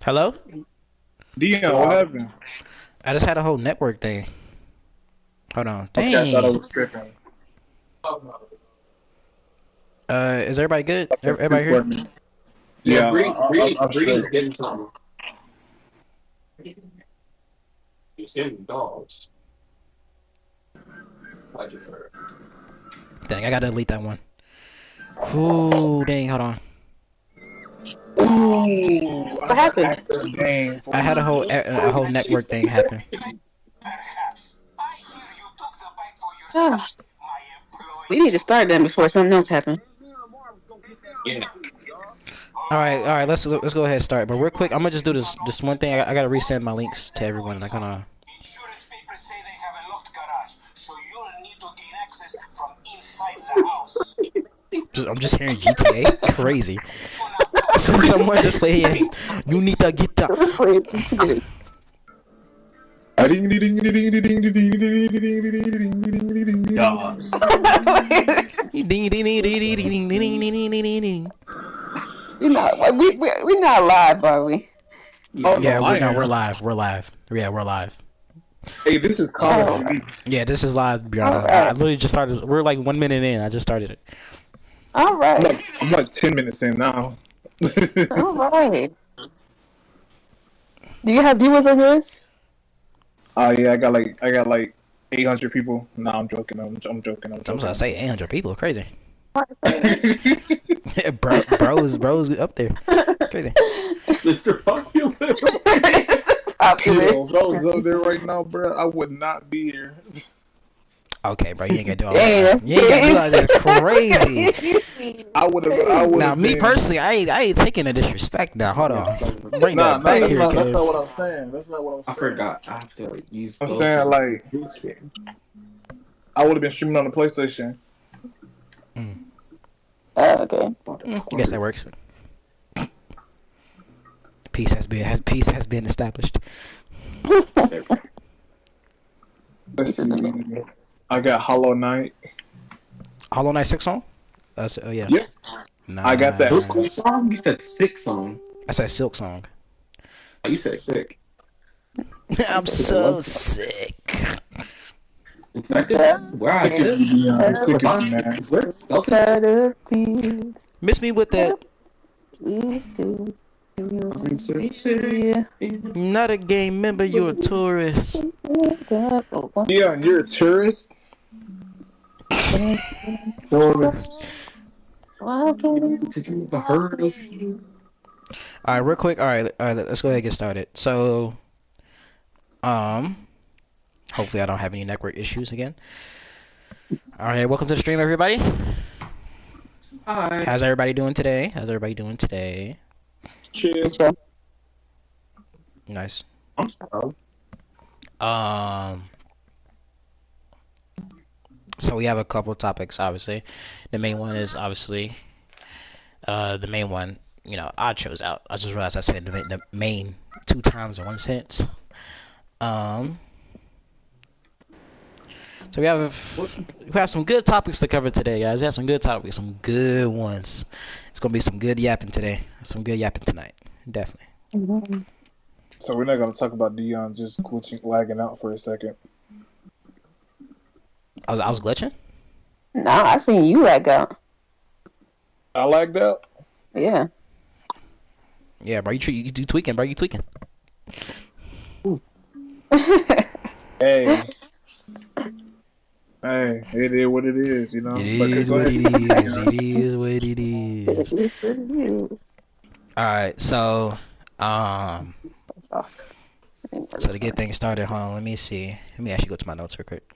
Hello? Dion, what happened? I just had a whole network thing. Hold on. Okay, I thought I Dang. was tripping. Is everybody good? Okay, two Everybody here? for me. Yeah, Yeah, Bree, Bree, I'm Bree's straight. getting something. He's getting dogs. I just heard. Dang, I gotta delete that one. Ooh, dang, hold on. Ooh, What I got happened? active game I for had me. a whole network thing happen. Ah, we need to start them before something else happens. Yeah. All right, let's go ahead and start. But real quick, I'm gonna just do this one thing. I gotta resend my links to everyone. Like, kinda, Insurance papers say they have a locked garage, so you'll need to gain access from inside the house. I'm just hearing GTA. Crazy. Do not touch Someone just lay in. You need to get the. Let's wait to get it. Ding, ding, ding, ding, ding, ding, ding, ding, ding, ding, ding, ding, ding, ding, ding, ding. Dogs. Ding ding ding ding ding ding ding ding ding ding. You're not. We're not live, are we? Oh Yeah. no, Yeah, I we're am. live. We're live. Yeah, we're live. Hey, this is Call of Oh, Duty. Yeah, this is live, all Brianna. I right, literally just started. We're like 1 minute in. I just started it. all right, I'm like 10 minutes in now. all right. Do you have viewers on yours? Oh yeah, I got like 800 people. Nah, I'm joking. I'm joking. I'm I'm gonna joking. say 800 people. Crazy. Chill, Bros up there. Crazy. Mr. Popular. Popular. if I was up there right now, bro, I would not be here. Okay, bro, you ain't gonna do all Dang, that. that's You ain't gonna do all that crazy. I would Now, have me been. personally, I ain't taking the disrespect. Now, hold on. Bring Nah, that nah, back here, that's not cause what I'm saying. That's not what I'm I saying. forgot. I have to use I'm both saying of like them. I would have been streaming on the PlayStation. Oh, okay. I guess that works. Peace has been established. Let's see. I got Hollow Knight. Hollow Knight 6 song? Oh yeah. Yep, I got that. What Nice. song? You said sick song. I said Silk song. Oh, you said sick. I'm so sick. Infected? Where I Sick of live? you, Dion. I'm sick of you, Savannah? man. Where? Delta? Blood of tears. Miss me with that. We still. I'm so sick. Not a game member, you're a tourist. Dion, you're a tourist. Forest. Why can't Did you ever heard of? Alright, real quick. Alright, let's go ahead and get started. So, um, hopefully I don't have any network issues again. Alright, welcome to the stream, everybody. Hi. How's everybody doing today? How's everybody doing today? Chill. Nice. I'm sorry. Um, so we have a couple of topics, obviously. The main one is obviously, the main one, I chose out. I just realized I said the main 2 times in one sentence. Um, so we have some good topics to cover today, guys. We have some good topics, some good ones. It's gonna be some good yapping today. Some good yapping tonight, definitely. So we're not gonna talk about Dion just glitching, lagging out for a second. I was glitching. Nah, I seen you lag out. I lagged out. Yeah. Yeah, bro, you tweaking, bro. You tweaking. Hey, hey, it is what it is, you know. It But is go what ahead. it is. It is what it is. Yes, it is. All right, so So soft. so to get things started, hold on. Let me see. Let me actually go to my notes real quick.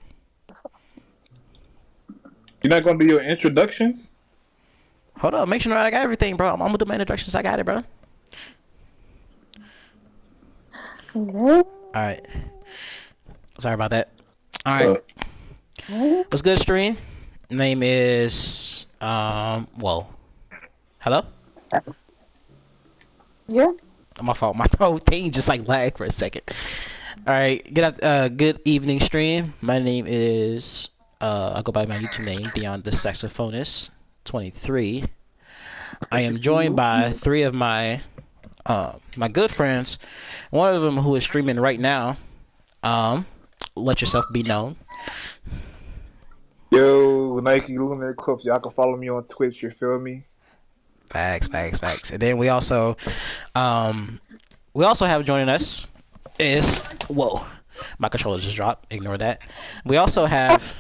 You're not gonna do your introductions. Hold up, make sure I got everything, bro. I'm gonna do my introductions. I got it, bro. All right. Sorry about that. All right. What's good, stream? Name is Whoa. Hello? Yeah. My fault. My whole thing just like lagged for a second. All right. Good evening, stream. My name is I go by my YouTube name, Dion the Saxophonist 23. I am joined by three of my my good friends. One of them who is streaming right now. Um, let yourself be known. Yo, Nike Lunar Clips. Y'all can follow me on Twitch. You feel me? Facts, facts, facts. And then um, we also have joining us is whoa, my controller just dropped. Ignore that. We also have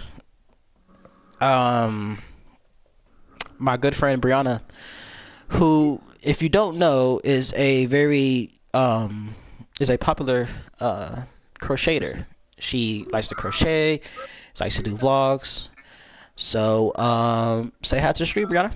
um my good friend Brianna, who, if you don't know, is a very is a popular crocheter. She likes to crochet. She likes to do vlogs. So say hi to the stream, Brianna.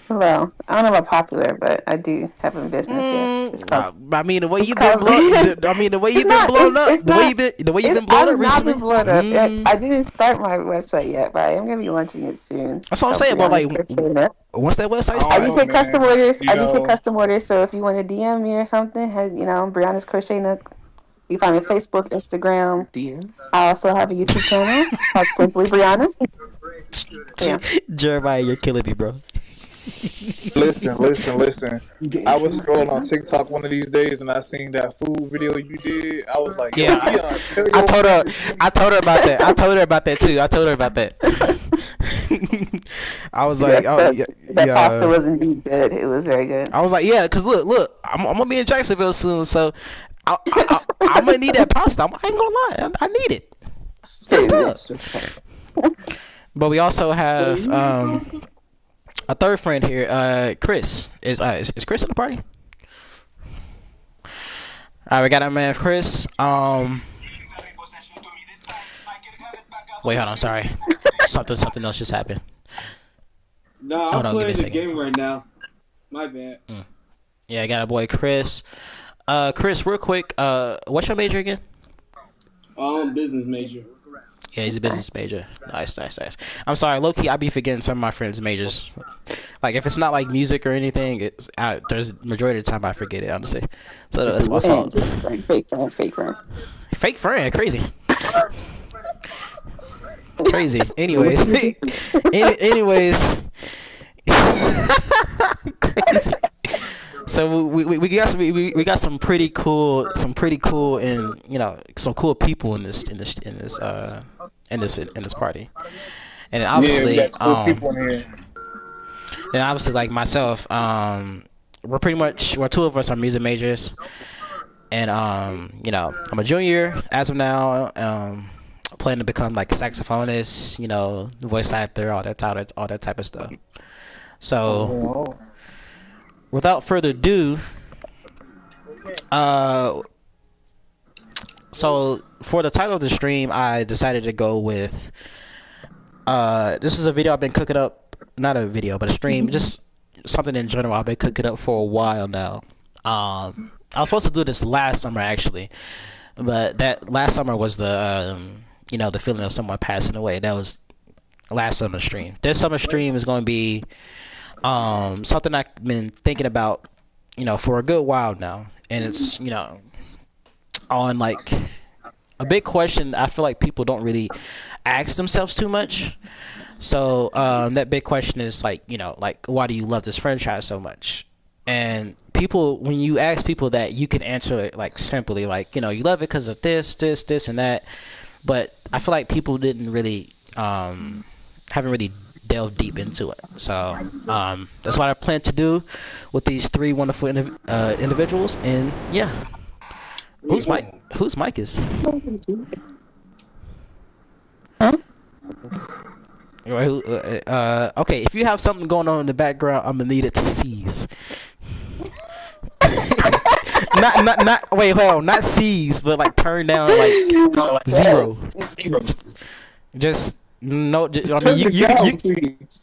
Hello. I don't know about popular, but I do have a business. Yes. It's called. I mean, the way you've called- been blown. I mean, the way you've been not- blown up. it's The way not- you've been I blown up have not recently. been blown up. Mm. I didn't start my website yet, but I am gonna be launching it soon. That's what I'm saying. But like, Brianna's once that website Oh, I starts, do Oh, take man. custom orders. You I do take know- custom orders. So if you want to DM me or something, Brianna's Crochet Nook. You can find me on Facebook, Instagram. I also have a YouTube channel called Simply Brianna. Yeah. Jeremiah, you're killing me, bro. Listen. I was scrolling on TikTok one of these days and I seen that food video you did. I was like, yo, Yeah, Leon, tell I your told her. friends- I told her about that. I told her about that too. I told her about that. I was like, Yes, oh, that, yeah, that pasta yeah. was indeed good. It was very good. I was like, yeah, cause look, I'm gonna be in Jacksonville soon, so I'm gonna need that pasta. I ain't gonna lie, I need it. What's up? But we also have a third friend here, Chris. Is Chris in the party? Alright, we got our man Chris. Wait, hold on, sorry. Something else just happened. Nah, Hold I'm on, give me a playing the second. game right now. My bad. Yeah, I got a boy Chris. Chris, real quick, what's your major again? Business major. Yeah, he's a business major. Nice. I'm sorry, low key, I be forgetting some of my friends' majors. Like, if it's not like music or anything, there's majority of the time I forget it, honestly. So that's my fault. Fake friend. Fake friend, crazy. Crazy. Anyways, anyways. Crazy. So we got some pretty cool and some cool people in this party, and obviously yeah, we got cool people in here. and obviously like myself, we're two of us are music majors, and I'm a junior as of now, planning to become like a saxophonist, voice actor, all that type of stuff. So Oh, without further ado, so for the title of the stream, I decided to go with this is a video I've been cooking up, not a video, but a stream, just something in general I've been cooking up for a while now. I was supposed to do this last summer actually, but that last summer was the the feeling of someone passing away. That was last summer's stream. This summer stream is going to be something I've been thinking about, for a good while now, and it's on like a big question I feel like people don't really ask themselves too much. So that big question is like why do you love this franchise so much? And people, when you ask people that, you can answer it like simply, like you love it because of this, and that. But I feel like people didn't really haven't really delved deep into it. So that's what I plan to do with these three wonderful individuals. And yeah, whose mic is? Huh? Okay, if you have something going on in the background, I'm gonna need it to cease. not wait, hold on, not cease, but like turn down like zero. Just no, I mean you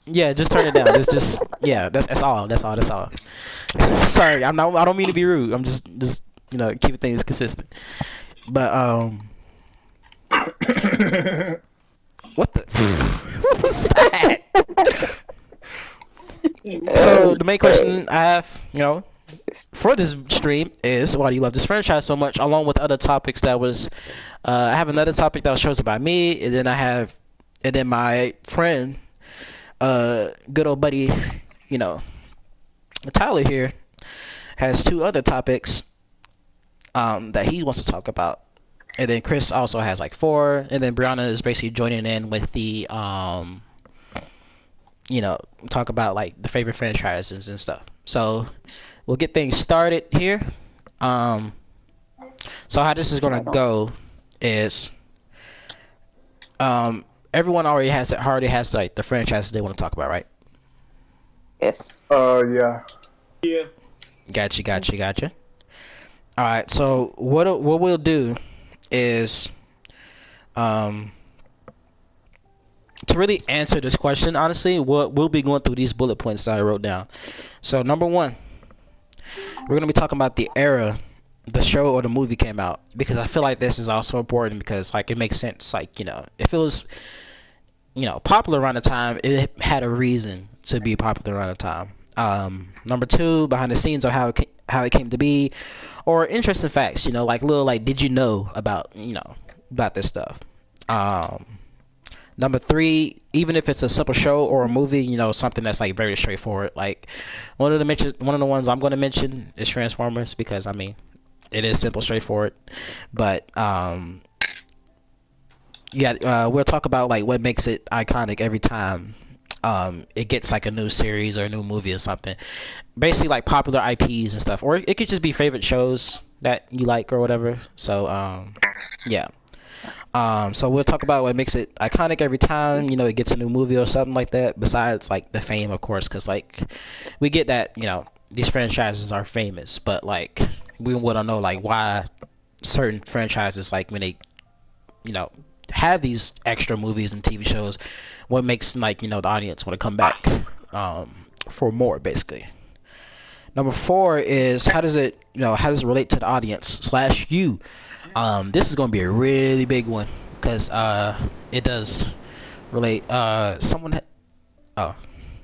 yeah, just turn it down. Just yeah, that's all. Sorry, I don't mean to be rude. I'm just keeping things consistent. But what the what was that? So the main question I have, for this stream is why do you love this franchise so much, along with other topics that was I have another topic that was chosen by me, and then my friend, good old buddy, Tyler here has two other topics that he wants to talk about. And then Chris also has like four, and then Brianna is basically joining in with the talk about like the favorite franchises and stuff. So we'll get things started here. So how this is gonna go is everyone already has like the franchises they want to talk about, right? Yes. Yeah. Yeah. Gotcha. All right. So what we'll do is to really answer this question, honestly, we'll be going through these bullet points that I wrote down. So number one, we're gonna be talking about the era the show or the movie came out, because I feel like this is also important because like it makes sense. Like, if it was popular around the time, it had a reason to be popular around the time. Number two, behind the scenes of how it came to be, or interesting facts. Like little like did you know about about this stuff. Number three, even if it's a simple show or a movie, something that's like very straightforward. Like one of the ones I'm going to mention is Transformers, because I mean it is simple, straightforward. But we'll talk about like what makes it iconic every time it gets like a new series or a new movie or something. Basically like popular IPs and stuff, or it could just be favorite shows that you like or whatever. So yeah. So we'll talk about what makes it iconic every time it gets a new movie or something like that. Besides like the fame, of course, because like we get that these franchises are famous, but like we want to know like why certain franchises, like when they have these extra movies and TV shows, what makes like the audience want to come back for more, basically. Number four is how does it relate to the audience slash you. This is going to be a really big one because it does relate. Oh,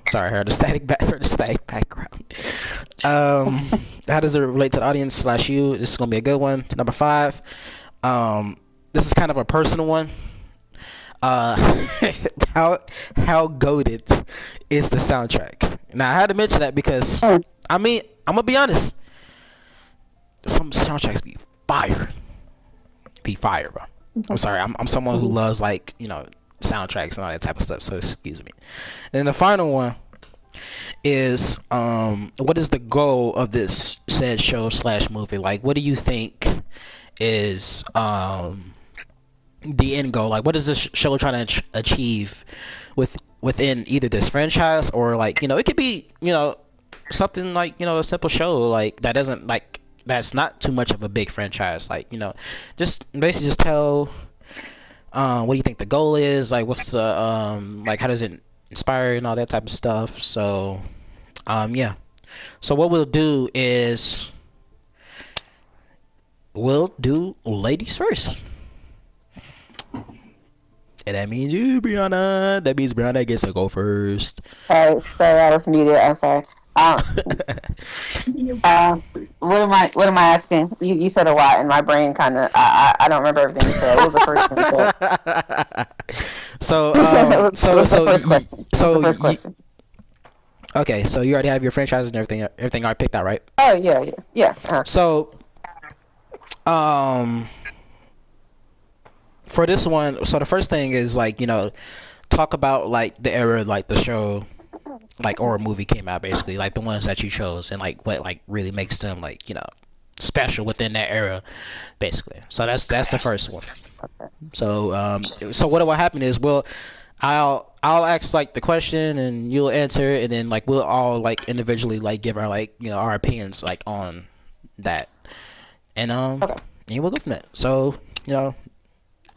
sorry, I heard a static background. How does it relate to the audience slash you? This is going to be a good one. Number five. This is kind of a personal one. How goated is the soundtrack? Now I had to mention that because I mean I'm gonna be honest. Some soundtracks be fire. Bro. I'm sorry. I'm someone who loves like soundtracks and all that type of stuff. So excuse me. And then the final one is what is the goal of this said show slash movie? Like, what do you think is the end goal? Like, what is this show trying to achieve within either this franchise or like it could be something like a simple show like that doesn't like that's not too much of a big franchise, like just basically just tell what do you think the goal is, like what's the like how does it inspire and all that type of stuff. So yeah, so what we'll do is we'll do ladies first. And that means you, Brianna. That means Brianna gets to go first. Sorry, I was muted. I'm sorry. What am I asking? You said a lot, and my brain kind of I don't remember everything you said. What was the first thing you said? So first question. Okay, so you already have your franchises and everything already picked out, right? Oh yeah. So for this one, so the first thing is like talk about like the era like the show like or a movie came out, basically like the ones that you chose and like what like really makes them like special within that era, basically. So that's the first one. So so what will happen is I'll ask like the question and you'll answer it, and then like we'll all like individually like give our like our opinions like on that, and and we'll go from that. So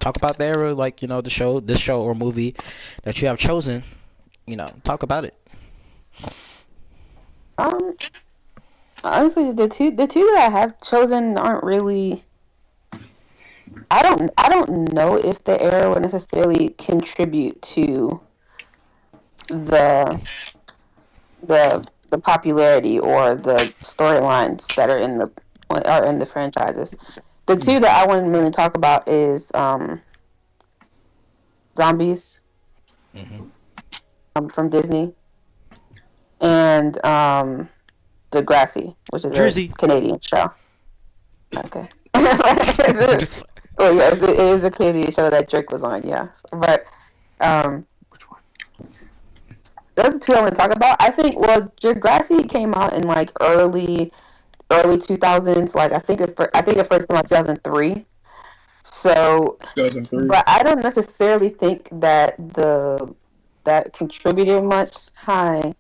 talk about the era, like this show or movie that you have chosen. Talk about it. Honestly, the two that I have chosen aren't really. I don't know if the era would necessarily contribute to the popularity or the storylines that are in the franchises. The two that I want to mainly talk about is Zombies from Disney, and Degrassi, which is a Drizzy. Canadian show. Okay. Just- Well, yes, it is a Canadian show that Drake was on, yeah. But Which one? those are two I want to talk about. I think Degrassi came out in like early 2000s. Like I think it first came out 2003. So, 2003. but I don't necessarily think that that contributed much. Hi.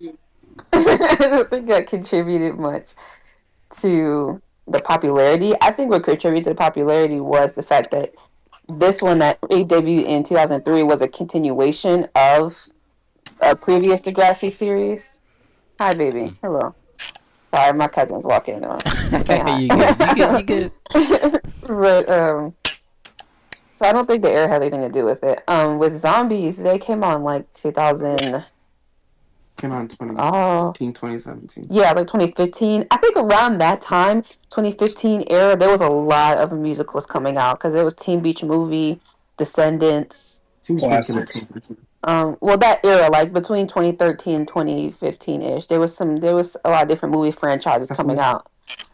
I don't think that contributed much to the popularity. I think what contributed to the popularity was the fact that this one that debuted in 2003 was a continuation of a previous Degrassi series. Hi, baby. Hello. Sorry, my cousin's walking in. Say hi. You good. You good. But so I don't think the air had anything to do with it. With zombies, they came on like 2000. Came out in 2015, Oh, 2017. yeah, like 2015. I think around that time, 2015 era, there was a lot of musicals coming out because there was Teen Beach Movie, Descendants. Classic. Well, that era, like between 2013 and 2015 ish, there was a lot of different movie franchises coming out.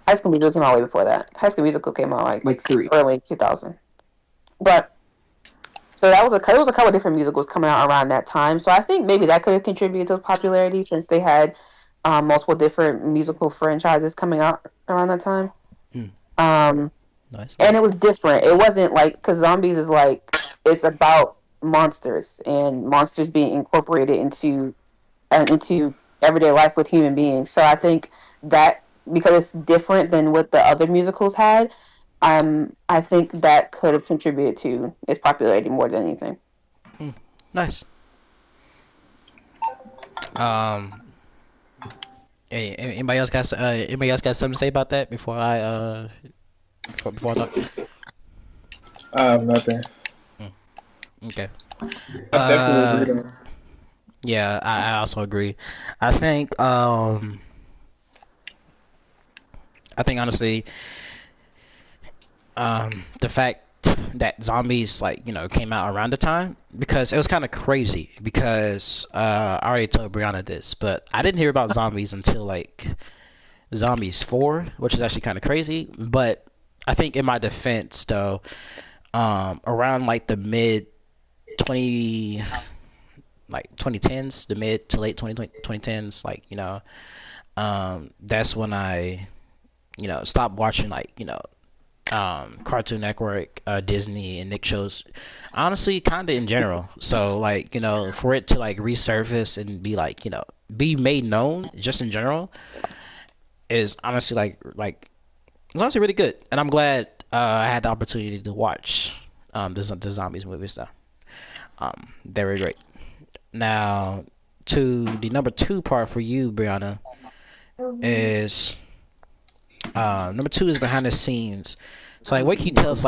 High School Musical came out way before that. High School Musical came out like 3. early 2000. But so there was a couple of different musicals coming out around that time. So I think maybe that could have contributed to popularity since they had multiple different musical franchises coming out around that time. Nice. And it was different. It wasn't like, because zombies is like, it's about monsters and monsters being incorporated into everyday life with human beings. So I think that because it's different than what the other musicals had, I think that could have contributed to its popularity more than anything. Nice. Anybody else got something to say about that before I before I talk? I have nothing. Okay. I definitely agree though. Yeah, I also agree. I think honestly, the fact that zombies came out around the time, because it was kind of crazy, because I already told Brianna this, but I didn't hear about zombies until like Zombies 4, which is actually kind of crazy. But I think in my defense though, around like the mid 2010s, the mid to late 2010s, that's when I stopped watching Cartoon Network, Disney, and Nick shows. Honestly, kind of in general. So for it to resurface and be be made known just in general is honestly it's honestly really good. And I'm glad I had the opportunity to watch the zombies movies though. They were great. Now to the number 2 part for you, Brianna, is number 2 is behind the scenes. So what can you tell us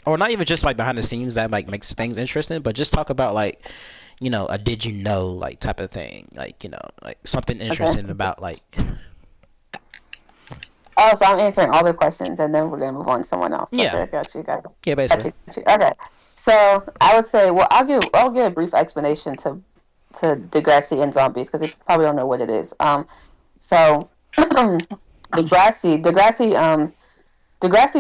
or not even just behind the scenes that makes things interesting, but just talk about a did you know type of thing, something interesting about Oh, so I'm answering all the questions, and then we're gonna move on to someone else. Yeah. Okay, got you. yeah, basically. Okay. So I would say, well, I'll give a brief explanation to Degrassi and zombies because they probably don't know what it is. So Degrassi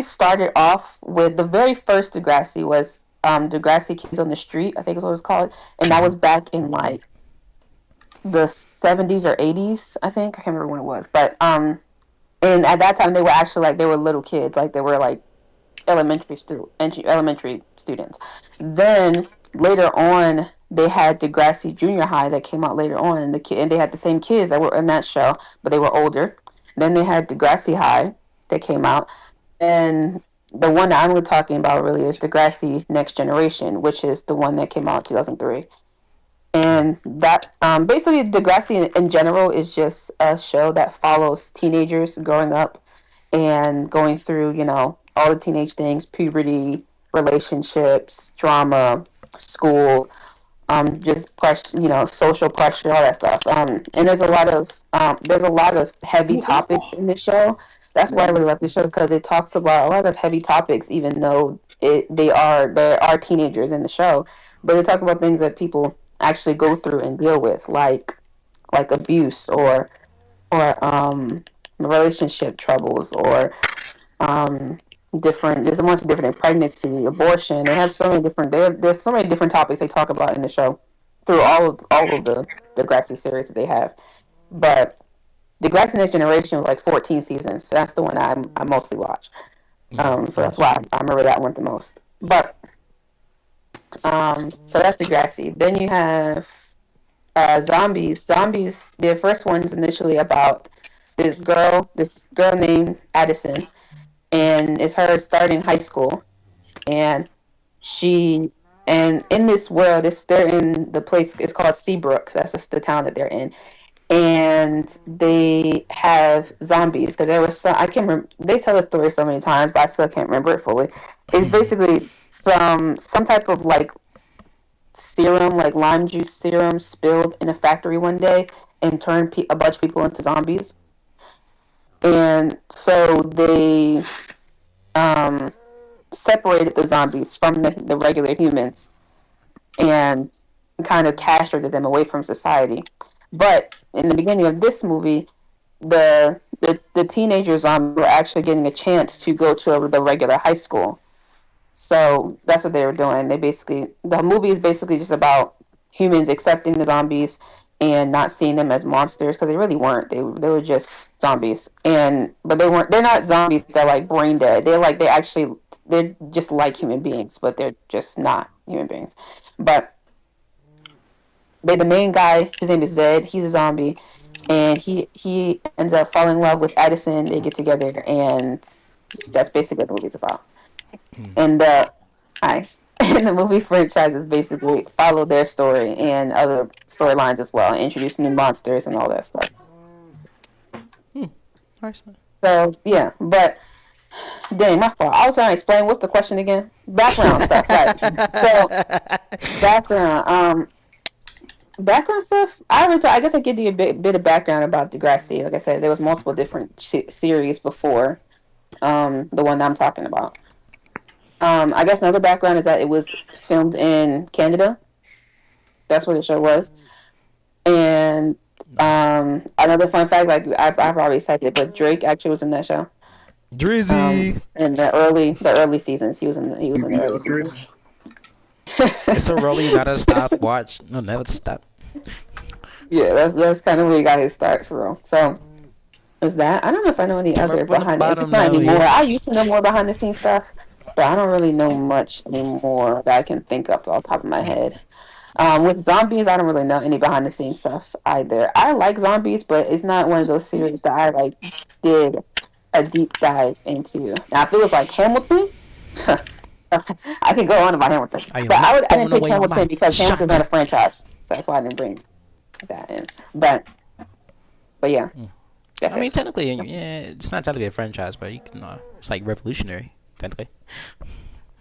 started off with, the very first Degrassi was Degrassi Kids on the Street, I think is what it's called, and that was back in the 70s or 80s, I think. I can't remember when it was, but and at that time they were actually they were little kids, they were elementary students. Then later on, they had Degrassi Junior High that came out later on, and they had the same kids that were in that show, but they were older. Then they had Degrassi High that came out, and the one that I'm talking about really is Degrassi Next Generation, which is the one that came out in 2003. And that basically Degrassi in general is just a show that follows teenagers growing up and going through, all the teenage things: puberty, relationships, drama, school, just pressure, social pressure, all that stuff. And there's a lot of heavy topics in this show. That's why I really love this show, because it talks about a lot of heavy topics, even though there are teenagers in the show, but they talk about things that people actually go through and deal with, like like abuse or relationship troubles or different. There's a bunch of different pregnancy, abortion. They have so many different. There's so many different topics they talk about in the show through all of the Degrassi series that they have. But Degrassi Next Generation was like 14 seasons. So that's the one I mostly watch. So that's why I remember that one the most. But so that's Degrassi. Then you have Zombies. Zombies. Their first one's initially about this girl named Addison, and it's her starting high school, and in this world, they're in the place. It's called Seabrook. That's just the town that they're in, and they have zombies because there was some. I can't remember. They tell the story so many times, but I still can't remember it fully. It's basically some type of like serum, like lime juice serum, spilled in a factory one day and turned a bunch of people into zombies. And so they separated the zombies from the regular humans and kind of castrated them away from society. But in the beginning of this movie, the teenager zombies were actually getting a chance to go to the regular high school. So that's what they were doing. The movie is basically just about humans accepting the zombies and not seeing them as monsters because they really weren't. They were just zombies, but they're not zombies. They're like brain dead. They're just like human beings, but they're just not human beings. But the main guy, his name is Zed. He's a zombie, and he ends up falling in love with Addison. They get together, and that's basically what the movie's about. And and the movie franchises basically follow their story and other storylines as well, and introduce new monsters and all that stuff. Nice. So yeah, but dang, my fault. I was trying to explain. What's the question again? Background stuff, right? So background stuff. I guess I give you a bit of background about Degrassi. Like I said, there was multiple different series before the one that I'm talking about. I guess another background is that it was filmed in Canada. That's where the show was. And another fun fact, like I've already said it, but Drake actually was in that show. Drizzy. In the early seasons, he was in the early seasons. It's so rolling, you gotta stop, watch. No, never stop. Yeah, that's kind of where he got his start for real. So is that? I don't know if I know any other behind it. It's not anymore. I used to know more behind the scenes stuff, but I don't really know much anymore that I can think of off the top of my head. With zombies, I don't really know any behind the scenes stuff either. I like zombies, but it's not one of those series that I like did a deep dive into. Now, if it was like Hamilton, I could go on about Hamilton, but I didn't pick Hamilton because Hamilton's not a franchise, so that's why I didn't bring that in. But yeah, I mean, technically, yeah, it's not technically a franchise, but you can. It's like revolutionary, technically.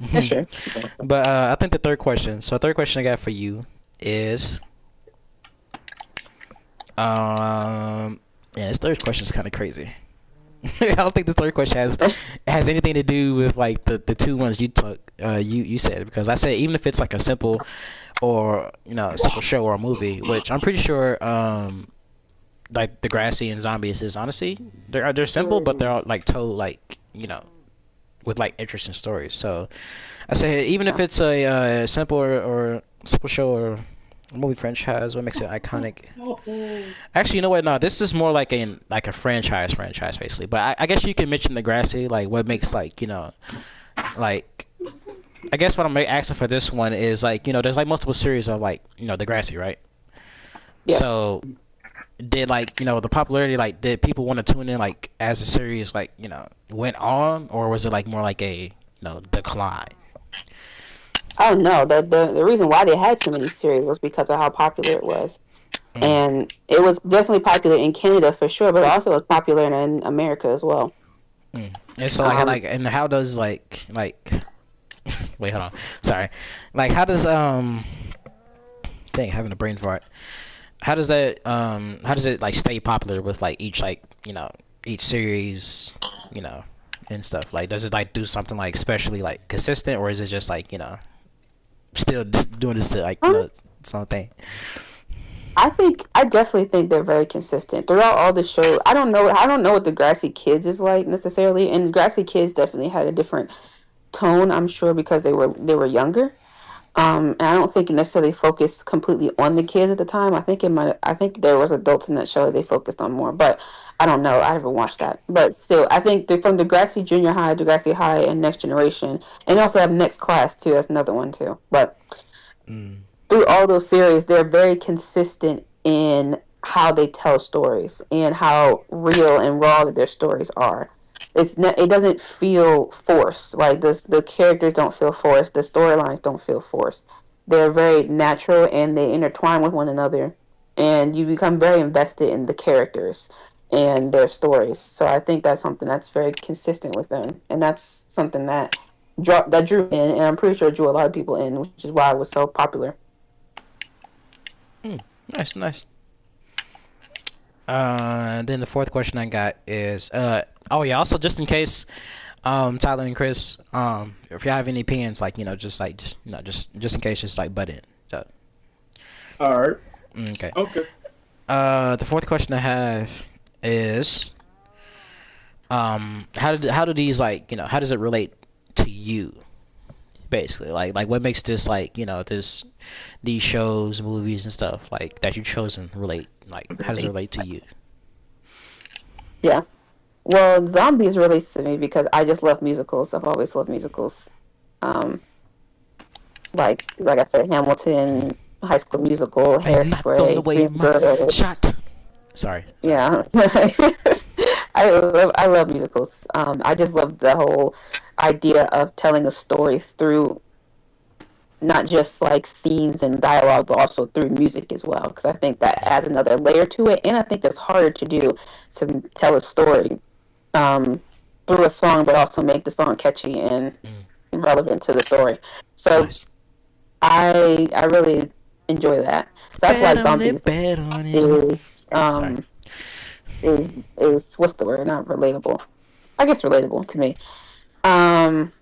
Yeah, sure. But I think the third question. So, third question I got for you is, this third question is kind of crazy. I don't think the third question has anything to do with like the two ones you took. You said, because I said even if it's like a simple or a simple show or a movie, which I'm pretty sure like Degrassi and Zombies is honestly they're simple, but they're all like told like with like interesting stories. So I say even if it's a simple or simple show or movie franchise, what makes it iconic? Actually, you know what? No, this is more like a franchise basically. But I guess you can mention Degrassi, like what makes like like I guess what I'm asking for this one is like there's like multiple series of like Degrassi, right? Yeah. So did like the popularity, like did people want to tune in like as the series like went on, or was it like more like a decline? Oh no, the reason why they had so many series was because of how popular it was. And it was definitely popular in Canada for sure, but also was popular in America as well. And so and how does like wait, hold on, sorry, like how does having a brain fart, how does it like stay popular with like each each series and stuff? Like does it like do something like especially like consistent, or is it just like still doing this to like its own thing? I definitely think they're very consistent throughout all the shows. I don't know what Degrassi Kids is like necessarily, and Degrassi Kids definitely had a different tone, I'm sure, because they were younger. And I don't think it necessarily focused completely on the kids at the time. I think there was adults in that show that they focused on more, but I don't know. I haven't watched that, but still, I think from Degrassi Junior High, Degrassi High, and Next Generation, and they also have Next Class too. That's another one too. But Mm. through all those series, they're very consistent in how they tell stories and how real and raw that their stories are. It doesn't feel forced. Like the characters don't feel forced. The storylines don't feel forced. They're very natural and they intertwine with one another, and you become very invested in the characters and their stories. So I think that's something that's very consistent with them, and that's something that drew in, and I'm pretty sure it drew a lot of people in, which is why it was so popular. Nice, nice. Then the fourth question I got is, oh yeah, also just in case, Tyler and Chris, if you have any opinions, like, just like, just in case, just like butt in. So, All right. okay. Okay. The fourth question I have is, how do these, like, how does it relate to you? Basically, like what makes this, like, these shows, movies, and stuff like that you chosen relate? Like, how does it relate to you? Yeah. Well, Zombies relates to me because I just love musicals. I've always loved musicals. Um, like I said, Hamilton, High School Musical, I am not throwing Hairspray, away my shot. Dreamgirls. Sorry. Yeah. I love musicals. I just love the whole idea of telling a story through not just like scenes and dialogue, but also through music as well. Because I think that adds another layer to it, and I think that's harder to do, to tell a story um, through a song, but also make the song catchy and relevant to the story. So Nice. I really enjoy that. So that's why Bet on it, Zombies bet on it. is Sorry. is what's the word? Not relatable. I guess relatable to me. Um,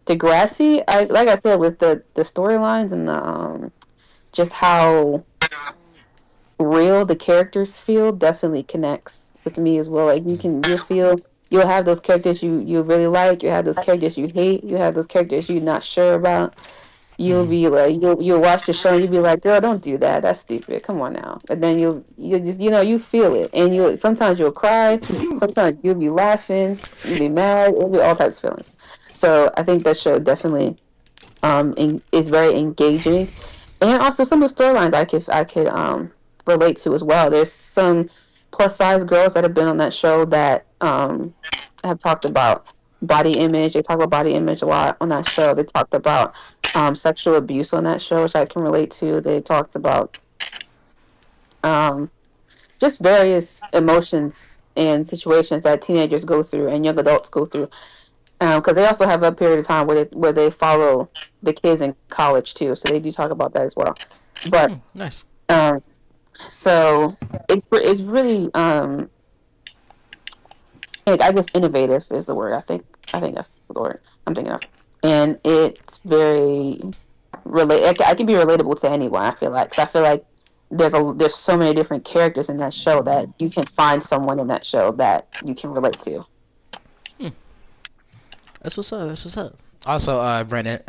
Degrassi, like I said, with the storylines and the just how real the characters feel, definitely connects with me as well. Like you'll have those characters you really like, you have those characters you hate, you have those characters you're not sure about. You'll Mm. be like you'll watch the show and you'll be like, girl, don't do that. That's stupid. Come on now. And then you just you feel it, and you sometimes you'll cry, sometimes you'll be laughing, you'll be mad, it'll be all types of feelings. So I think that show definitely is very engaging, and also some of the storylines I could relate to as well. There's some plus size girls that have been on that show that have talked about body image. They talk about body image a lot on that show. They talked about sexual abuse on that show, which I can relate to. They talked about um, just various emotions and situations that teenagers go through and young adults go through. Because they also have a period of time where they follow the kids in college too, so they do talk about that as well. But Nice. um, so it's really I guess innovative is the word. I think that's the word I'm thinking of, and it's very relate. I can be relatable to anyone. I feel like 'cause I feel like there's so many different characters in that show that you can find someone in that show that you can relate to. That's what's up. That's what's up. Also, Brandon,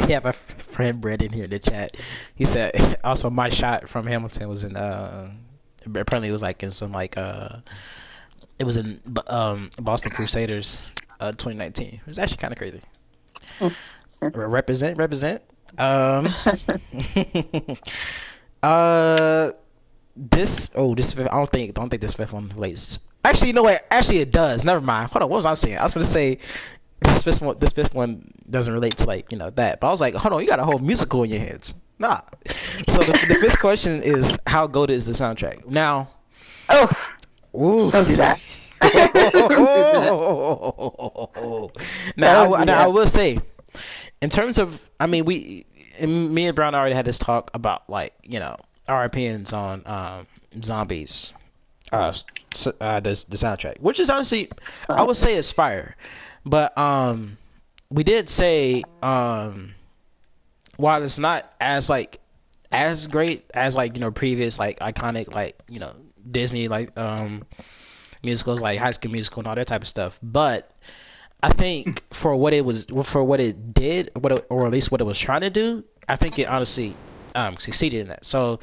yeah, my friend Brandon here in the chat. He said also my shot from Hamilton was in apparently it was like in some like it was in Boston Crusaders 2019. It was actually kind of crazy. Represent, represent. Um, uh, this fifth, I don't think this fifth one relates. Actually, you know what? Actually, it does. Never mind. Hold on. What was I saying? I was going to say this fifth one doesn't relate to, like, that. But I was like, hold on, you got a whole musical in your hands. Nah. So the fifth question is, how good is the soundtrack? Now, Oh, ooh. don't do that. Now, Don't do I that. will say, in terms of, I mean, me and Brown already had this talk about, like, our opinions on zombies, the soundtrack, which is honestly, I would say it's fire, but we did say while it's not as like as great as like previous like iconic like Disney like musicals like High School Musical and all that type of stuff. But I think for what it did, or at least what it was trying to do, I think it honestly succeeded in that. So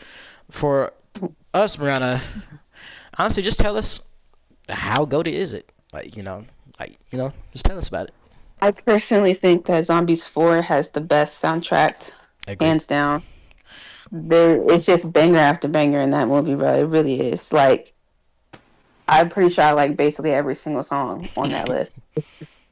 for us, Brianna, honestly, just tell us how goated is it? Just tell us about it. I personally think that Zombies 4 has the best soundtrack, Agree. hands down. It's just banger after banger in that movie, bro. It really is. Like, I'm pretty sure I like basically every single song on that list.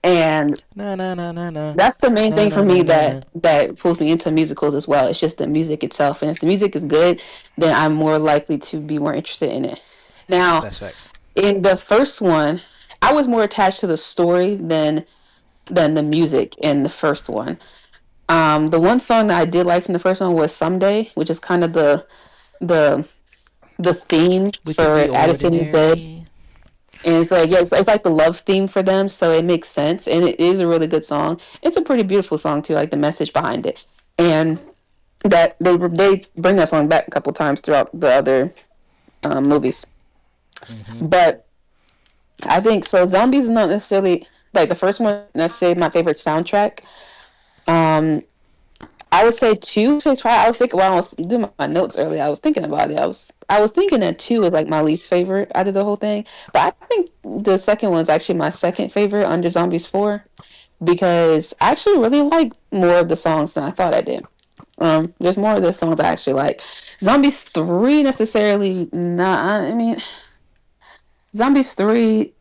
And that's the main thing for me that pulls me into musicals as well. It's just the music itself. And if the music is good, then I'm more likely to be more interested in it. Now, That's facts. in the first one, I was more attached to the story than the music in the first one. The one song that I did like from the first one was "Someday," which is kind of the theme We for could be Addison and Zed. ordinary. And it's like, yeah, it's like the love theme for them, so it makes sense, and it is a really good song. It's a pretty beautiful song too, like the message behind it, and that they bring that song back a couple times throughout the other movies. Mm-hmm. But I think so. Zombies is not necessarily like the first one. Necessarily my favorite soundtrack. I would say 2 to try. I was thinking while I was doing my notes earlier. I was thinking about it. I was thinking that 2 was like my least favorite out of the whole thing. But I think the second one's actually my second favorite under Zombies 4 because I actually really like more of the songs than I thought I did. There's more of the songs I actually like. Zombies 3 necessarily not. I mean, Zombies 3,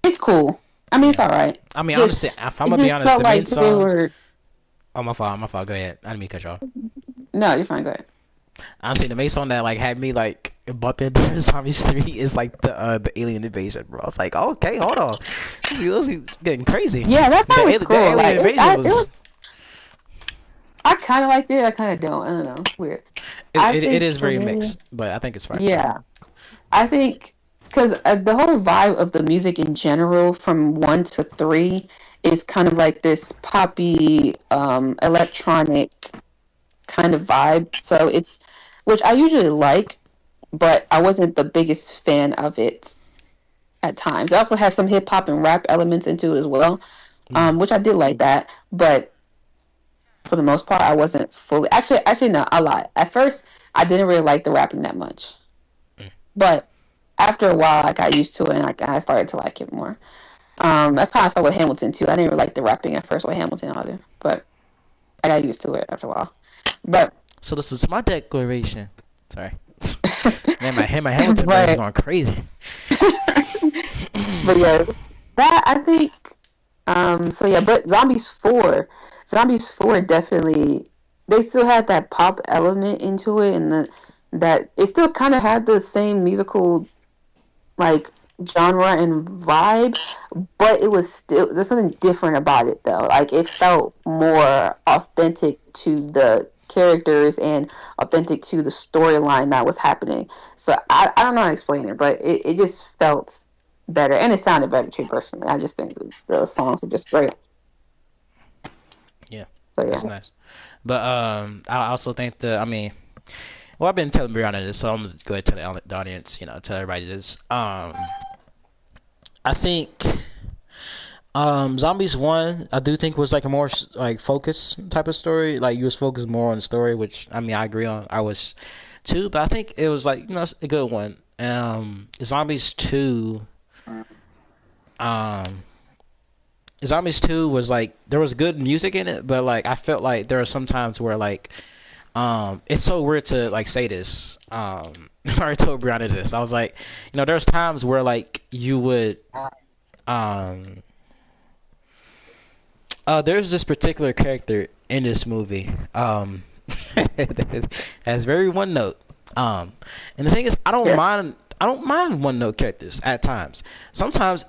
it's cool. I mean, it's all right. I mean, Just- honestly, if I'm gonna be just honest, felt the main like they song. were. Oh, my fault. Go ahead. I didn't mean to cut you off. No, you're fine. Go ahead. Honestly, the main song that like had me like bumping Zombies 3 is like the alien invasion, bro. I was like, okay, hold on, this is getting crazy. Yeah, that part was The cool. alien Like, invasion was. I kind of liked it. I kind of don't. I don't know. Weird. I It think is for very me- mixed, but I think it's fine. Yeah, I think because the whole vibe of the music in general, from 1 to 3, is kind of like this poppy, electronic kind of vibe. So it's, which I usually like, but I wasn't the biggest fan of it at times. It also has some hip hop and rap elements into it as well, which I did like that. But for the most part, I wasn't fully. Actually, no, I lied. At first, I didn't really like the rapping that much, but after a while, I got used to it, and I started to like it more. That's how I felt with Hamilton too. I didn't really like the rapping at first with Hamilton either, but I got used to it after a while. But So this is my declaration. Sorry. Man, my Hamilton brain Right. is going crazy. but yeah, that I think. So yeah, but Zombies 4 definitely, they still had that pop element into it, and that it still kind of had the same musical like genre and vibe, but it was still, there's something different about it though. Like it felt more authentic to the characters and authentic to the storyline that was happening. So I don't know how to explain it, but it just felt better, and it sounded better too. Personally, I just think the songs are just great. Yeah. So yeah. That's nice. But I also think well, I've been telling Brianna this, so I'm gonna go ahead and tell the audience, tell everybody this. I think Zombies 1, I do think was like a more like focused type of story. Like you was focused more on the story, which I agree on. I was too, but I think it was like a good one. Zombies 2, Zombies 2 was like there was good music in it, but like I felt like there were some times where like it's so weird to like say this. I told Brianna this. I was like, there's times where like you would there's this particular character in this movie that has very one note. And the thing is, I don't mind one note characters at times. Sometimes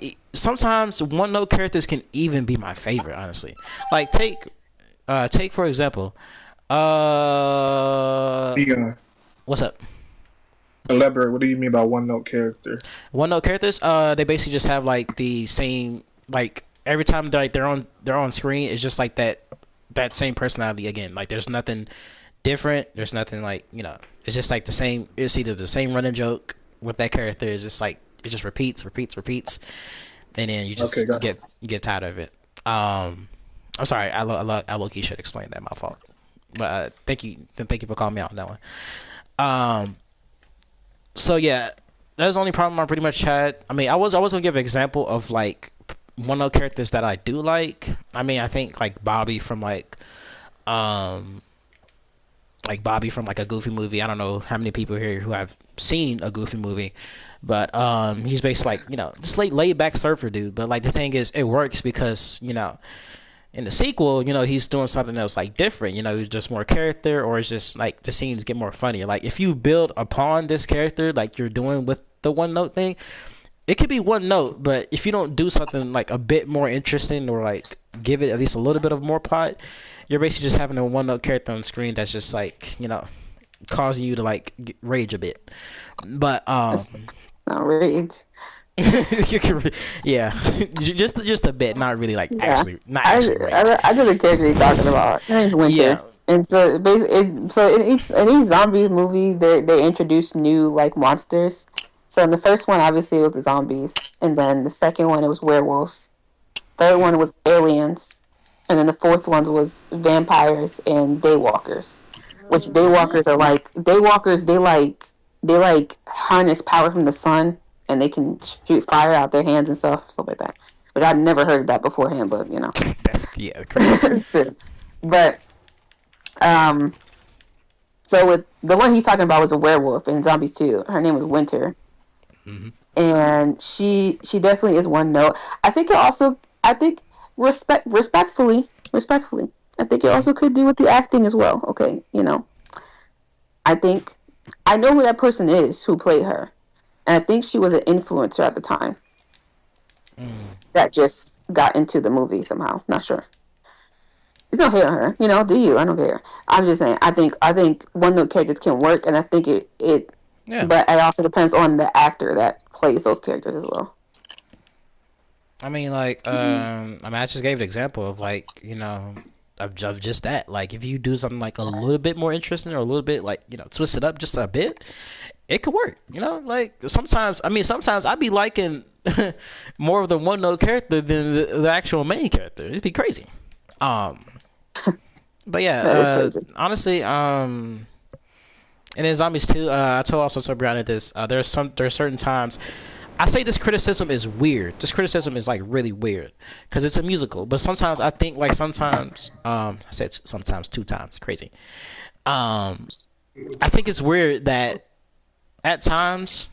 one note characters can even be my favorite, honestly. Like take for example, what's up? Elaborate. What do you mean by one note character? One note characters, they basically just have like the same, like every time they're on screen, it's just like that same personality again. Like there's nothing different. There's nothing like it's just like the same. It's either the same running joke with that character. It's just like it just repeats, and then you just Okay, got it. get tired of it. I'm sorry. I low key should explain that. My fault. But thank you for calling me out on that one. So yeah, that's the only problem I pretty much had. I mean, I was gonna give an example of like one of the characters that I do like. I mean, I think like Bobby from Bobby from like a Goofy movie. I don't know how many people here who have seen a Goofy movie, but he's basically like just laid back surfer dude. But like the thing is, it works because in the sequel, he's doing something else like different. He's just more character, or it's just like the scenes get more funny. Like if you build upon this character, like you're doing with the one note thing, it could be one note, but if you don't do something like a bit more interesting or like give it at least a little bit of more plot, you're basically just having a one note character on screen that's just like causing you to like rage a bit. But Not rage. you can, yeah, just a bit, not really like Yeah. actually, not actually rage. I know the character you're talking about. Her name's Winter. Yeah. And so basically, in each zombie movie, they introduce new like monsters. So in the first one, obviously, it was the zombies, and then the second one, it was werewolves. Third one was aliens, and then the fourth one was vampires and daywalkers. Which daywalkers are like daywalkers. They like harness power from the sun, and they can shoot fire out their hands and stuff like that. Which I'd never heard of that beforehand, but That's crazy. But so with the one he's talking about was a werewolf in Zombies 2. Her name was Winter. Mm-hmm. And she definitely is one note. I think respectfully, I think it also could do with the acting as well. Okay, I think I know who that person is who played her, and I think she was an influencer at the time that just got into the movie somehow. Not sure. There's no hate on her, do you? I don't care. I'm just saying, I think one note characters can work, and I think it Yeah. but it also depends on the actor that plays those characters as well. I mean, like, I just gave an example of like, of just that. Like, if you do something like a little bit more interesting or a little bit like, twist it up just a bit, it could work. Like sometimes I'd be liking more of the one note character than the actual main character. It'd be crazy. But yeah, That is crazy. honestly, and in Zombies 2, I told Brianna this. There are certain times. I say this criticism is weird. This criticism is like really weird because it's a musical. But sometimes I think like I said sometimes 2 times, crazy. I think it's weird that at times,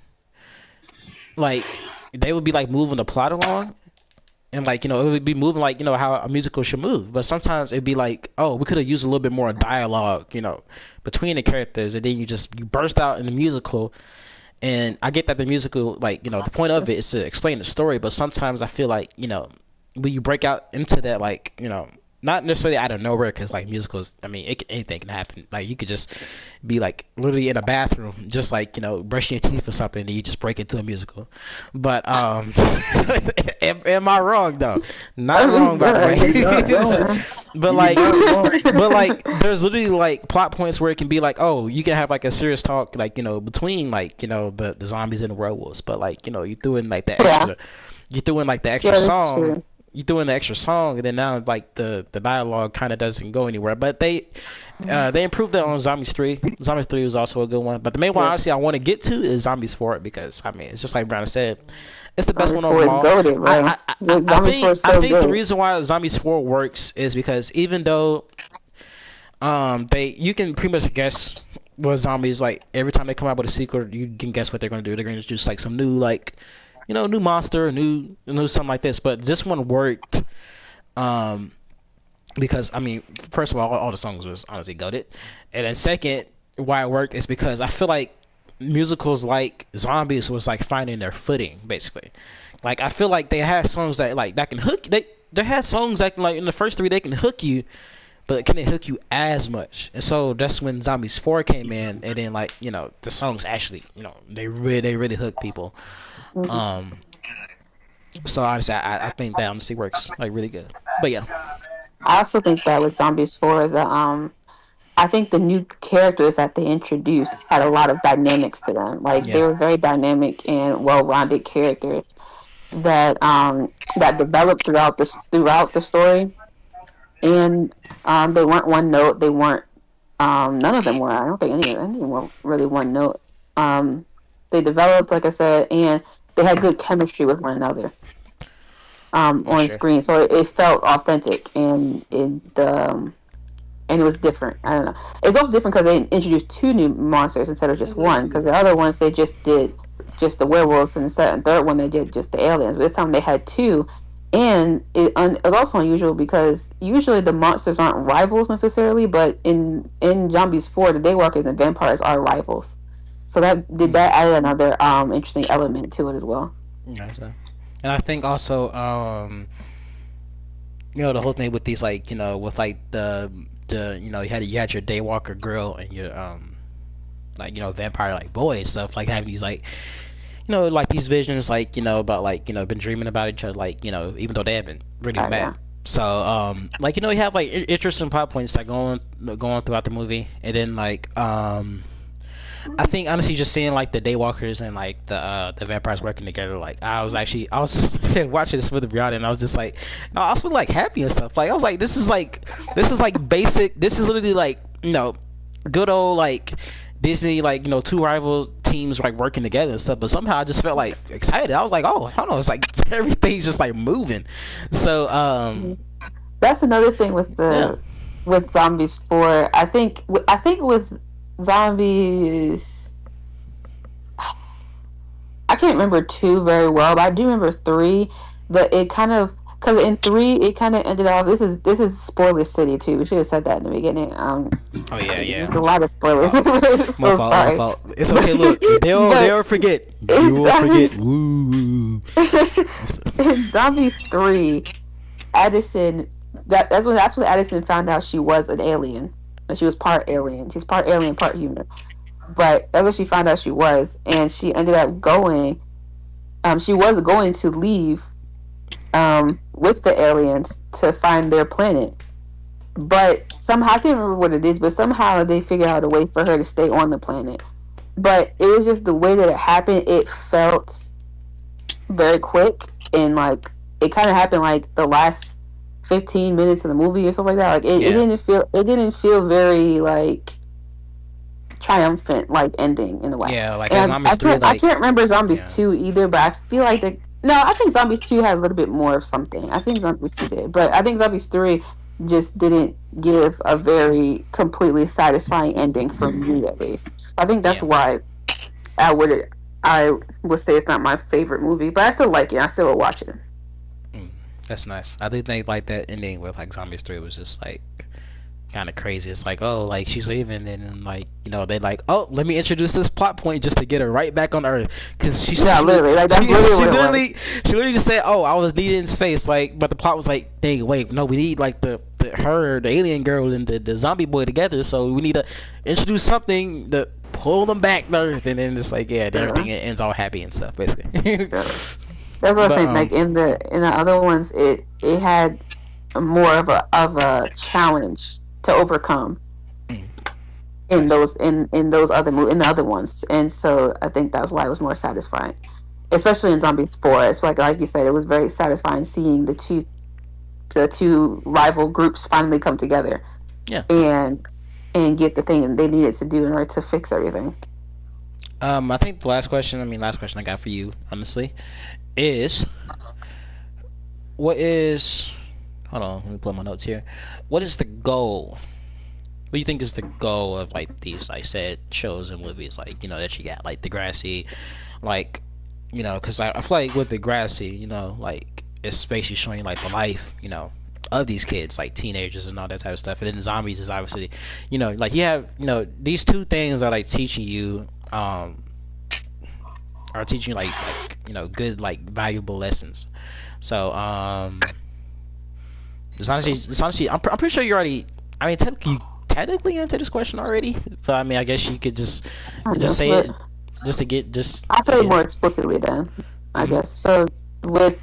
like they would be like moving the plot along, and like it would be moving like how a musical should move. But sometimes it'd be like, oh, we could have used a little bit more dialogue, between the characters, and then you burst out in the musical. And I get that the musical, like, the point of it is to explain the story, but sometimes I feel like, when you break out into that, like, not necessarily out of nowhere, because, like, musicals, I mean, anything can happen. Like, you could just be, like, literally in a bathroom, just, like, brushing your teeth or something, and you just break into a musical. But, am I wrong, though? Not wrong, by the way. But like, there's literally, like, plot points where it can be, like, oh, you can have, like, a serious talk, like, between, like, the zombies and the werewolves, but, like, you threw in, like, the extra, you threw in, like, the extra song. True. You threw in the extra song, and then now like the dialogue kind of doesn't go anywhere. But they improved that on Zombies 3. Zombies 3 was also a good one. But the main one, honestly, I want to get to is Zombies 4 because I mean it's just like Brianna said, it's the best one Zombies 4 is overall. goated, bro. Zombies 4 is so I think the good. reason why Zombies 4 works is because even though you can pretty much guess what zombies like every time they come out with a sequel, you can guess what they're gonna do. They're gonna introduce like some new like new monster, new something like this. But this one worked. Because I mean, first of all the songs was honestly goated, and then second, why it worked is because I feel like musicals like Zombies was like finding their footing basically. Like I feel like they had songs that can hook. They had songs that can, like in the first 3 they can hook you, but can it hook you as much? And so that's when Zombies 4 came in, and then like the songs actually they really hook people. So honestly, I think that honestly works like really good. But yeah. I also think that with Zombies 4, I think the new characters that they introduced had a lot of dynamics to them. Like they Yeah, were very dynamic and well-rounded characters that developed throughout the story, and they weren't one note. They weren't none of them were. I don't think any of them were really one note. They developed, like I said, and they had good chemistry with one another that's on true. screen, so it felt authentic and it was different. I don't know. It's also different because they introduced two new monsters instead of just one. Because the other ones they just did just the werewolves, and the second and third one they did just the aliens. But this time they had two, and it was also unusual because usually the monsters aren't rivals necessarily, but in Zombies 4, the Daywalkers and vampires are rivals. So that added another interesting element to it as well. Yeah, so. And I think also, the whole thing with these, like, with like the you had your Daywalker girl and your like, vampire like boy and stuff, like having these like, like these visions, like, about, like, been dreaming about each other, like, even though they haven't really Yeah. met. So like, you have like interesting plot points like going throughout the movie, and then like I think honestly just seeing like the Daywalkers and like the vampires working together, like I was watching this with the Brianna, and I was just like, no, I was feeling like happy and stuff. Like I was like, this is like basic. This is literally like, good old like Disney, like, two rival teams like working together and stuff. But somehow I just felt like excited. I was like, oh, I don't know, it's like everything's just like moving. So That's another thing with yeah. with Zombies 4. I think with Zombies, I can't remember 2 very well, but I do remember 3. That it kind of, because in 3 it kind of ended off. This is spoiler city too. We should have said that in the beginning. Oh yeah. There's a lot of spoilers. My So fault, sorry. my fault. It's okay. Look, they'll But- they'll forget. You'll forget. Woo. In Zombies 3, Addison. That's when Addison found out she was an alien. That she was part alien. She's part alien, part human. But that's what she found out she was, and she ended up going. She was going to leave with the aliens to find their planet, but somehow I can't remember what it is. But somehow they figured out a way for her to stay on the planet. But it was just the way that it happened. It felt very quick, and like it kind of happened like the last 15 minutes of the movie or something like that. Like it Yeah. didn't feel very like triumphant like ending in a way. Yeah, like And Zombies 3, I like can't remember Zombies yeah. 2 either, but I feel like I think Zombies 2 had a little bit more of something. I think Zombies 2 did, but I think Zombies 3 just didn't give a very completely satisfying ending for me, at least. I think that's Yeah. why I would say it's not my favorite movie, but I still like it. I still will watch it. That's nice. I do think like that ending with like Zombies 3 was just like kind of crazy. It's like, oh, like she's leaving, and then like, they like, oh, let me introduce this plot point just to get her right back on Earth, because Yeah, literally, like that's literally what it was. she literally just said, oh, I was needed in space, like, but the plot was like, dang, wait, no, we need like the alien girl and the zombie boy together, so we need to introduce something to pull them back to Earth, and then it's like, yeah, then everything ends all happy and stuff, basically. Yeah. That's what But, I'm saying. Like in the other ones, it had more of a challenge to overcome in those in those other in the other ones, and so I think that's why it was more satisfying, especially in Zombies 4. It's like you said, it was very satisfying seeing the two rival groups finally come together, Yeah. and get the thing they needed to do in order to fix everything. I think the last question I got for you, honestly, is what is hold on, let me pull up my notes here. What is the goal? What do you think is the goal of like these, like, said shows and movies, like, that you got, like Degrassi, like, because I feel like with Degrassi, like it's basically showing like the life, of these kids, like teenagers and all that type of stuff, and then Zombies is obviously, like you have, these two things are like teaching you, are teaching you like good, like, valuable lessons. So it's honestly, I'm pretty sure you already. I mean, technically answered this question already, but I mean, I guess you could just say it, just to get I'll say to it get- more explicitly then, I guess. So with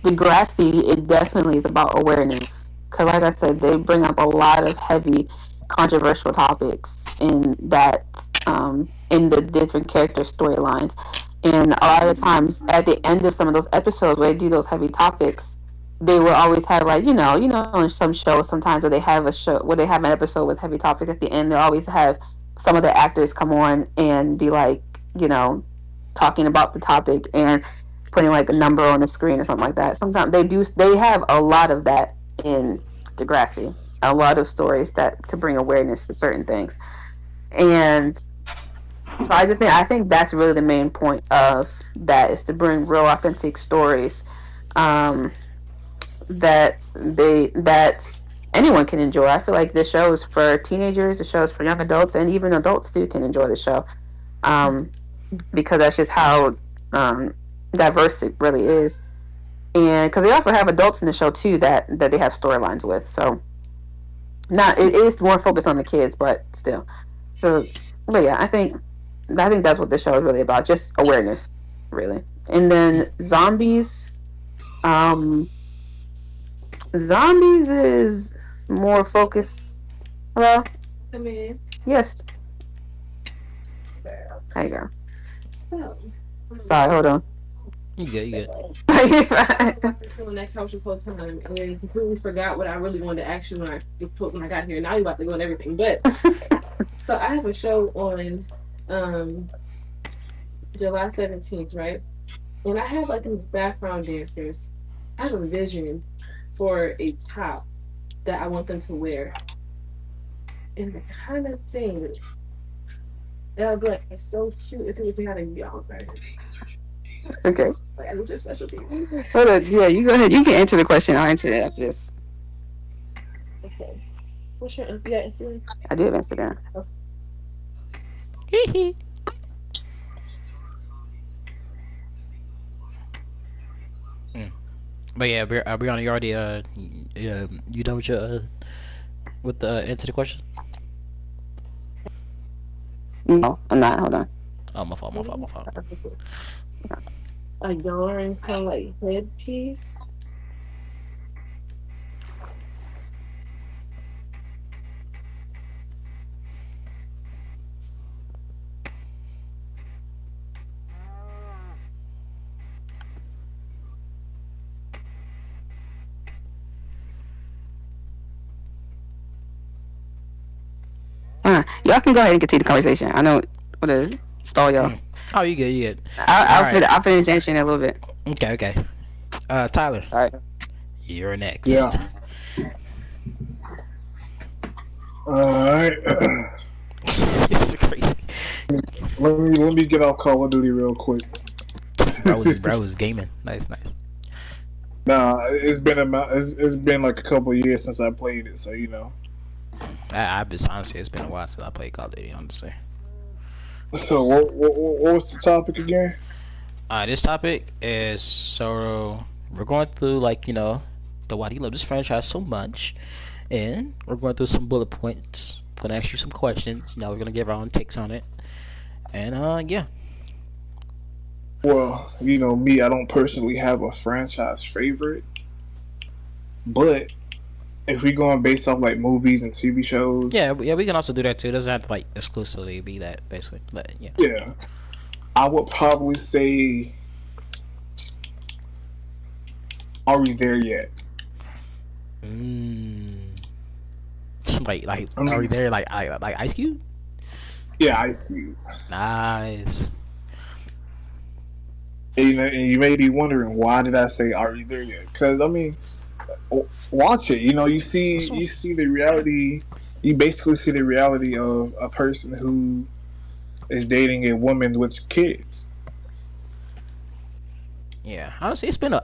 Degrassi, it definitely is about awareness. Because like I said, they bring up a lot of heavy controversial topics in the different character storylines. And a lot of the times, at the end of some of those episodes where they do those heavy topics, they will always have like in some shows sometimes where they have an episode with heavy topics at the end. They always have some of the actors come on and be like talking about the topic and putting like a number on the screen or something like that. Sometimes they have a lot of that in Degrassi, a lot of stories that to bring awareness to certain things. And so I think that's really the main point of that, is to bring real authentic stories that anyone can enjoy. I feel like this show is for teenagers, the show is for young adults, and even adults too can enjoy the show, because that's just how diverse it really is. And because they also have adults in the show too that they have storylines with, so it is more focused on the kids, but still. So, but yeah, I think that's what the show is really about, just awareness, really. And then zombies is more focused. Hello? I mean, Yes. There you go. so. Sorry, hold on. You good? You good? I was sitting on that couch this whole time and then completely forgot what I really wanted to ask you when I got here. Now you about to go and everything. But so I have a show on July 17th, right? And I have like these background dancers. I have a vision for a top that I want them to wear. And the kind of thing that would be like so cute if it was made out of y'all, right? Okay. Like, it's your specialty. Hold on. Yeah, you go ahead. You can answer the question. I'll answer it after this. Okay. What's your Instagram? I do have Instagram. But yeah, Brianna, you already you done with your with the answer the question? No, I'm not. Hold on. Oh, my fault. A yarn kind of like headpiece. Y'all can go ahead and continue the conversation. I know what to stall y'all. Oh, you good? I'll finish answering in a little bit. Okay. Tyler. All right. You're next. Yeah. Alright. It's crazy. Let me get off Call of Duty real quick. Bro was gaming. Nice. Nah, it's been like a couple of years since I played it, so you know. I've been honestly, it's been a while since I played Call of Duty, honestly. So what was the topic again? This topic is, so we're going through the why do you love this franchise so much, and we're going through some bullet points. Gonna ask you some questions. We're gonna give our own takes on it, and yeah. Well, me, I don't personally have a franchise favorite, but if we going based off like movies and TV shows, yeah, we can also do that too. It doesn't have to exclusively be that, basically, but yeah. Yeah, I would probably say, are we there yet? Like are we there? Like Ice Cube? Yeah, Ice Cube. Nice. And you may be wondering, why did I say are we there yet? Because I mean, watch it. You see the reality. You basically see the reality of a person who is dating a woman with kids. Yeah, honestly, it's been a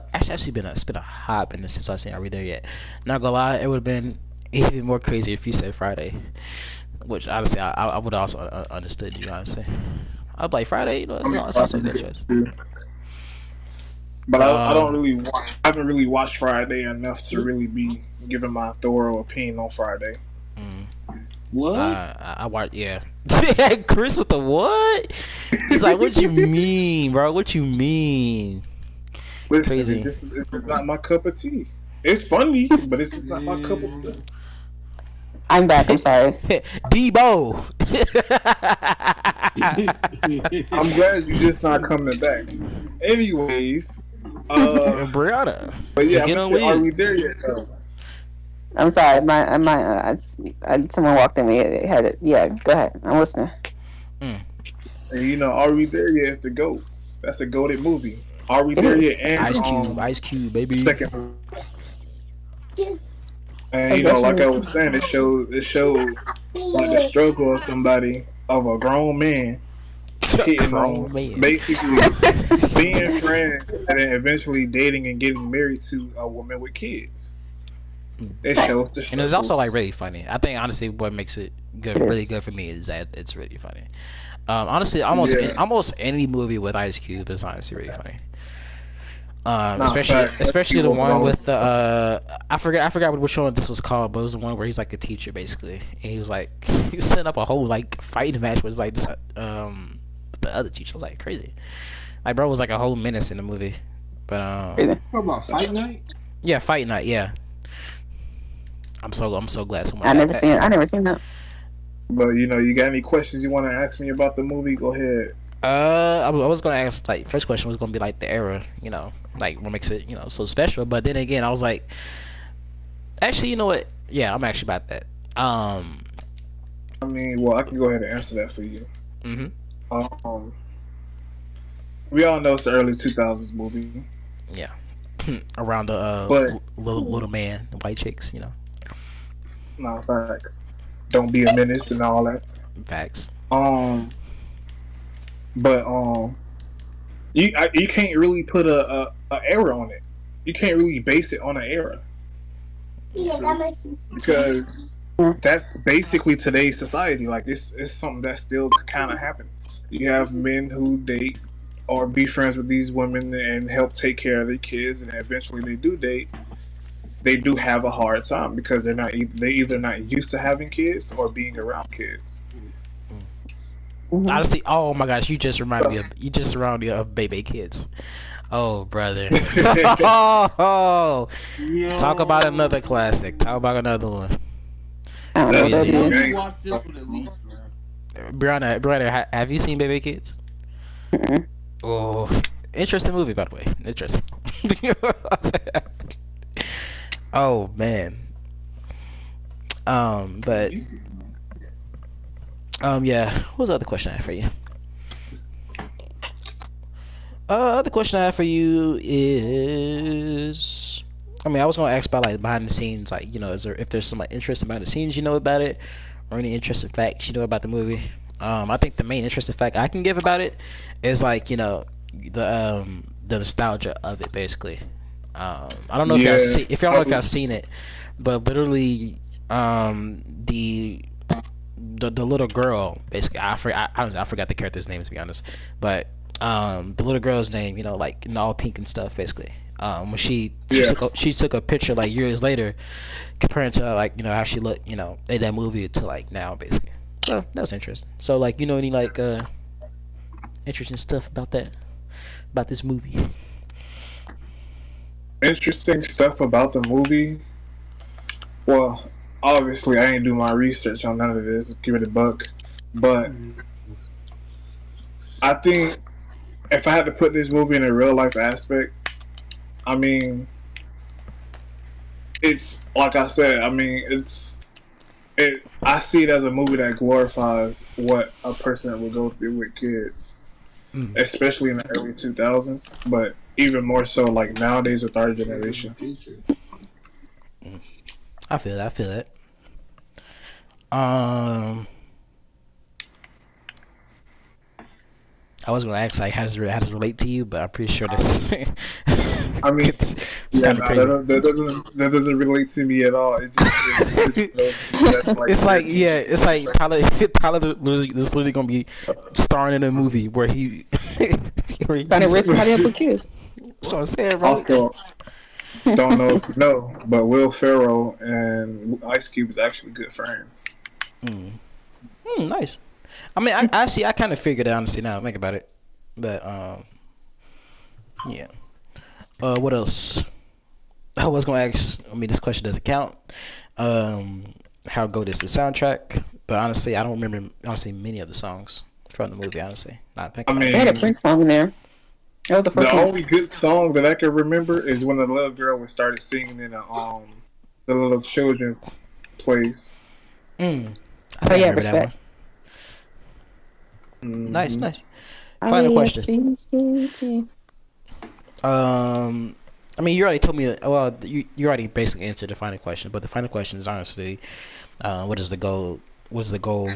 hot minute since I seen Are We There Yet. Not gonna lie, it would have been even more crazy if you said Friday, which honestly I would also understood you, honestly. I'd be like, Friday, it's also a good choice. But I don't really watch. I haven't really watched Friday enough to really be giving my thorough opinion on Friday. What? I watched, yeah. Chris with the what? He's like, what you mean, bro? What you mean? Listen, Crazy. This is not my cup of tea. It's funny, but it's just not my cup of tea. I'm back. I'm sorry. Debo. I'm glad you just not coming back. Anyways, Brianna, but yeah, just I'm get gonna on say, with are you. we there yet? Though? I'm sorry. Someone walked in. Me. It had it. Yeah. Go ahead. I'm listening. Mm. And you know, are we there yet? It's the GOAT. That's a goated movie. Are we It there is. yet? And Ice Cube, baby. second, and I you know, guess like I you. was saying, it showed like the struggle of somebody of a grown man hitting Grown on man. basically being friends and then eventually dating and getting married to a woman with kids. It shows the And it's also struggles. like really funny. I think honestly, what makes it good, It really is. good for me, is that it's really funny. Honestly, Yeah. almost any movie with Ice Cube is honestly really funny. Nah, Especially facts. especially the People one don't- with the I forgot which one this was called, but it was the one where he's like a teacher basically, and he was like he set up a whole like fighting match with like this, the other teacher. Was like crazy. Like bro was like a whole menace in the movie, but Crazy. Talk about Fight Night. yeah, Fight Night, yeah. I'm so glad someone I got never that. seen. I never seen that. But you know, you got any questions you want to ask me about the movie? Go ahead. I was gonna ask, like, first question was gonna be like the era, you know, like what makes it, you know, so special. But then again, I was like, actually, you know what? Yeah, I'm actually about that. I mean, well, I can go ahead and answer that for you. Mhm. Um, we all know it's the early 2000s movie, Yeah. Around the But- little man, the white chicks, you know, no facts. Don't be a menace and all that. facts. But you can't really put a era on it. You can't really base it on an era because that's basically today's society. Like it's something that still kind of happens. You have men who date or be friends with these women and help take care of their kids, and eventually they do date. They do have a hard time because they either not used to having kids or being around kids. Mhm. Honestly, oh my gosh, you just reminded me of Baby Kids. Oh brother. Oh, talk about another classic. Talk about another one. I don't know what that Crazy. is. Okay. Watch this one at least, man. Brianna, have you seen Baby Kids? Mm-mm. Oh, interesting movie, by the way. Interesting. Oh man. But yeah. What was the other question I had for you? Other question I have for you is, I mean, I was gonna ask about like behind the scenes, like you know, if there's some like interesting behind the scenes you know about it, or any interesting facts you know about the movie. I think the main interesting fact I can give about it is like you know the nostalgia of it basically. I don't know Yeah. if y'all know if y'all seen it, but literally the little girl basically I forgot the character's name to be honest, but the little girl's name, you know, like in all pink and stuff basically. When Yeah. she took a picture like years later comparing to like you know how she looked, you know, in that movie to like now basically. So that was interesting. So like you know any like interesting stuff about this movie? Interesting stuff about the movie. Well, obviously, I ain't do my research on none of this. Give it a buck. But I think if I had to put this movie in a real life aspect, I mean, it's like I said. I mean, I see it as a movie that glorifies what a person would go through with kids, especially in the early 2000s. But even more so, like nowadays with our generation. I feel that. I was gonna ask like how does it relate to you, but I'm pretty sure this. I mean, it's Yeah, kind of crazy. that doesn't relate to me at all. It's like yeah, it's like Tyler is literally gonna be starring in a movie where he. where Trying to raise somebody up with kids. So I'm saying, bro. Also, don't know if you know, but Will Ferrell and Ice Cube is actually good friends. Nice. I mean, I kind of figured it out honestly now. Think about it, but yeah. What else? I was gonna ask. I mean, this question doesn't count. how good is the soundtrack. But honestly, I don't remember many of the songs from the movie. Honestly, not thinking. I mean, They had a Prince song in there. That was the first the one. only good song that I can remember is when the little girl was started singing in the little children's place. I Oh yeah, remember that one. respect. Nice, Mhm. nice. Final question. R-E-S-P-C-T. I mean, you already told me. Well, you already basically answered the final question. But the final question is honestly, what is the goal? What's the goal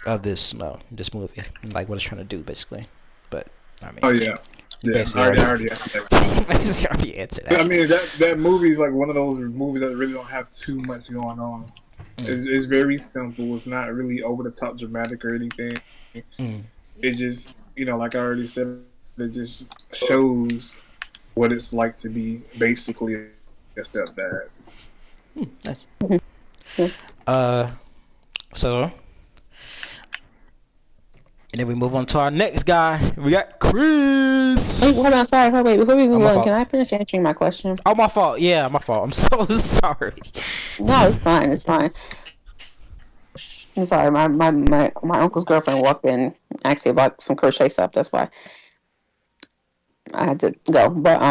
of this movie? Like, what it's trying to do, basically. But I mean, Oh yeah, yeah. basically, I already answered that. basically already answered I that. mean that movie is like one of those movies that really don't have too much going on. It's very simple. It's not really over the top dramatic or anything. Mm. It just like I already said, it just shows what it's like to be basically a stepdad. Nice. So, and then we move on to our next guy. We got Chris. Wait, hold on, sorry, wait, before we move my on, fault. can I finish answering my question? Oh, my fault. Yeah, my fault. I'm so sorry. No, it's fine, it's fine. I'm sorry, my uncle's girlfriend walked in actually about some crochet stuff, that's why I had to go. But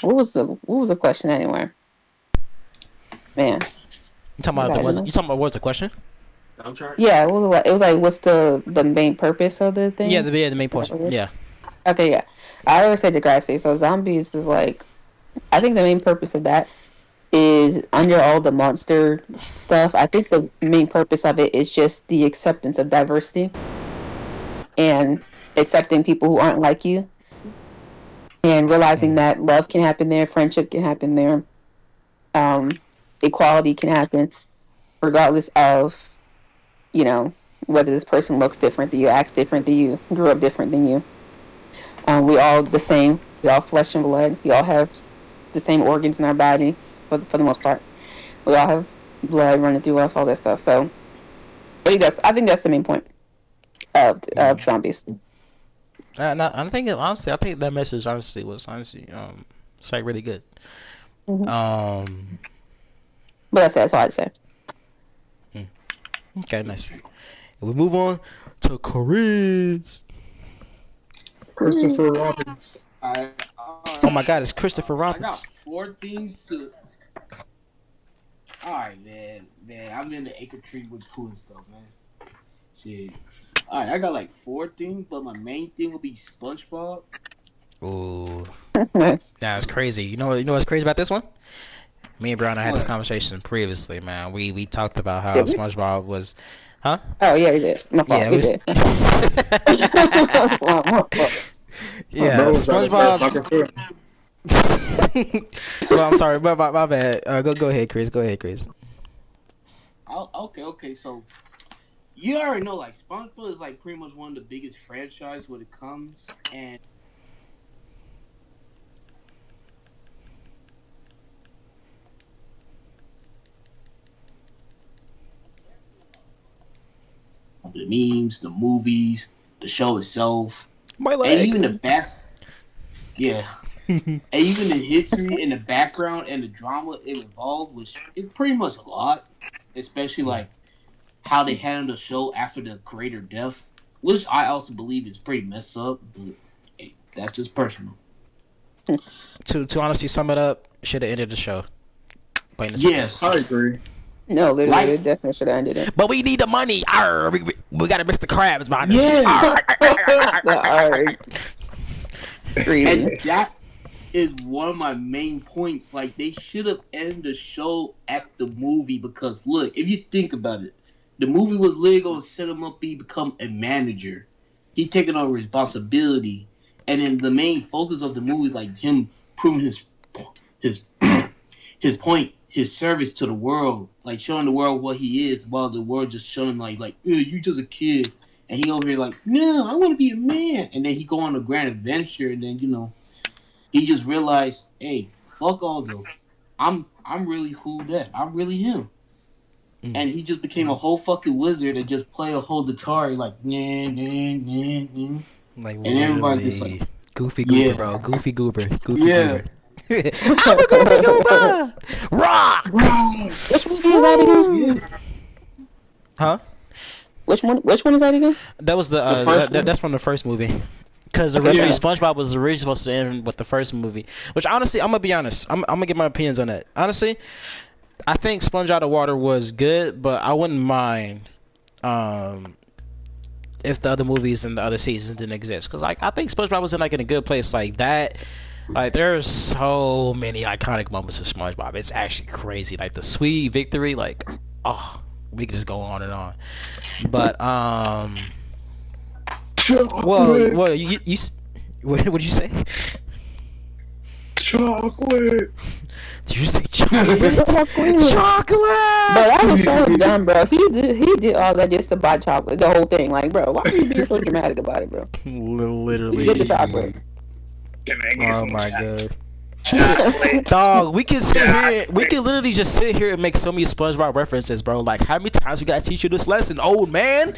what was the question anyway? Man. You talking about what's the question? Soundtrack? Yeah, it was like what's the main purpose of the thing? Yeah, the main portion. Yeah. Okay, yeah. I always say Degrassi. So zombies is like, I think the main purpose of that is under all the monster stuff. I think the main purpose of it is just the acceptance of diversity and accepting people who aren't like you, and realizing that love can happen there, friendship can happen there, equality can happen, regardless of whether this person looks different than you, acts different than you, grew up different than you. We all the same. We all flesh and blood. We all have the same organs in our body for the most part. We all have blood running through us, all that stuff. So I think that's the main point of zombies. I think honestly, I think that message was it's like really good. But that's all I'd say. Okay, nice. And we move on to Chris. Christopher Robbins. Oh my God, it's Christopher Robbins. I got 4 things to. Alright, man. I'm in the acre tree with cool and stuff, man. Shit. Alright, I got like 4 things, but my main thing will be SpongeBob. Ooh, Nice. that's crazy. You know what's crazy about this one? Me and Brown, I had this conversation previously, man. We talked about how Did we? SpongeBob was, huh? Oh yeah, we did. My fault. Yeah, we we did. yeah, Bro was about to start SpongeBob. talking for him. Well, I'm sorry, my bad. Go ahead, Chris. Go ahead, Chris. Okay. So, you already know, like, SpongeBob is, like, pretty much one of the biggest franchises when it comes, and the memes, the movies, the show itself, My and leg. even the yeah, and even the history and the background and the drama it involved, which is pretty much a lot, especially like how they handled the show after the creator death, which I also believe is pretty messed up, but hey, that's just personal. To honestly sum it up, should have ended the show. Plain and Yes, I agree. No, literally, Like- it definitely should have ended it. But we need the money. Arr, we got to Mr. Krabs behind the Yeah. Greedy. and that is one of my main points. Like, they should have ended the show at the movie, because look, if you think about it, the movie was literally going to set him up become a manager. He taking on responsibility, and then the main focus of the movie is like him proving his point, his service to the world, like showing the world what he is, while the world just showing him like you just a kid, and he over here like, no, I want to be a man, and then he go on a grand adventure, and then he just realized, hey, fuck Aldo, I'm really who that, I'm really him. And he just became a whole fucking wizard and just play a whole guitar like nah, nah, nah, nah. Like, And everybody just literally, like, Goofy Goober, yeah. bro. Goofy Goober. Yeah. I'm gonna take over. Rock. Which movie is that again? Huh? Which one? Which one is that again? That was the first one? that's from the first movie. Because originally Yeah. SpongeBob was originally supposed to end with the first movie, which honestly, I'm gonna be honest, I'm gonna give my opinions on that. Honestly, I think Sponge Out of Water was good, but I wouldn't mind if the other movies and the other seasons didn't exist. Because like I think SpongeBob was in like in a good place like that. Like there's so many iconic moments of SpongeBob. It's actually crazy. Like the sweet victory, like oh, we could just go on and on. But well, you what did you say? Chocolate. Did you say chocolate? Chocolate. Chocolate. Bro, that was so dumb, bro. He did all that just to buy chocolate, the whole thing. Like, bro, why are you being so dramatic about it, bro? Literally. Get the chocolate. Can I get Oh some my god. chocolate? Dog, we can sit here. We can literally just sit here and make so many SpongeBob references, bro. Like, how many times we gotta teach you this lesson, old man?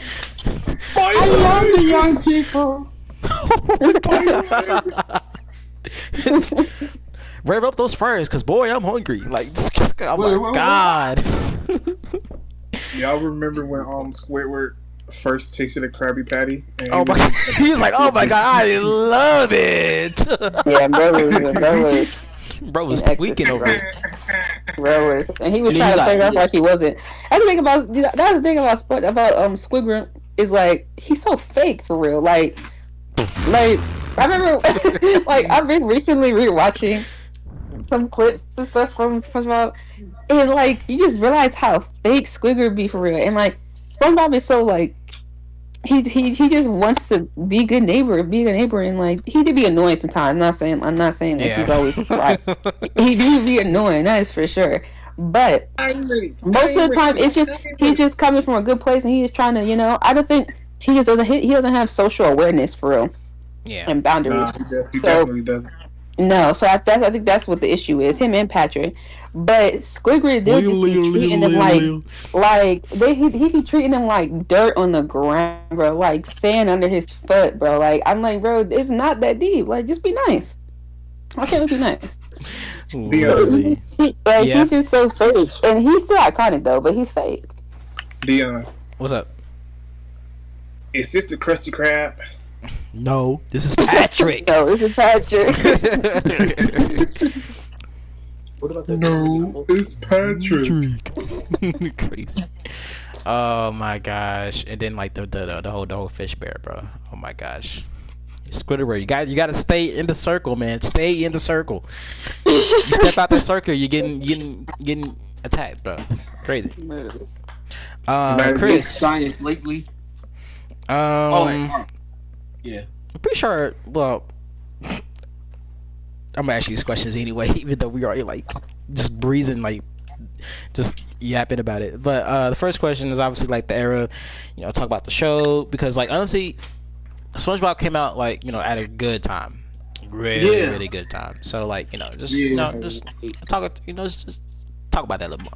I love the young people. Rev up those fries, cause boy, I'm hungry. Like, oh my Wait. god. Y'all remember when Squidward first tasted a Krabby Patty? And Oh my, he's like, oh my god, I love it. Yeah, bro Bro was in tweaking over it. bro was, and he was And trying he's to play like, rough like he wasn't. That's the thing about Squidward is like he's so fake for real. Like I remember, like I've been recently rewatching some clips and stuff from SpongeBob, and like you just realize how fake Squidward be for real. And like SpongeBob is so like he just wants to be a good neighbor, and like he did be annoying sometimes. I'm not saying that he's always right. He do be annoying, that is for sure. But most of the time, it's just he's just coming from a good place, and he's trying to, I don't think he doesn't have social awareness for real Yeah. and boundaries. Nah, he So- definitely doesn't. No, so I think that's what the issue is, him and Patrick. But Squidward did just be treating him like he be treating him like dirt on the ground, bro, like sand under his foot, bro. Like I'm like, bro, it's not that deep. Like just be nice. Why can't we be nice? Literally. Like Yeah. he's just so fake, and he's still iconic though, but he's fake. Dion, What's up? is this the Krusty Krab? No, this is Patrick. No, this is Patrick. No, it's Patrick. Crazy. Oh my gosh! And then like the whole fish bear, bro. Oh my gosh. Squidward, you gotta stay in the circle, man. Stay in the circle. You step out the circle, you're getting attacked, bro. Crazy. Chris. Science lately. Yeah. I'm pretty sure. Well, I'm gonna ask you these questions anyway, even though we already like just breezing, like just yapping about it. But the first question is obviously like the era, talk about the show, because like honestly, SpongeBob came out like at a good time, really good time. So like just talk just talk about that a little more.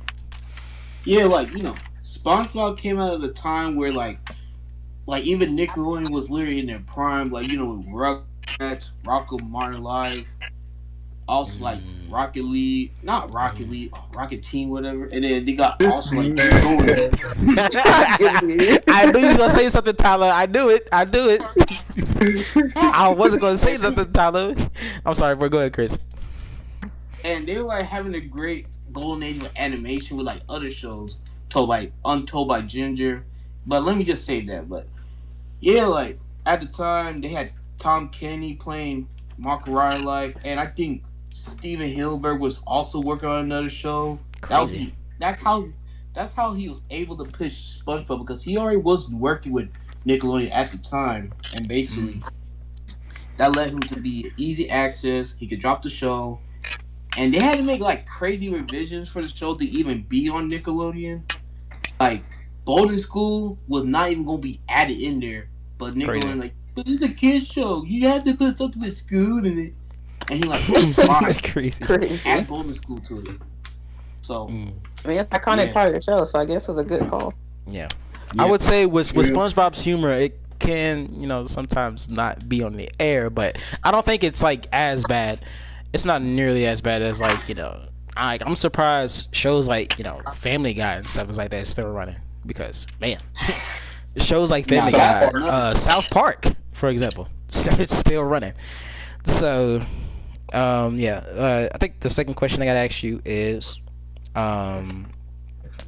Yeah, like SpongeBob came out at a time where like even Nickelodeon was literally in their prime, like with Rugrats, Rocco Martin Live, also like Rocket League, not Rocket League, Rocket Team, whatever, and then they got also like Nickelodeon. I knew you was gonna say something, Tyler. I knew it. I wasn't gonna say something, Tyler. I'm sorry, but go ahead, Chris. And they were like having a great golden age with animation with like other shows Untold by Ginger. But let me just say that. But yeah, like at the time they had Tom Kenny playing Mark Ryan Life, and I think Steven Hillenburg was also working on another show. Crazy. That's how he was able to push SpongeBob, because he already was working with Nickelodeon at the time, and basically that led him to be easy access. He could drop the show, and they had to make like crazy revisions for the show to even be on Nickelodeon. Like Golden School was not even gonna be added in there, but Nickelodeon like, but it's a kids show. You have to put something with school in it, and he like, fine, Crazy. add Golden School to it. So I mean, it's an iconic part of the show, so I guess it was a good call. Yeah. I would say with SpongeBob's humor, it can sometimes not be on the air, but I don't think it's like as bad it's not nearly as bad as like I'm surprised shows like Family Guy and stuff is like that is still running because man, shows like Family Guy, South Park, for example, it's still running. So, I think the second question I gotta ask you is, I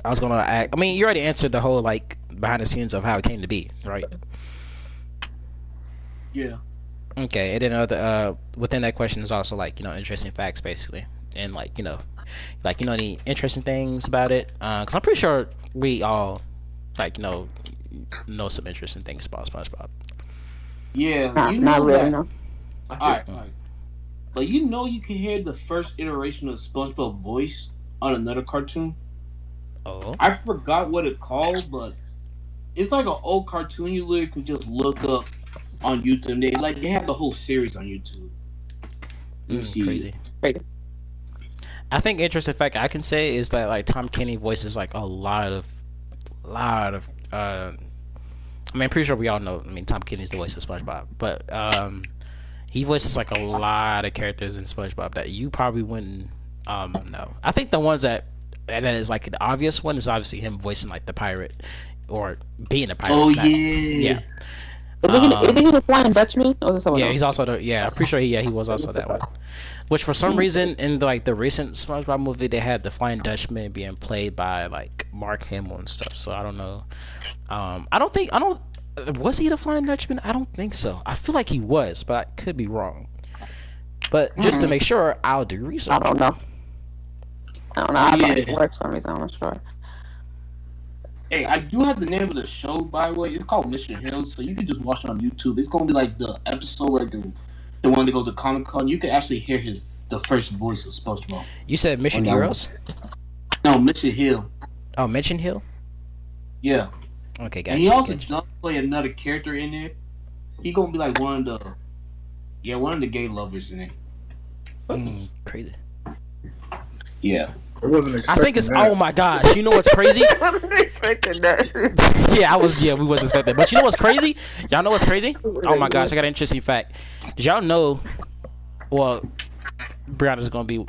was gonna ask. I mean, you already answered the whole like behind the scenes of how it came to be, right? Yeah. Okay, and then within that question is also like interesting facts basically, and like any interesting things about it. Cause I'm pretty sure we all like know some interesting things about SpongeBob. Yeah, not really, no. Alright. But you can hear the first iteration of SpongeBob voice on another cartoon. Oh. I forgot what it called, but it's like an old cartoon you literally could just look up on YouTube. They have the whole series on YouTube. Crazy. I think interesting fact I can say is that like Tom Kenny voices like a lot of I mean, I'm pretty sure we all know. I mean, Tom Kenny's the voice of SpongeBob, but he voices like a lot of characters in SpongeBob that you probably wouldn't know. I think the ones that is like the obvious one is obviously him voicing like the pirate or being a pirate. Oh yeah. yeah. Is he the Flying Dutchman or is it someone else? He's also I'm pretty sure he was also that one. Which for some reason in the recent SpongeBob movie they had the Flying Dutchman being played by like Mark Hamill and stuff. So I don't know. Was he the Flying Dutchman? I don't think so. I feel like he was, but I could be wrong. But just to make sure, I'll do research. I don't know. I thought he was for some reason. I'm not sure. Hey, I do have the name of the show, by the way. It's called Mission Hill, so you can just watch it on YouTube. It's gonna be like the episode where the one that goes to Comic-Con. You can actually hear the first voice of SpongeBob. You said Mission Heroes? No, Mission Hill. Oh, Mission Hill? Yeah. Okay, gotcha. And he also does play another character in there. He gonna be like one of the gay lovers in it. Crazy. Yeah. I wasn't expecting I think it's that. oh my gosh, you know what's crazy? I wasn't expecting that. we wasn't expecting that. But you know what's crazy? Y'all know what's crazy? Oh my gosh, I got an interesting fact. Did y'all know Brianna's gonna be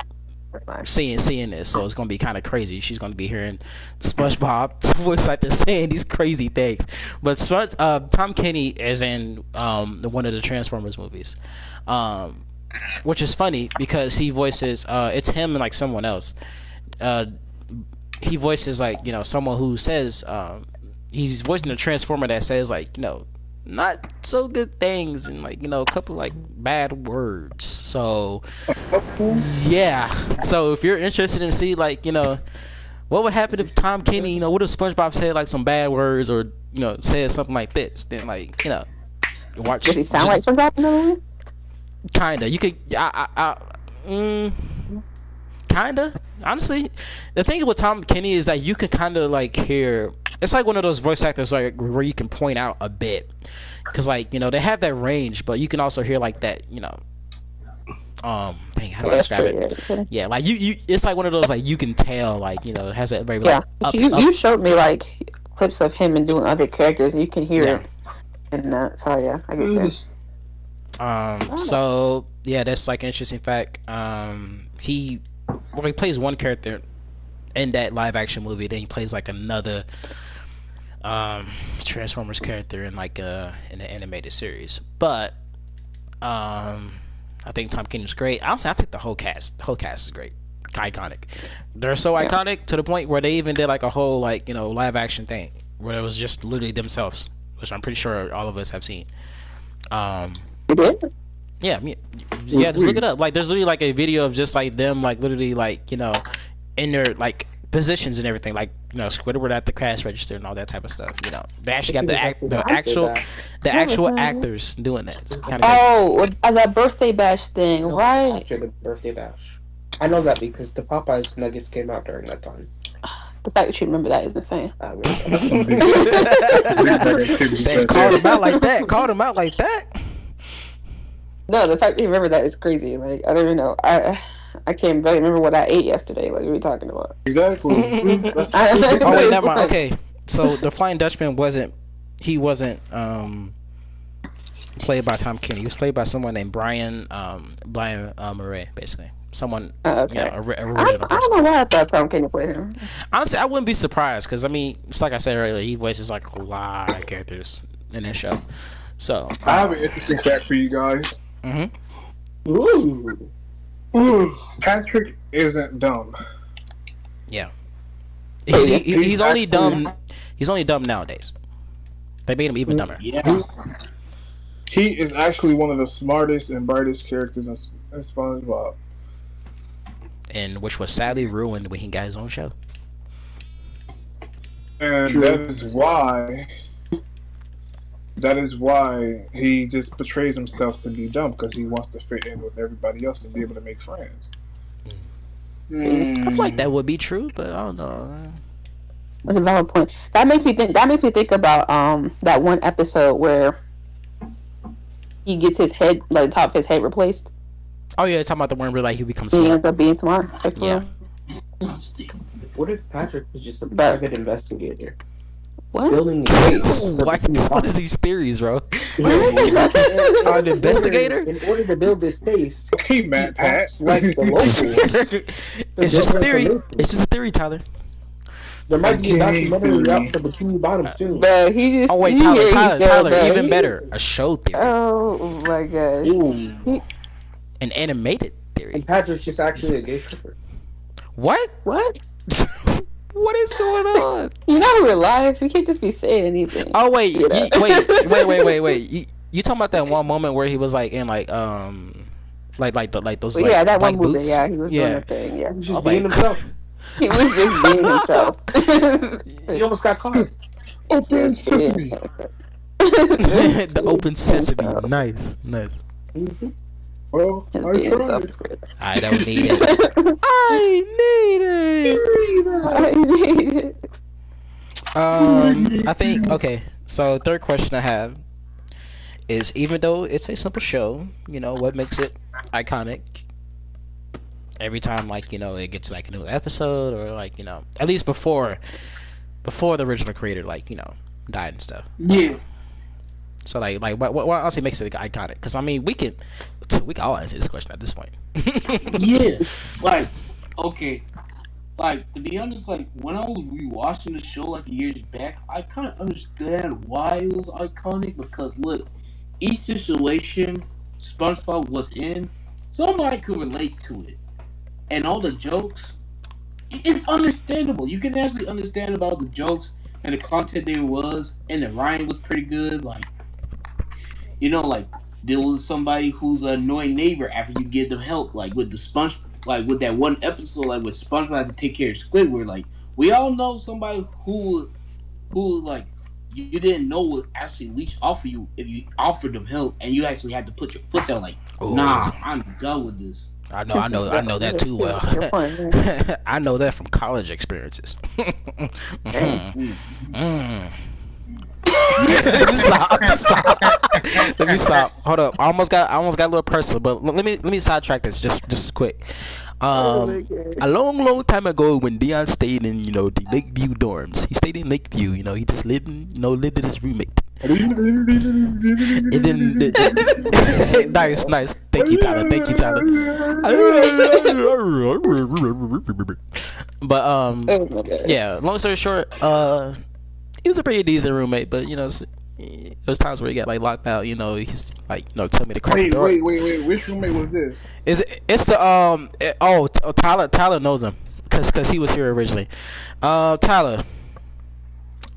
seeing this, so it's gonna be kind of crazy. She's gonna be hearing SpongeBob voice actor saying these crazy things. But Tom Kenny is in one of the Transformers movies, which is funny because he voices it's him and like someone else. He voices like someone who says he's voicing a Transformer that says like not so good things and like a couple like bad words. So yeah, so if you're interested in see like what would happen if Tom Kenny what if SpongeBob said like some bad words or said something like this, then like watch. Does he sound like SpongeBob in the movie? Kinda. You could kinda. Honestly, the thing with Tom Kenny is that you can kind of like hear. It's like one of those voice actors like where you can point out a bit, because like they have that range, but you can also hear like that how do I describe it? Yeah, like you it's like one of those like you can tell like it has that very like you showed me like clips of him and doing other characters, and you can hear it in that. So yeah, I get you. So yeah, that's like an interesting fact. He plays one character in that live action movie, then he plays like another Transformers character in like in the animated series. But I think Tom Kenny's great. Honestly, I think the whole cast is great, iconic. They're so iconic to the point where they even did like a whole like live action thing where it was just literally themselves, which I'm pretty sure all of us have seen. You did? Yeah, just look it up. Like, there's literally like a video of just like them, like literally like in their like positions and everything, like Squidward at the cash register and all that type of stuff. They actually got the actual actors doing that. It's kind of that birthday bash thing, right? After the birthday bash, I know that because the Popeyes nuggets came out during that time. The fact that you remember that is insane. They called him out like that. Called him out like that. No, the fact that you remember that is crazy. Like, I don't even know. I can't really remember what I ate yesterday. Like, what are we talking about? Exactly. Oh, wait, never mind. Okay, so the Flying Dutchman wasn't played by Tom Kenny. He was played by someone named Brian Murray, basically. Someone, Okay. original I don't know why I thought Tom Kenny played him. Honestly, I wouldn't be surprised because I mean, it's like I said earlier, he voices like a lot of characters in this show. So I have an interesting fact for you guys. Ooh. Patrick isn't dumb. yeah, he's only actually- dumb. He's only dumb nowadays. They made him even dumber. Yeah. He is actually one of the smartest and brightest characters in SpongeBob. And which was sadly ruined when he got his own show. And True. that is why he just portrays himself to be dumb, because he wants to fit in with everybody else and be able to make friends. I feel like that would be true, but I don't know. That's a valid point. That makes me think about that one episode where he gets his head, like top of his head replaced. Oh yeah, talking about the one where like he becomes He smart. ends up being smart. Like, Yeah. What if Patrick was just a private investigator What? building a case? What is these theories, bro? An An investigator? In order to build this case, Hey, Matt Pat. acts like the local. It's just a theory. It's just a theory, Tyler. There might be a Okay, documentary out theory. for Bikini Bottom soon. But he just. Oh wait, he Tyler, said Tyler, that even he- better, a show theory, Oh my gosh. Ooh. an animated theory. And Patrick's just actually a gay stripper. What? What? What is going on? You know we're live. We can't just be saying anything. Oh wait, You know? wait. You talking about that one moment where he was like in like those Well, like yeah, that white one movie. boots? Yeah, he was doing Yeah. a thing. Yeah, He's just Oh, being like- himself. he was just being himself. He almost got caught. Open sesame. The open sesame. So- Nice. Well, His I being himself tried. is great. I don't need it. I need it. I need it. I think okay. So third question I have is, even though it's a simple show, you know what makes it iconic? Every time, like it gets like a new episode, or like at least before the original creator, like died and stuff. Yeah. So like what else makes it iconic? Because I mean we can all answer this question at this point. Yeah. Like, okay. Like, to be honest, like, when I was rewatching the show, like, years back, I kind of understand why it was iconic, because, look, each situation SpongeBob was in, somebody could relate to it. And all the jokes, it's understandable. You can actually understand about the jokes and the content there was, and the writing was pretty good. Like, like, there was somebody who's an annoying neighbor after you give them help, like, with the sponge. Like, with that one episode, like, with SpongeBob had to take care of Squidward, like, we all know somebody who like, you didn't know would actually leech off of you if you offered them help, and you actually had to put your foot down, like, Ooh. nah, I'm done with this. I know that too well. You're fun, man. I know that from college experiences. Mhm. Mm. Let me stop. Hold up. I almost got a little personal, but let me sidetrack this just quick. A long time ago, when Dion stayed in the Lakeview dorms, he stayed in Lakeview. He just lived with his roommate. And then nice. Thank you, Tyler. But Oh my gosh. yeah. Long story short, he was a pretty decent roommate, but there was times where he got like locked out. He's like, tell me to crack the door. Wait. Which roommate was this? It's the Tyler knows him because he was here originally. Tyler,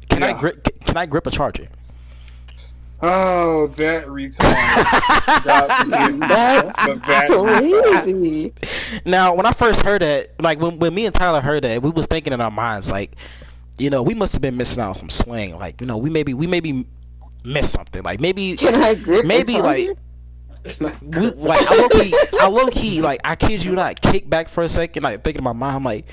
can Yeah. I grip a charger? Oh, that retard. That's crazy. Now, when I first heard that, like when me and Tyler heard that, we was thinking in our minds like, we must have been missing out on some slang. Like, we maybe missed something. Like maybe Can I grip? maybe a like. charger? I low key, like, I kid you not, kick back for a second, like, thinking in my mind, I'm like,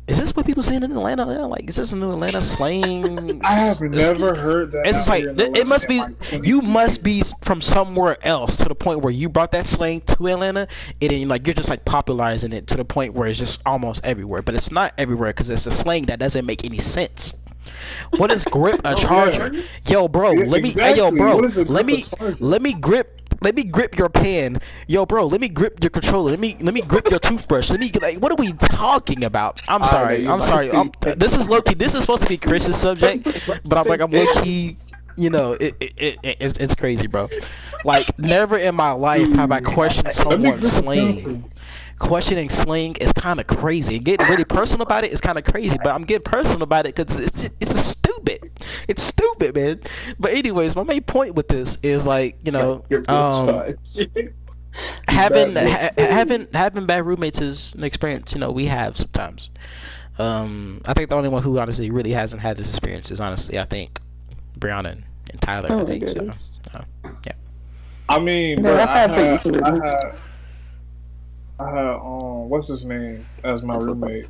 is this what people saying in Atlanta? Like, is this a new Atlanta slang? I have never heard that. It's just out like, here in it Atlanta must in, be, like, 20 you years. must be from somewhere else to the point where you brought that slang to Atlanta, and then, like, you're just, like, popularizing it to the point where it's just almost everywhere. But it's not everywhere, because it's a slang that doesn't make any sense. What is grip a Oh, charger? yeah. Yo, bro, Yeah, let me. exactly. Hey, yo, bro, What is a let me. grip a charger? Let me grip your pen. Yo, bro, let me grip your controller. Let me grip your toothbrush. Let me like. What are we talking about? I'm sorry. I'm sorry. This is low key. This is supposed to be Chris's subject, but I'm low key. You know, it's crazy, bro. Like, never in my life have I questioned Let me someone's grip a slang. pencil. Questioning slang is kind of crazy. Getting really personal about it is kind of crazy, but I'm getting personal about it because it's stupid. It's stupid, man. But anyways, my main point with this is like, you know, having bad roommates is an experience, you know, we have sometimes. I think the only one who honestly really hasn't had this experience is honestly, I think, Brianna and Tyler. Oh I my think so. goodness. Yeah. I mean, No, bro, that's not pretty I had what's his name as my roommate.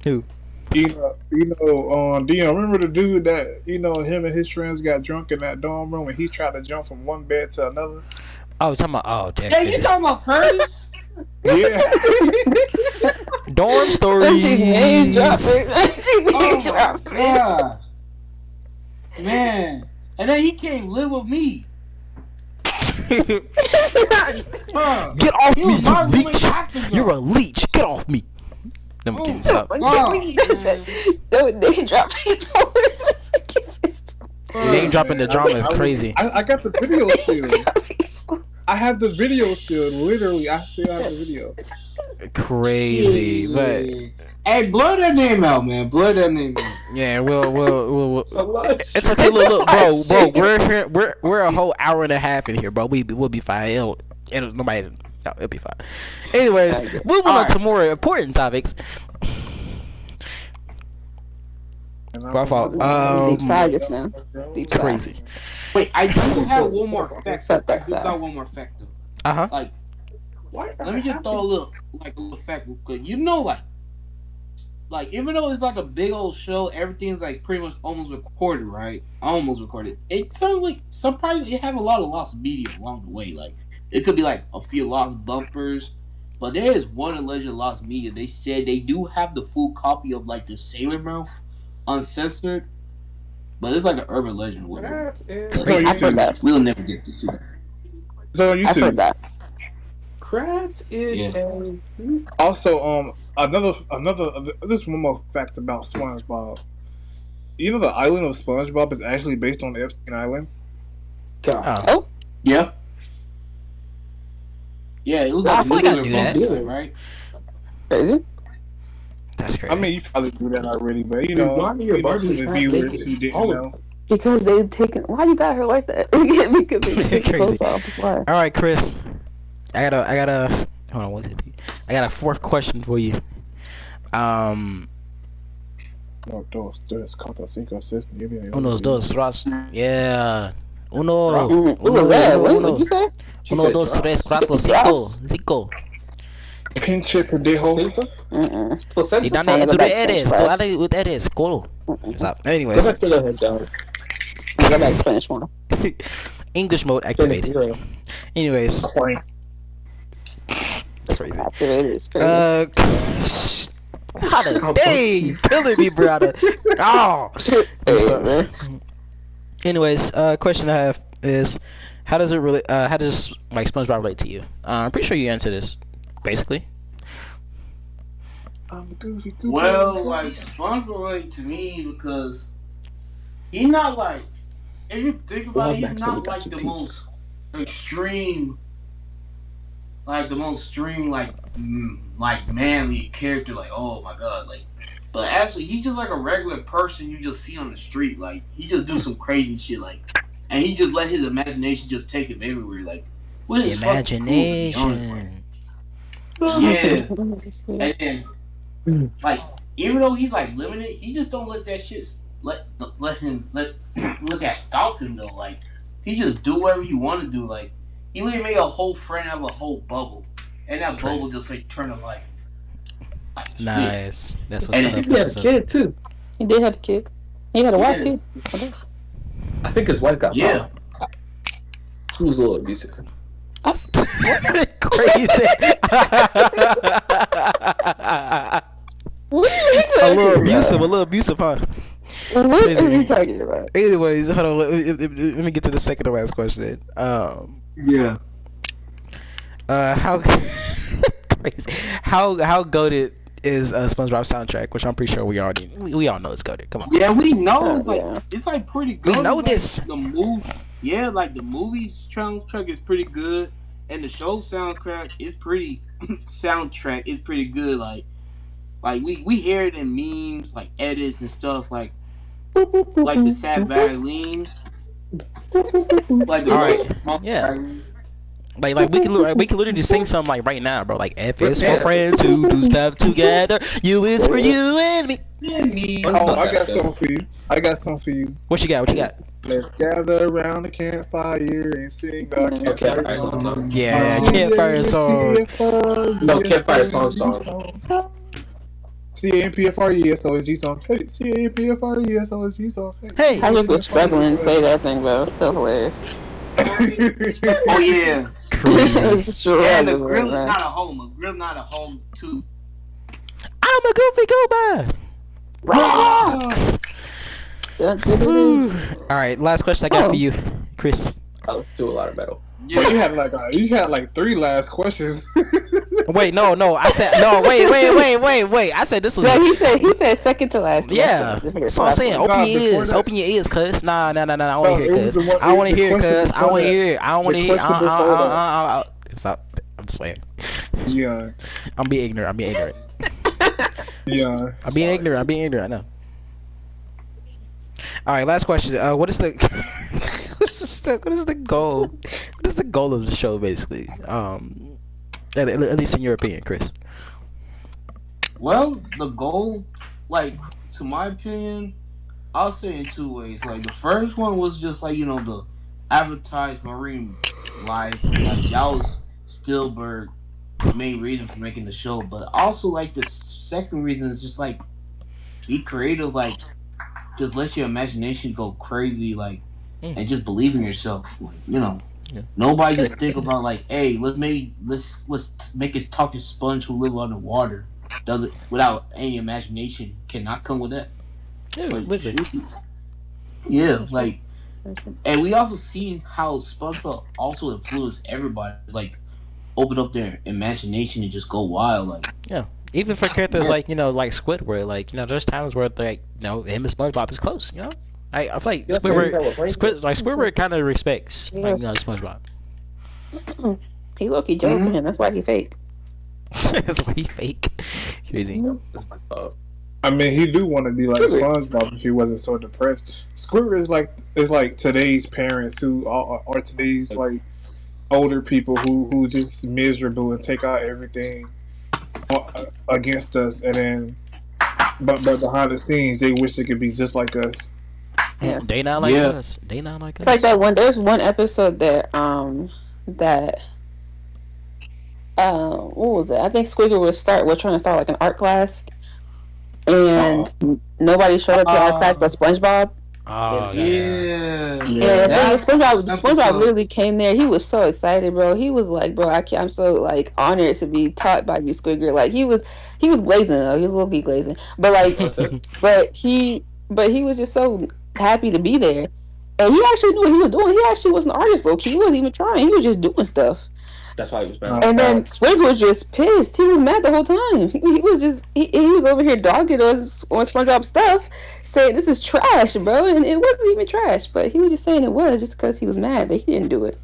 Who? Dion, remember the dude that, him and his friends got drunk in that dorm room and he tried to jump from one bed to another? Oh, you're talking about, oh, damn. Hey, you talking about Curtis? Yeah. Dorm stories. She name dropping. She name Oh my dropping. god, man! And then he came live with me. Bro, Get off he me, was my you roommate leech! after y'all. You're a leech. Get off me. Let me get this up. Don't name drop people. Name dropping the drama is crazy. I got the video still. I have the video still. Literally, I still have the video. Crazy, but Hey, blur that name out, man. Blur that name out. yeah, we'll it's okay. Look, bro, we're a whole hour and a half in here, bro. We'll be fine. It'll be fine. Anyways, moving on to more important topics. My fault. Deep side just now. Deep side. Crazy. Wait, I do have one more fact. I do got one more fact though. Uh-huh. Let me just throw a little fact real quick. You know, like even though it's like a big old show, everything's like pretty much almost recorded, right? Almost recorded. It sounds like surprisingly it have a lot of lost media along the way. Like it could be like a few lost bumpers, but there is one alleged lost media. They said they do have the full copy of like the Sailor Mouth uncensored, but it's like an urban legend or whatever. I've heard that. We'll never get to see that. So you I've heard that. Crabs is Also, another this one more fact about SpongeBob. You know the island of SpongeBob is actually based on Epstein Island. Oh. Yeah. Yeah, it was I like feel like I knew that. Right? Crazy. That's crazy. I mean, you probably knew that already, but for the viewers who didn't know. Because they've taken. Why you got her like that? Because they took clothes off. Why? All right, Chris. I got a. Hold on, what's it? I got a fourth question for you. No, dos, tres, cuatro, cinco, seis, nueve, Unos, dos, tres. Yeah. Uno. Who was that? What did you say? Uno, dos, tres, cuatro, cinco. Pinche pendejo. Y dame, tú eres. Tú eres. Colo. Anyways. Go back to Spanish mode. English mode activated. Anyways. That's crazy. Activated. Crazy. How the day killing me, brother. Oh. Anyways, question I have is, how does like SpongeBob relate to you? I'm pretty sure you answered this, basically. Well, like SpongeBob relate to me because he's not like, if you think about it, he's not like the most extreme, like manly character. Like, oh my god, like. But actually, he's just like a regular person you just see on the street. Like, he just do some crazy shit, like, and he just let his imagination just take him everywhere. Like, what is imagination? Yeah, and then like, even though he's like limited, he just don't let that shit let that stop him though. Like, he just do whatever he want to do. Like, he literally made a whole friend out of a whole bubble, and that bubble just like turn him like nice. Shit. That's what's up. He had a kid too. He did have a kid. He had a wife too. I think his wife got yeah. He was a little abusive. Crazy. What are you A talking little about? abusive, huh? What are you talking about? Anyways, hold on. Let me get to the second to last question. Yeah. How crazy? How goated is SpongeBob soundtrack? Which I'm pretty sure we all know it's goated. Come on. Yeah, we know Yeah. it's like pretty good. We know It's like this. the movie, yeah, like the movie's soundtrack is pretty good, and the show soundtrack is pretty good. Like we hear it in memes, like edits and stuff, like the sad violin, like the All little right. small Yeah. violin. Like we can literally sing something like right now, bro. Like F is for friends who do stuff together. U is for you and me. Oh, I got something for you. What you got? Let's gather around the campfire and sing our campfire Campfire song. song. Yeah, campfire song. No, campfire song. CAMPFRESOSG song. Hey, CAMPFRESOSG song. Hey. How you was struggling to say that thing, bro? So hilarious. Oh yeah, It's true. and the grill is not a home. A grill not a home too. I'm a goofy goodbye. All right, last question I got for you, Chris. Oh, it's still a lot of metal. But you had like 3 last questions. Wait, no. I said no. Wait. I said this was. Yeah, he said second to last. Yeah. So I'm saying, open your ears, cuz. Nah. I want to hear it, cuz. I want to hear it, cuz. I want to hear it. I want to hear it. Stop. I'm just saying. Yeah. I'm being ignorant. Yeah. I'm being ignorant. I know. All right, last question. What is the what is the goal? What is the goal of the show, basically? At least in your opinion, Chris. Well, the goal, like, to my opinion, I'll say in 2 ways. Like, the first one was just like, the advertised marine life. Like, that was Spielberg the main reason for making the show. But also, like, the second reason is just like, be creative. Like, just let your imagination go crazy. Like, and just believe in yourself. Like, Yeah. Nobody just think about like, hey, let's make us talk to sponge who live underwater. Does it without any imagination? Cannot come with that. Yeah, Like, literally. yeah, like, and we also seen how SpongeBob also influenced everybody. Like, open up their imagination and just go wild. Like, Even for characters like like Squidward, like there's times where like him and SpongeBob is close. I feel like Squidward kind of respects SpongeBob. He low-key jealous of him. That's why he fake. That's why he fake. Crazy. That's my fault. I mean, he do want to be like SpongeBob if he wasn't so depressed. Squidward is like today's parents who are today's like older people who just miserable and take out everything against us, and then but behind the scenes they wish they could be just like us. Yeah. They not like us. They not like us. It's like that one. There's one episode that what was it? I think Squidward was trying to start like an art class, and nobody showed up to art class but SpongeBob. Oh yeah. Yeah, SpongeBob literally came there. He was so excited, bro. He was like, bro, I'm so like honored to be taught by you, Squidward. Like he was glazing though. He was low-key glazing, but like, but he was just so happy to be there, and he actually knew what he was doing. He actually was an artist, low-key. He wasn't even trying. He was just doing stuff. That's why he was mad. And then Squidward was just pissed. He was mad the whole time. He was over here dogging on SpongeBob stuff, saying this is trash, bro. And it wasn't even trash, but he was just saying it was just because he was mad that he didn't do it.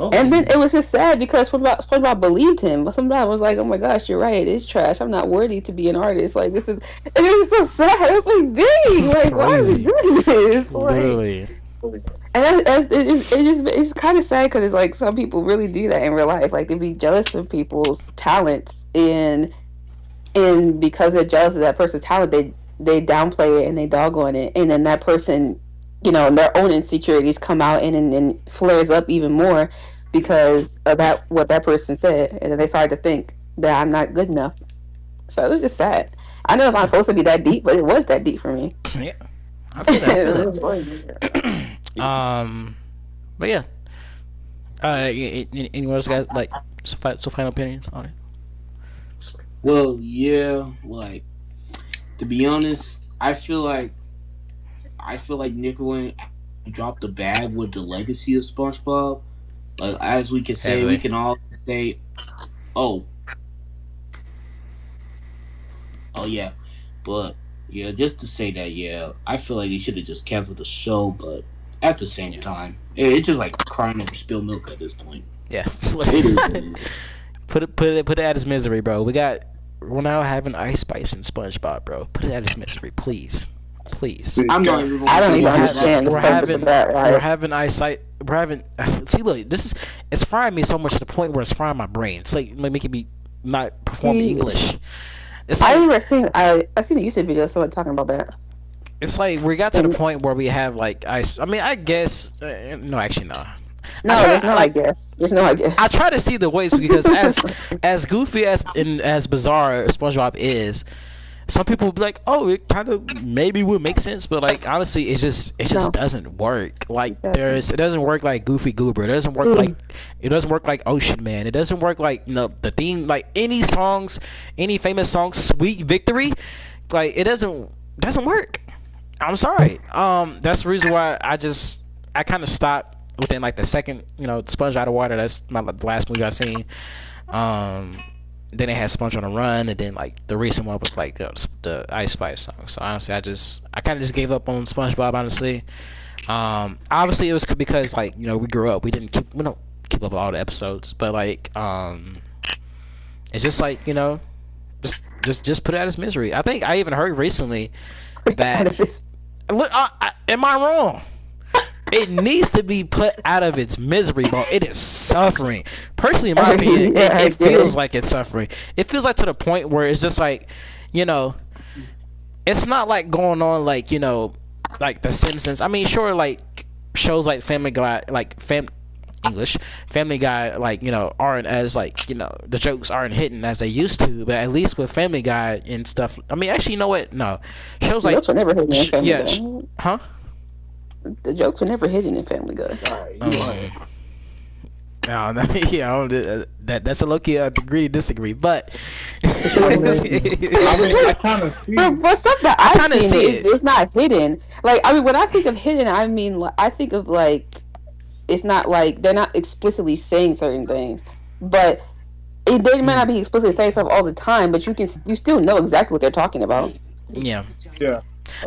Oh. And then it was just sad because SpongeBob believed him. But SpongeBob was like, "Oh my gosh, you're right. It is trash. I'm not worthy to be an artist. Like this is." And it was so sad. I was like, "Dang! Like why are we doing this?" Literally. And it's kind of sad because it's like some people really do that in real life. Like they be jealous of people's talents, and because they're jealous of that person's talent, they downplay it and they dog on it, and then that person, their own insecurities come out and flares up even more because of what that person said, and then they start to think that I'm not good enough. So it was just sad. I know it's not supposed to be that deep, but it was that deep for me. Yeah. I feel that. But yeah. Anyone else got like some final opinions on it? Well, yeah, like to be honest, I feel like Nickelodeon dropped the bag with the legacy of SpongeBob. Like as we can say, we Heavily. can all say, "Oh, oh yeah," but yeah, just to say that, yeah, I feel like they should have just canceled the show. But at the same time, it's just like crying over spilled milk at this point. Yeah. It is what it is. Put it out his misery, bro. We're now having Ice Spice and SpongeBob, bro. Put it out his misery, please. Please. I'm not even. I don't even We're understand the we're purpose having of that, we're right? having eyesight. We're having. See, look, it's frying me so much to the point where it's frying my brain. It's like making me not perform See, English. It's I like remember seeing I seen a YouTube video of someone talking about that. it's like we got to the point where we have like ice. I mean, I guess no, actually no. No, there's no I guess. There's no I guess. I try to see the ways because as goofy and as bizarre SpongeBob is, some people will be like, "Oh, it kind of maybe would make sense," but like honestly, it just No. doesn't work. Like It it doesn't work like Goofy Goober. It doesn't work like Ocean Man. It doesn't work like the theme like any songs, any famous songs, Sweet Victory, like it doesn't work. I'm sorry. That's the reason why I kind of stopped within like the second, Sponge Out of Water. That's the last movie I seen. Then they had Sponge on the Run, and then like the recent one was like the Ice Spice song. So honestly, I kind of just gave up on SpongeBob. Honestly, obviously it was because like we grew up, we don't keep up with all the episodes, but like it's just like just put it out his misery. I think I even heard recently that look, am I wrong? It needs to be put out of its misery, bro. It is suffering. Personally, in my opinion, Yeah, it feels like it's suffering. It feels like to the point where it's just like, it's not like going on like, like The Simpsons. I mean, sure, like shows like Family Guy, like Family Guy, like, aren't as like, the jokes aren't hitting as they used to, but at least with Family Guy and stuff. I mean, actually, you know what? No. Shows like, jokes were never hidden in Family yeah, Guy. huh? The jokes were never hidden in Family Guy. Alright, you lying. No, yeah, that's a low-key agree to disagree, but I mean, I kind of see. For stuff that I I've kinda seen, see it. it's not hidden. Like, I mean, when I think of hidden, I mean, I think of like, it's not like they're not explicitly saying certain things, but they may not be explicitly saying stuff all the time, but you still know exactly what they're talking about. yeah, Yeah.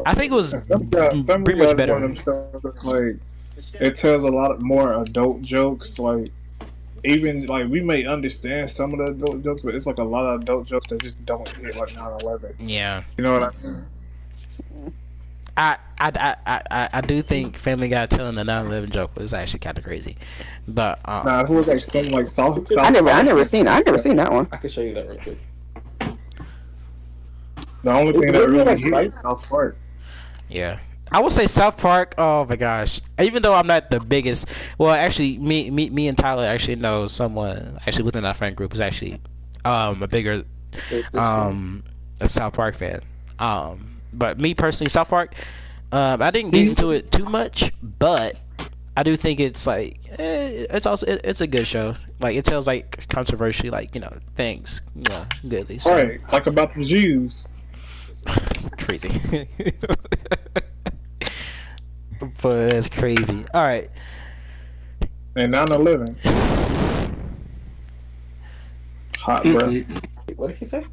I think it was Family pretty Guy much is better. one of them shows that's like it tells a lot of more adult jokes. Like even like we may understand some of the adult jokes, but it's like a lot of adult jokes that just don't hit like 9/11. Yeah, You know what I mean? I do think Family Guy telling the 9/11 joke was actually kind of crazy, but Nah, if it was like something like South I never seen that one. I can show you that real quick. the only thing It that really really like hit right? is South Park. yeah. I would say South Park. Oh my gosh! Even though I'm not the biggest, well, actually, me and Tyler actually know someone actually within our friend group is actually a bigger a South Park fan. But me personally, South Park, I didn't get into it too much, but I do think it's like it's also it's a good show. Like it tells like controversial like things goodly. So. Right, like about the Jews. Crazy. But it's crazy. All right. And 9/11. Hot breath. Wait, what did he say?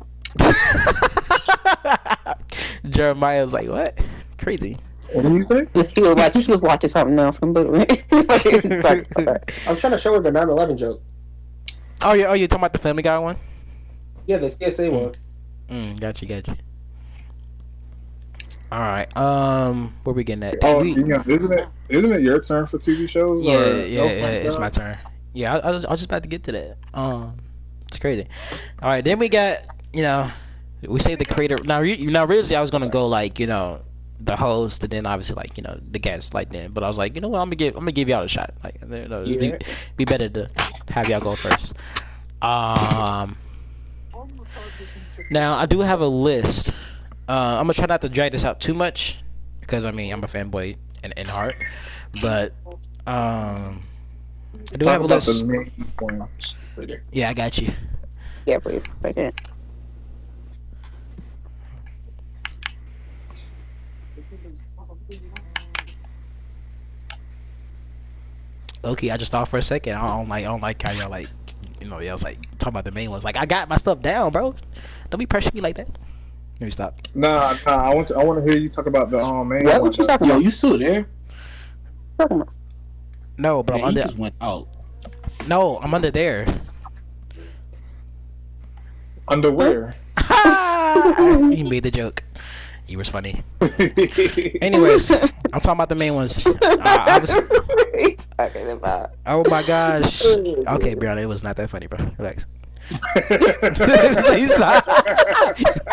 Jeremiah's like, what? Crazy. What did you say? He was watching something else completely. I'm trying to show her the 9/11 joke. Oh, yeah. Oh, you talking about the Family Guy one? Yeah, the TSA one. Got you. All right. Where we getting at? Oh, yeah. Isn't it your turn for TV shows? Yeah, or it's my turn. Yeah, I was just about to get to that. It's crazy. All right, then we got we say the creator. Now originally I was gonna go like the host, and then obviously like the guest like then. But I was like, you know what, I'm gonna give y'all a shot. Like it'd be better to have y'all go first. Now I do have a list. I'm gonna try not to drag this out too much because I'm a fanboy in heart, but I do have a list. The main points. Yeah, I got you. Yeah, please. Okay. Okay, I just thought for a second. I don't like how y'all like, y'all was like talking about the main ones. Like, I got my stuff down, bro. Don't be pressuring me like that. Let me stop. Nah. I want to hear you talk about the main What? one. What you talking Yo, about? you still there? No, but Man, I'm he under. just went out. No, I'm under there. Underwear. He made the joke. He was funny. Anyways, I'm talking about the main ones. I was. What are you talking about? Oh my gosh. Okay, Brianna, it was not that funny, bro. Relax.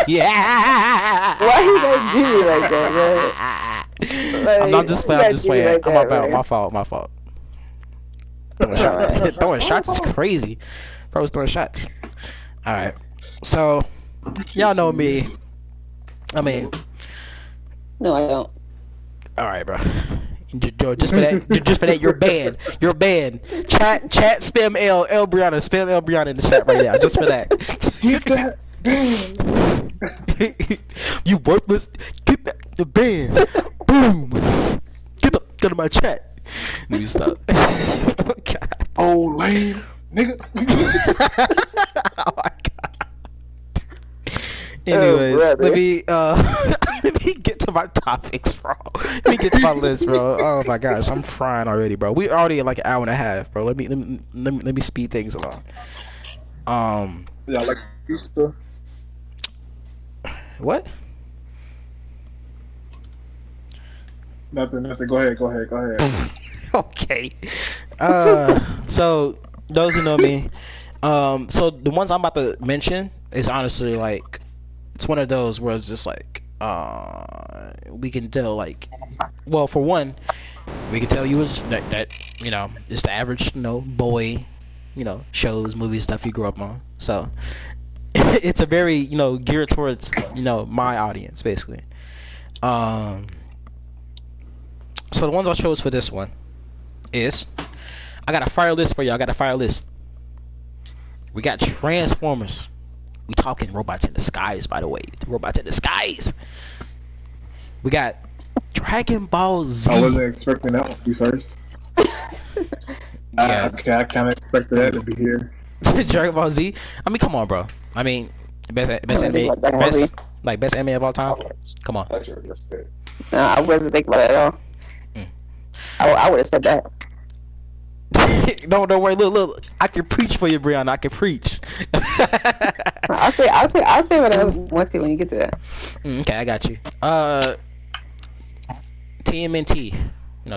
Yeah. Why you gonna do me like that, man? I'm just playing. I'm just playing. Like that, man. My fault. Throwing shots is crazy. Bro's throwing shots. All right. So, y'all know me. I mean, No, I don't. all right, bro. Just for that, you're banned. You're banned. Chat, spam L Brianna, spam L Brianna in the chat right now, just for that. Get that ban. You worthless. Get that the ban. Boom. Get out of my chat. Let me stop. Oh God. Oh lame, nigga. Oh my God. Anyways, let me let me get to my topics, bro. Let me get to my list, bro. Oh my gosh, I'm frying already, bro. We're already at like an hour and a half, bro. Let me speed things along. Yeah, like pizza. What? Nothing. Go ahead. Okay. So those who know me, so the ones I'm about to mention is honestly like, it's one of those where it's just like, we can tell like, well, for one, we can tell you is that it's the average boy, shows, movies, stuff you grew up on. So it's a very geared towards my audience basically. So the ones I chose for this one is, I got a fire list for you. We got Transformers. We talking robots in the skies, by the way. Robots in the skies. We got Dragon Ball Z. I wasn't expecting that one to be first. Yeah. Okay, I kind of expected that to be here. Dragon Ball Z. I mean, come on, bro. I mean, best anime, best anime of all time. Come on. No, I wasn't thinking about it at all. I would have said that. Don't worry. Look. I can preach for you, Brianna. I can preach. I'll say what I want to when you get to that. Okay, I got you. TMNT.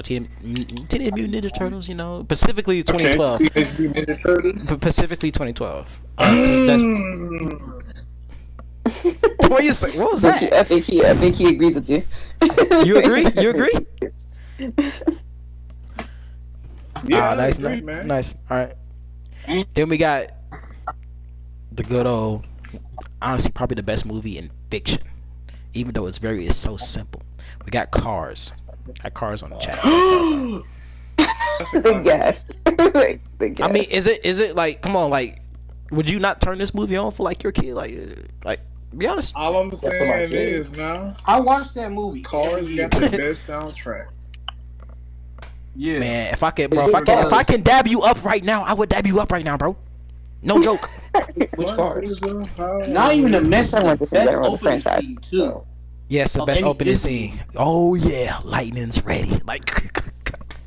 Teenage Mutant Ninja Turtles. Specifically 2012. Okay, Teenage Mutant Ninja Turtles. Specifically 2012. What you say? What was that? I think he agrees with you. You agree? Yeah, nice, man. nice. All right. Then we got the good old, honestly, probably the best movie in fiction, even though it's so simple. We got Cars. Got Cars on the chat. The gas. The gas. I mean, is it like, come on, like, would you not turn this movie on for like your kid? Like, be honest. All I'm saying is now, I watched that movie. Cars got the best soundtrack. Yeah. Man, if I can dab you up right now, I would dab you up right now, bro. No joke. Which Cars? Not even a mention. I want to see that on the Opening franchise. scene, too. Yes, the best opening scene. Oh yeah, lightning's ready. Like,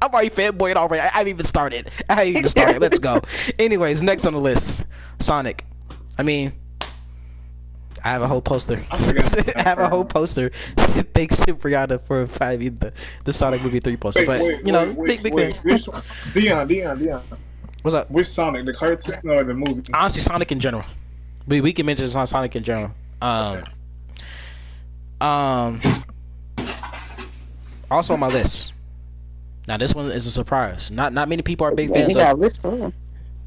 I'm already fanboyed already. I haven't even started. Let's go. Anyways, next on the list, Sonic. I mean, I have a whole poster. I have a whole poster. Thanks to Brianna for finding the Sonic movie 3 poster. But big fan. Which one? Dion. What's up? Which Sonic, the cartoon or the movie? Honestly, Sonic in general. We can mention Sonic in general. Also on my list. Now this one is a surprise. Not many people are big fans You got a list for him.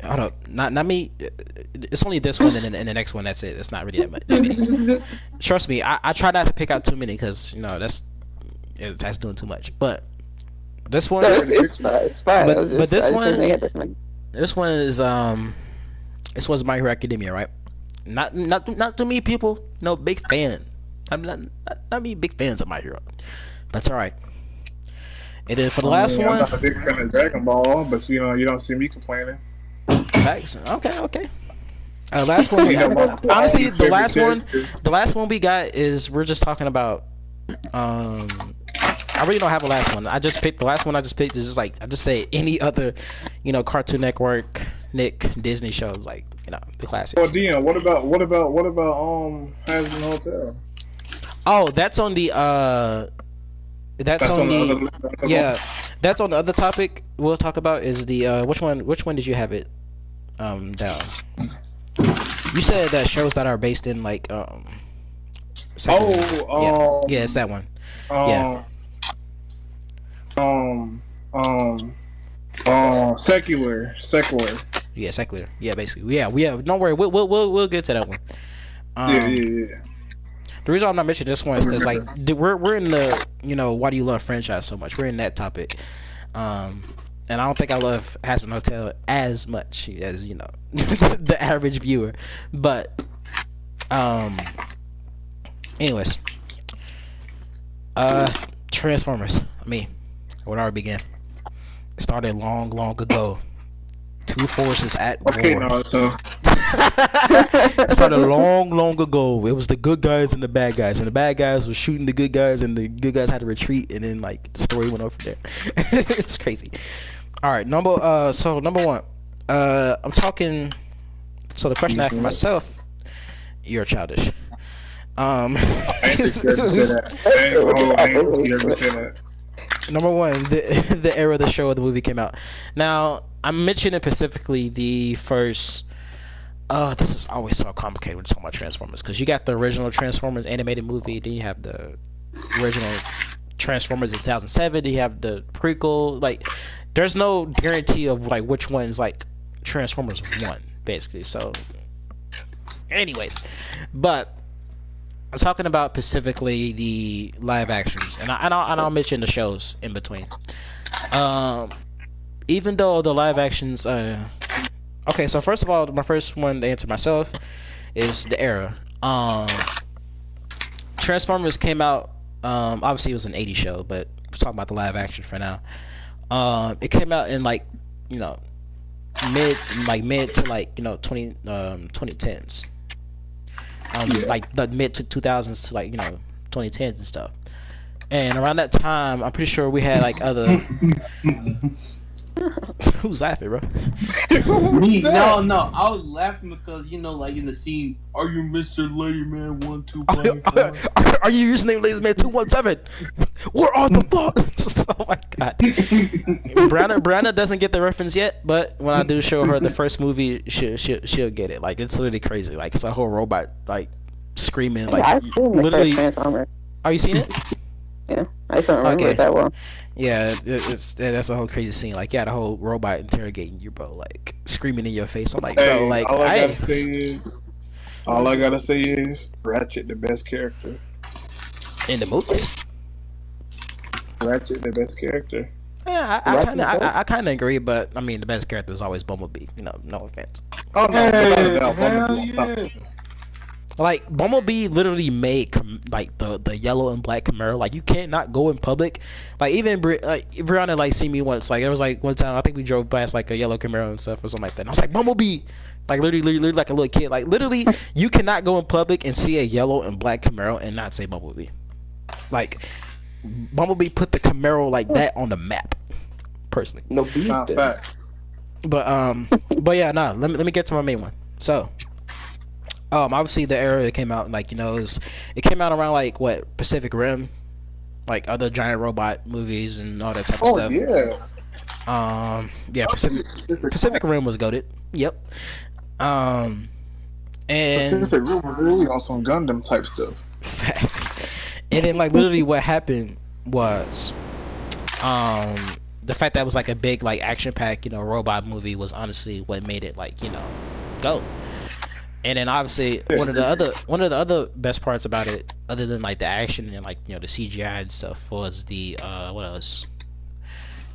Hold up, not me. It's only this one and the next one. That's it. It's not really that many. Trust me, I try not to pick out too many because that's doing too much. But this one, No, it's fine. But this one, this one is this was My Hero Academia, right? Not too many people. No big fan. I'm not many big fans of My Hero, but it's all right. And then for the I last mean, I'm one, not a big fan of Dragon Ball, but you know, you don't see me complaining. facts. Okay. Last one. You know, my Honestly, favorite characters. the last one we got is we're just talking about. I really don't have a last one. I just picked the last one. I just picked is just like I just say any other, Cartoon Network, Disney shows like the classics. Well, Dion, what about Hazbin Hotel? Oh, that's on the that's on the other list. yeah, that's on the other topic we'll talk about is the which one did you have it down? You said that shows that are based in like yeah, it's that one. Yeah. Secular. Yeah, secular. Yeah, basically. Yeah, don't worry. We'll get to that one. Yeah. The reason I'm not mentioning this one is because like we're in the why do you love franchise so much? We're in that topic, and I don't think I love Hazbin Hotel as much as the average viewer. But anyways, Transformers. Where do I begin? It started long ago. Two forces at war. No, so It started long ago. It was the good guys and the bad guys, and the bad guys were shooting the good guys, and the good guys had to retreat, and then like the story went over there. It's crazy. All right, number one. I'm talking. So the question I have for myself, you're childish. I ain't scared to say that. I ain't scared to say that. Number one, the era the show or the movie came out. Now, I'm mentioning specifically the first. This is always so complicated when you're talking about Transformers because you got the original Transformers animated movie, then you have the original Transformers in 2007, then you have the prequel. Like, there's no guarantee of like which one's like Transformers 1, basically. So, anyways, but. I'm talking about specifically the live actions, and I'll mention the shows in between. Even though the live actions, okay. So first of all, my first one to answer myself is the era. Transformers came out. Obviously, it was an '80s show, but we're talking about the live action for now. It came out in like mid to like 2010s. Like the mid to 2000s to like 2010s and stuff. And around that time, I'm pretty sure we had like other. Who's laughing, bro? Me? No. I was laughing because like in the scene, are you Mr. Ladyman 1255? Are you username Ladyman 217? Where are the thoughts? Oh my god. Brianna doesn't get the reference yet, but when I do show her the first movie, she'll get it. Like it's literally crazy. Like it's a whole robot like screaming. Like I've seen the literally. first Transformers. Are you seen it? Yeah, I just don't remember it that well. Yeah, that's a whole crazy scene. Like, yeah, the whole robot interrogating you, bro, like screaming in your face. I'm like, bro, like, all I gotta say is Ratchet the best character in the movies. Ratchet the best character. Yeah, I kind of agree, but I mean, the best character is always Bumblebee. No offense. Oh no, Like Bumblebee literally made like the yellow and black Camaro. Like you can't not go in public. Like even Brianna like see me once. Like it was like one time I think we drove past like a yellow Camaro and stuff or something like that. And I was like Bumblebee, like literally like a little kid. Like literally you cannot go in public and see a yellow and black Camaro and not say Bumblebee. Like Bumblebee put the Camaro like that on the map. Personally, No beast. but yeah, nah. Let me get to my main one. So. Obviously the era it came out like it came out around like what Pacific Rim, like other giant robot movies and all that type of stuff. Yeah, Pacific Rim was goated. Yep. And Pacific Rim was really on some Gundam type stuff. Facts. And then like literally what happened was, the fact that it was like a big like action pack robot movie was honestly what made it like go. And then obviously one of the other best parts about it, other than like the action and like the CGI and stuff, was the what else?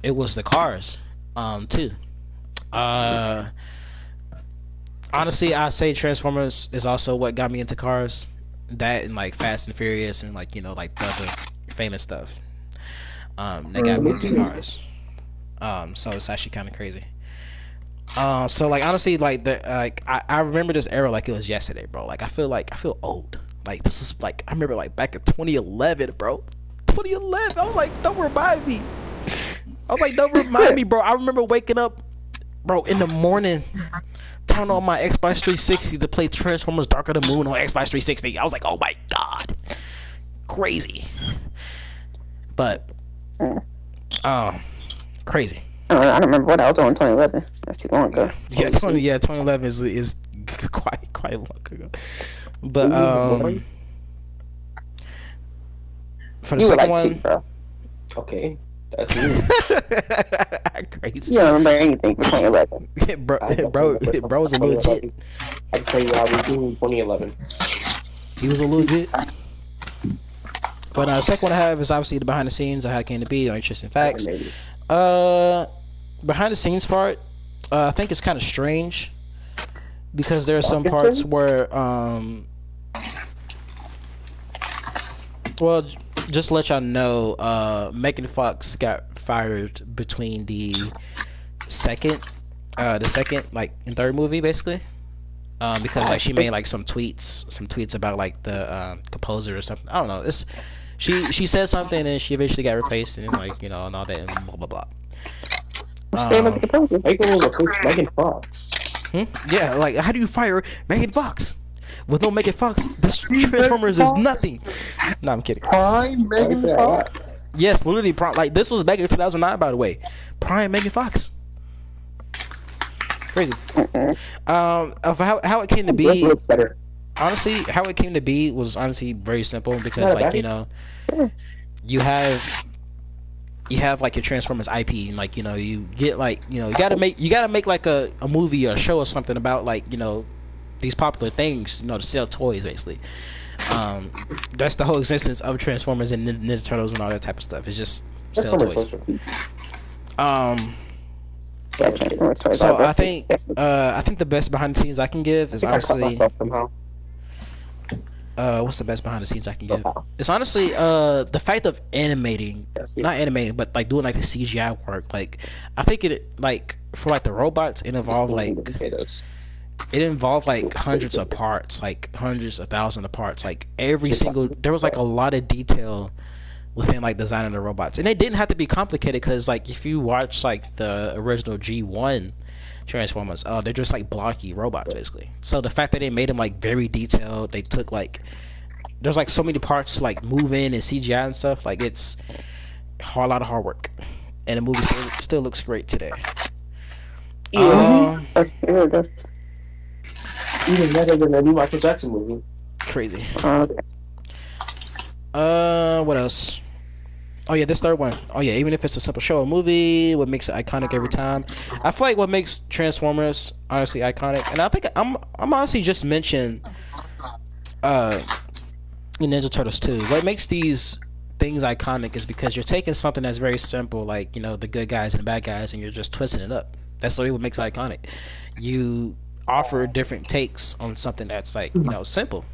It was the cars, too. Honestly, I say Transformers is also what got me into cars. That and like Fast and Furious and like like the other famous stuff. They got moved to cars. So it's actually kind of crazy. So like honestly, like I remember this era like it was yesterday, bro. Like I feel old. Like this is like I remember like back in 2011, bro. 2011. I was like, don't remind me. I was like, don't remind me, bro. I remember waking up, bro, in the morning, turn on my Xbox 360 to play Transformers: Dark of the Moon on Xbox 360. I was like, oh my god, crazy. But, crazy. I don't remember what I was doing in 2011. That's too long ago. Yeah, 2011 is quite long ago. But for the you second were like one, 2, bro. Okay, that's you. crazy. You don't remember anything from 2011. bro was a little jit. I can tell you how we do in 2011. He was a little jit. But the second one I have is obviously the behind the scenes of how it came to be, or interesting facts. Behind the scenes part, I think it's kind of strange because there are some parts where, well, just to let y'all know, Megan Fox got fired between the second like and third movie basically, because like she made like some tweets about like the composer or something. I don't know. She said something and she eventually got replaced and like and all that and blah blah blah. Megan Fox. Yeah, like how do you fire Megan Fox? With no Megan Fox, this Transformers is nothing. No, I'm kidding. Prime Megan Fox? Yes, literally prime. Like this was back in 2009, by the way. Prime Megan Fox. Crazy. Of how it came to be. Looks better. Honestly, how it came to be was honestly very simple because like you have like your Transformers IP and like you get like you gotta make like a movie or a show or something about like these popular things to sell toys basically. That's the whole existence of Transformers and Ninja Turtles and all that type of stuff. It's just sell toys. So I think the best behind the scenes I can give is honestly what's the best behind the scenes I can give? It's honestly the fact of not animating, but like doing like the CGI work. Like I think it like for like the robots, it involved like hundreds of parts, like hundreds of thousands of parts. Like every single there was like a lot of detail within like designing the robots, and it didn't have to be complicated because like if you watch like the original G1 Transformers, they're just like blocky robots basically. So the fact that they made them like very detailed, they took like there's like so many parts to like move in and CGI and stuff. Like it's a lot of hard work, and the movie still looks great today. Even better than the new Michael Jackson movie. Crazy. What else? Oh yeah, this third one. Oh yeah, even if it's a simple show or movie, what makes it iconic every time? I feel like what makes Transformers honestly iconic, and I think I'm honestly just mention Ninja Turtles too. What makes these things iconic is because you're taking something that's very simple, like the good guys and the bad guys, and you're just twisting it up. That's really what makes it iconic. You offer different takes on something that's like simple.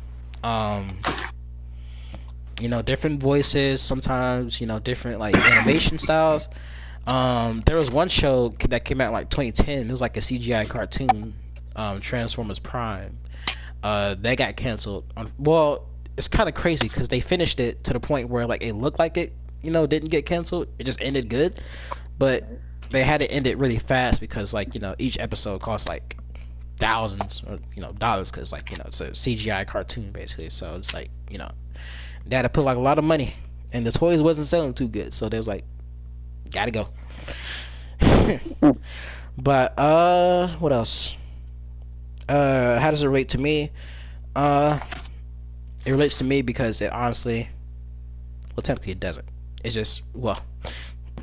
Different voices sometimes, different like animation styles. There was one show that came out in like 2010. It was like a CGI cartoon, Transformers Prime. That got canceled. Well, it's kind of crazy because they finished it to the point where like it looked like it, didn't get canceled. It just ended good, but they had to end it really fast because like each episode cost like thousands or dollars because like it's a CGI cartoon basically. So it's like they had to put like a lot of money, and the toys wasn't selling too good, so they was like, gotta go. But what else? How does it relate to me? It relates to me because it honestly, well, technically it doesn't. It's just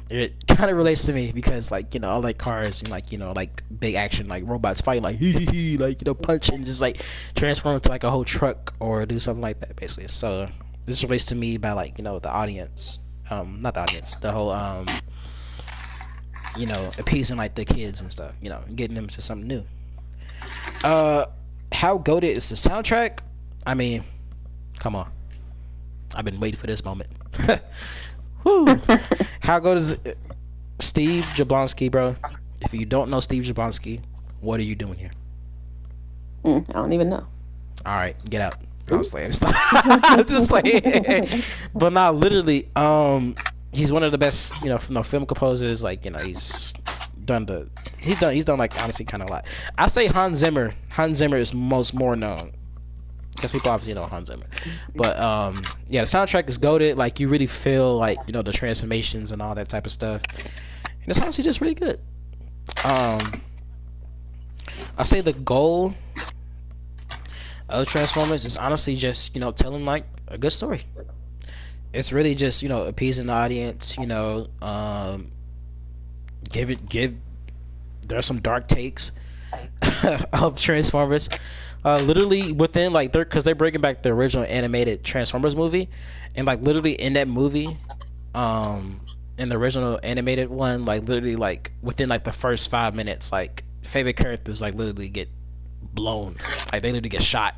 it kind of relates to me because like I like cars and like like big action, like robots fight like like punch and just like transform into like a whole truck or do something like that basically. So this relates to me by like the audience, not the audience, the whole appeasing like the kids and stuff, getting them to something new. How goated is the soundtrack? I mean, come on, I've been waiting for this moment. Whew. How good is Steve Jablonsky, bro? If you don't know Steve Jablonsky, what are you doing here? I don't even know. All right, get out. I was like, just like, but not literally. He's one of the best, film composers. Like, he's done like honestly kind of a lot. I say Hans Zimmer. Hans Zimmer is more known because people obviously know Hans Zimmer. But yeah, the soundtrack is goated. Like, you really feel like the transformations and all that type of stuff. And it's honestly just really good. I say the goal of Transformers is honestly just telling like a good story. It's really just appeasing the audience. There's some dark takes of Transformers. Literally within like because they're bringing back the original animated Transformers movie, and like literally in that movie, in the original animated one, like literally like within like the first 5 minutes, like favorite characters like literally get blown, like they literally get shot.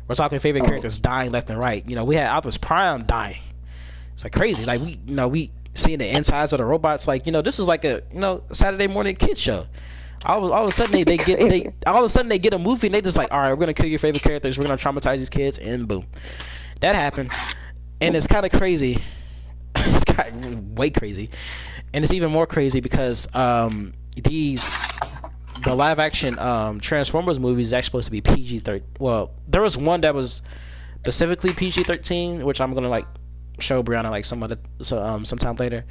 We're talking favorite characters dying left and right. We had Optimus Prime dying. It's like crazy. Like we seeing the insides of the robots. Like this is like a Saturday morning kids show. All of a sudden they get a movie and they just like, all right, we're gonna kill your favorite characters. We're gonna traumatize these kids, and boom, that happened. And it's kind of crazy. It's kind of way crazy, and it's even more crazy because the live action Transformers movies is actually supposed to be PG-13. Well, there was one that was specifically PG-13, which I'm gonna like show Brianna like sometime later.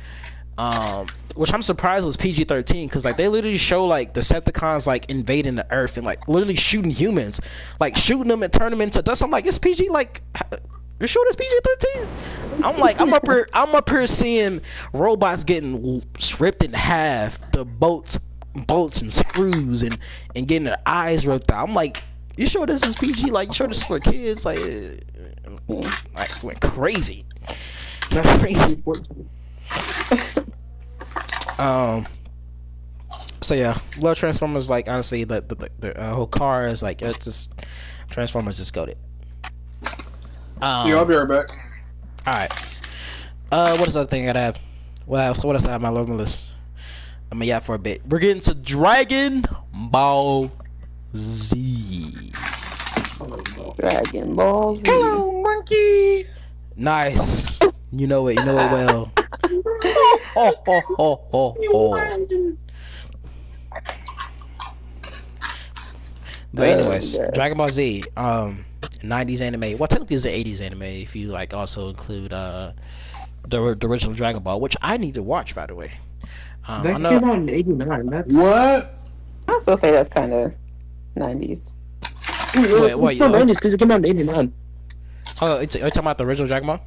Which I'm surprised was PG-13 because like they literally show like the Decepticons like invading the Earth and like literally shooting humans, like shooting them and turning them into dust. I'm like, it's PG. Like, you're sure it's PG-13? I'm up here seeing robots getting ripped in half, the bolts and screws and getting their eyes ripped out. I'm like, you sure this is PG? Like, you sure this is for kids? Like went crazy. Crazy. So yeah, love Transformers. Like honestly, the whole car is like it's just Transformers just goated. Yeah, I'll be right back. All right. What is the other thing I have? What else I have on my logo list? I'm gonna yap for a bit. We're getting to Dragon Ball Z. Dragon Ball Z. Hello, monkey. Nice. You know it well. But anyways, Dragon Ball Z, 90s anime. Well, technically it's an 80s anime if you like also include the original Dragon Ball, which I need to watch, by the way. That came out in '89. That's what? I also say that's kind of 90s. It's still 90s because it came out in '89. Oh, are you talking about the original Dragon Ball?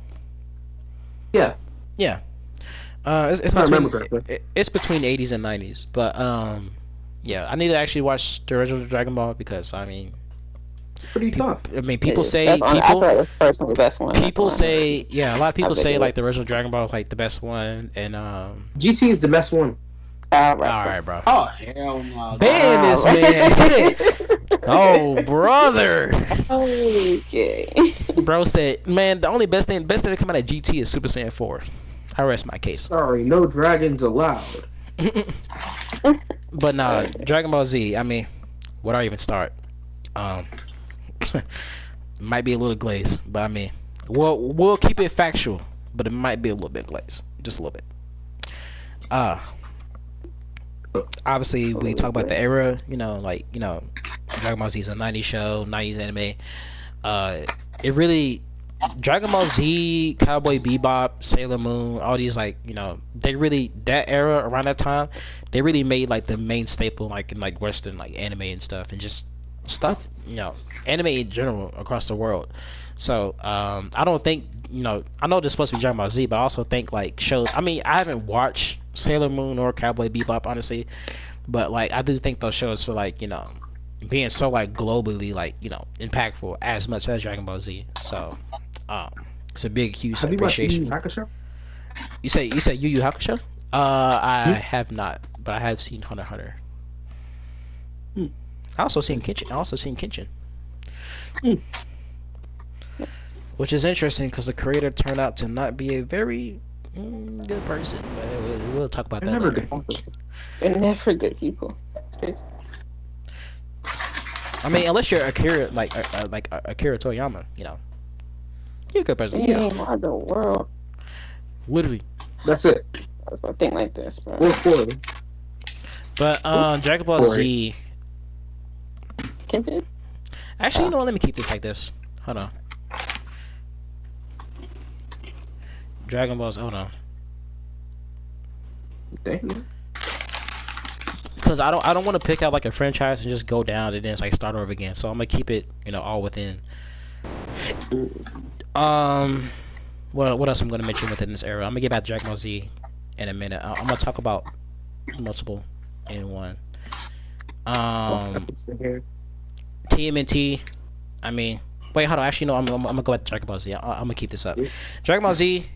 Yeah. Yeah. It's between 80s and 90s, but yeah, I need to actually watch the original Dragon Ball because I mean, pretty tough. I mean, people say I thought it was personally the best one. People say, yeah, a lot of people say like the original Dragon Ball is like the best one, and GT is the best one. All right, bro. Oh hell no! Ban this man. Oh brother. Okay. Bro said, man, the only best thing that come out of GT is Super Saiyan 4. I rest my case. Sorry, no dragons allowed. But nah, Dragon Ball Z. I mean, where do I even start? Might be a little glazed, but I mean, we'll keep it factual, but it might be a little bit glazed, just a little bit. Obviously we talk about the era, Dragon Ball Z is a 90s show, 90s anime. It really, Dragon Ball Z, Cowboy Bebop, Sailor Moon, all these they really, that era around that time, they really made like the main staple in Western anime and stuff, and just stuff, anime in general across the world. So I don't think, I know this is supposed to be Dragon Ball Z, but I also think shows, I mean, I haven't watched Sailor Moon or Cowboy Bebop honestly, but I do think those shows for being so globally impactful as much as Dragon Ball Z. So it's a big huge appreciation. Have you watched Yu Yu Hakusho? You say Yu Yu Hakusho? I have not, but I have seen Hunter x Hunter. I also seen Kenshin. Which is interesting because the creator turned out to not be a very good person, but we'll talk about They're that never later. good. They're never good people. I mean, unless you're Akira, like Akira Toriyama, you're a good person. Dang, why the world? Literally. That's it. That's my thing like this, bro. Or four. But Dragon Ball Z. Can Actually, you know what? Let me keep this like this. Hold on. Dragon Ball's. Hold on. Dang. Because I don't want to pick out like a franchise and just go down and then it's like start over again. So I'm gonna keep it, all within. What else I'm gonna mention within this era? I'm gonna get back to Dragon Ball Z in a minute. I'm gonna talk about multiple in one. TMNT. I mean, wait, hold on. Actually, no. I'm gonna go back to Dragon Ball Z. I'm gonna keep this up. Dragon Ball Z.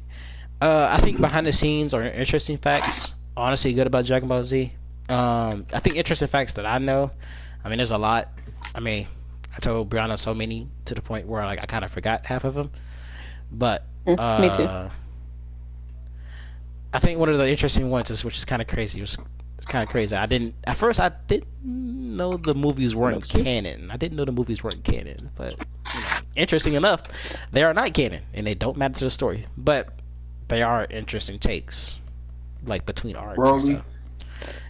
I think behind the scenes are interesting facts. Honestly, good about Dragon Ball Z. I think interesting facts that I know. I mean, there's a lot. I mean, I told Brianna so many to the point where like I kind of forgot half of them. But me too. I think one of the interesting ones is, which is kind of crazy. It's kind of crazy. I didn't know the movies weren't canon. I didn't know the movies weren't canon. But interesting enough, they are not canon and they don't matter to the story. But they are interesting takes, like between arcs and stuff.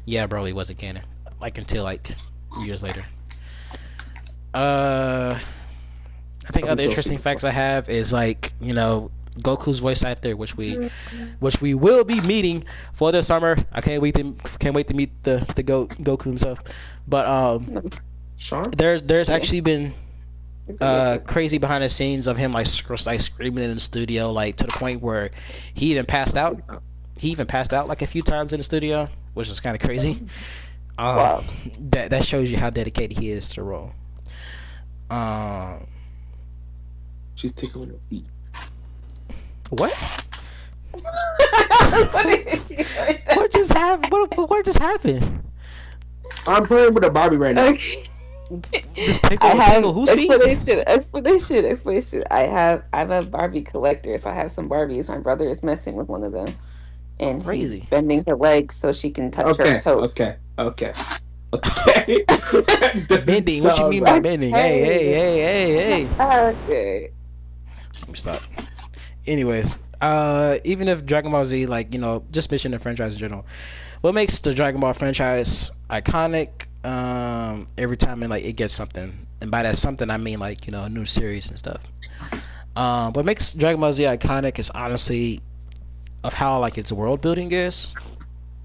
Yeah, Broly wasn't canon, like until like years later. I think other interesting facts I have is like Goku's voice actor, which we will be meeting for the summer. I can't wait to meet the Goku himself. But there's actually been crazy behind the scenes of him like screaming in the studio, like to the point where he even passed out. He even passed out like a few times in the studio, which is kind of crazy. Wow. That shows you how dedicated he is to the role. She's tickling her feet. What? What just happened? What just happened? I'm playing with a Barbie right now. Just tickle whose feet? Explanation. I'm a Barbie collector, so I have some Barbies. My brother is messing with one of them, and he's bending her legs so she can touch her toes. Okay. Bending? What you mean by bending? Hey. Okay. Let me stop. Anyways, even if Dragon Ball Z, just mention the franchise in general, what makes the Dragon Ball franchise iconic? Every time it gets something, and by that something I mean a new series and stuff. What makes Dragon Ball Z iconic is honestly of how its world building is,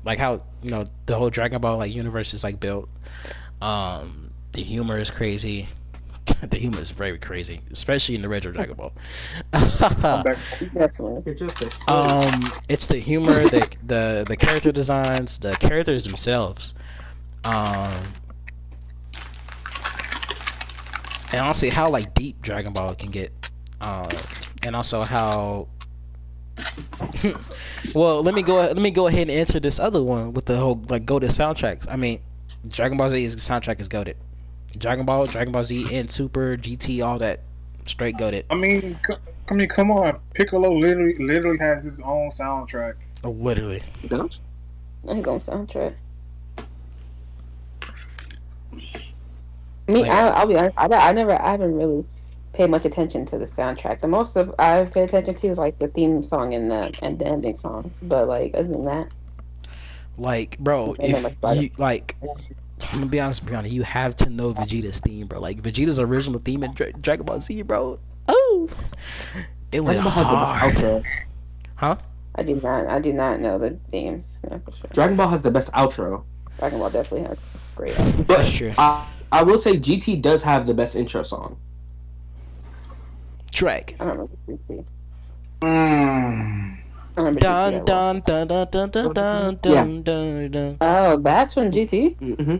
like how the whole Dragon Ball universe is built. The humor is crazy. The humor is very crazy, especially in the retro Dragon Ball. It's the humor, the character designs, the characters themselves, and honestly how deep Dragon Ball can get, and also how. Well, let me go ahead and answer this other one with the whole goated soundtracks. I mean, Dragon Ball Z's soundtrack is goated. Dragon Ball Z, and Super, GT, all that, straight goated. I mean, come on. Piccolo literally has his own soundtrack. Oh, literally. I ain't gonna soundtrack. I'll be honest. I haven't really paid much attention to the soundtrack. The most I've paid attention to is the theme song and the ending songs. But other than that, bro, if you I'm gonna be honest, Brianna, you have to know Vegeta's theme, bro. Vegeta's original theme in Dragon Ball Z, bro. Oh, it went hard. Huh? I do not know the themes. Yeah, for sure. Dragon Ball has the best outro. Dragon Ball definitely has great outro. But sure. I will say GT does have the best intro song. Drag. I don't remember GT. Dun dun dun dun dun dun dun dun dun. Oh, that's from GT. Mm-hmm.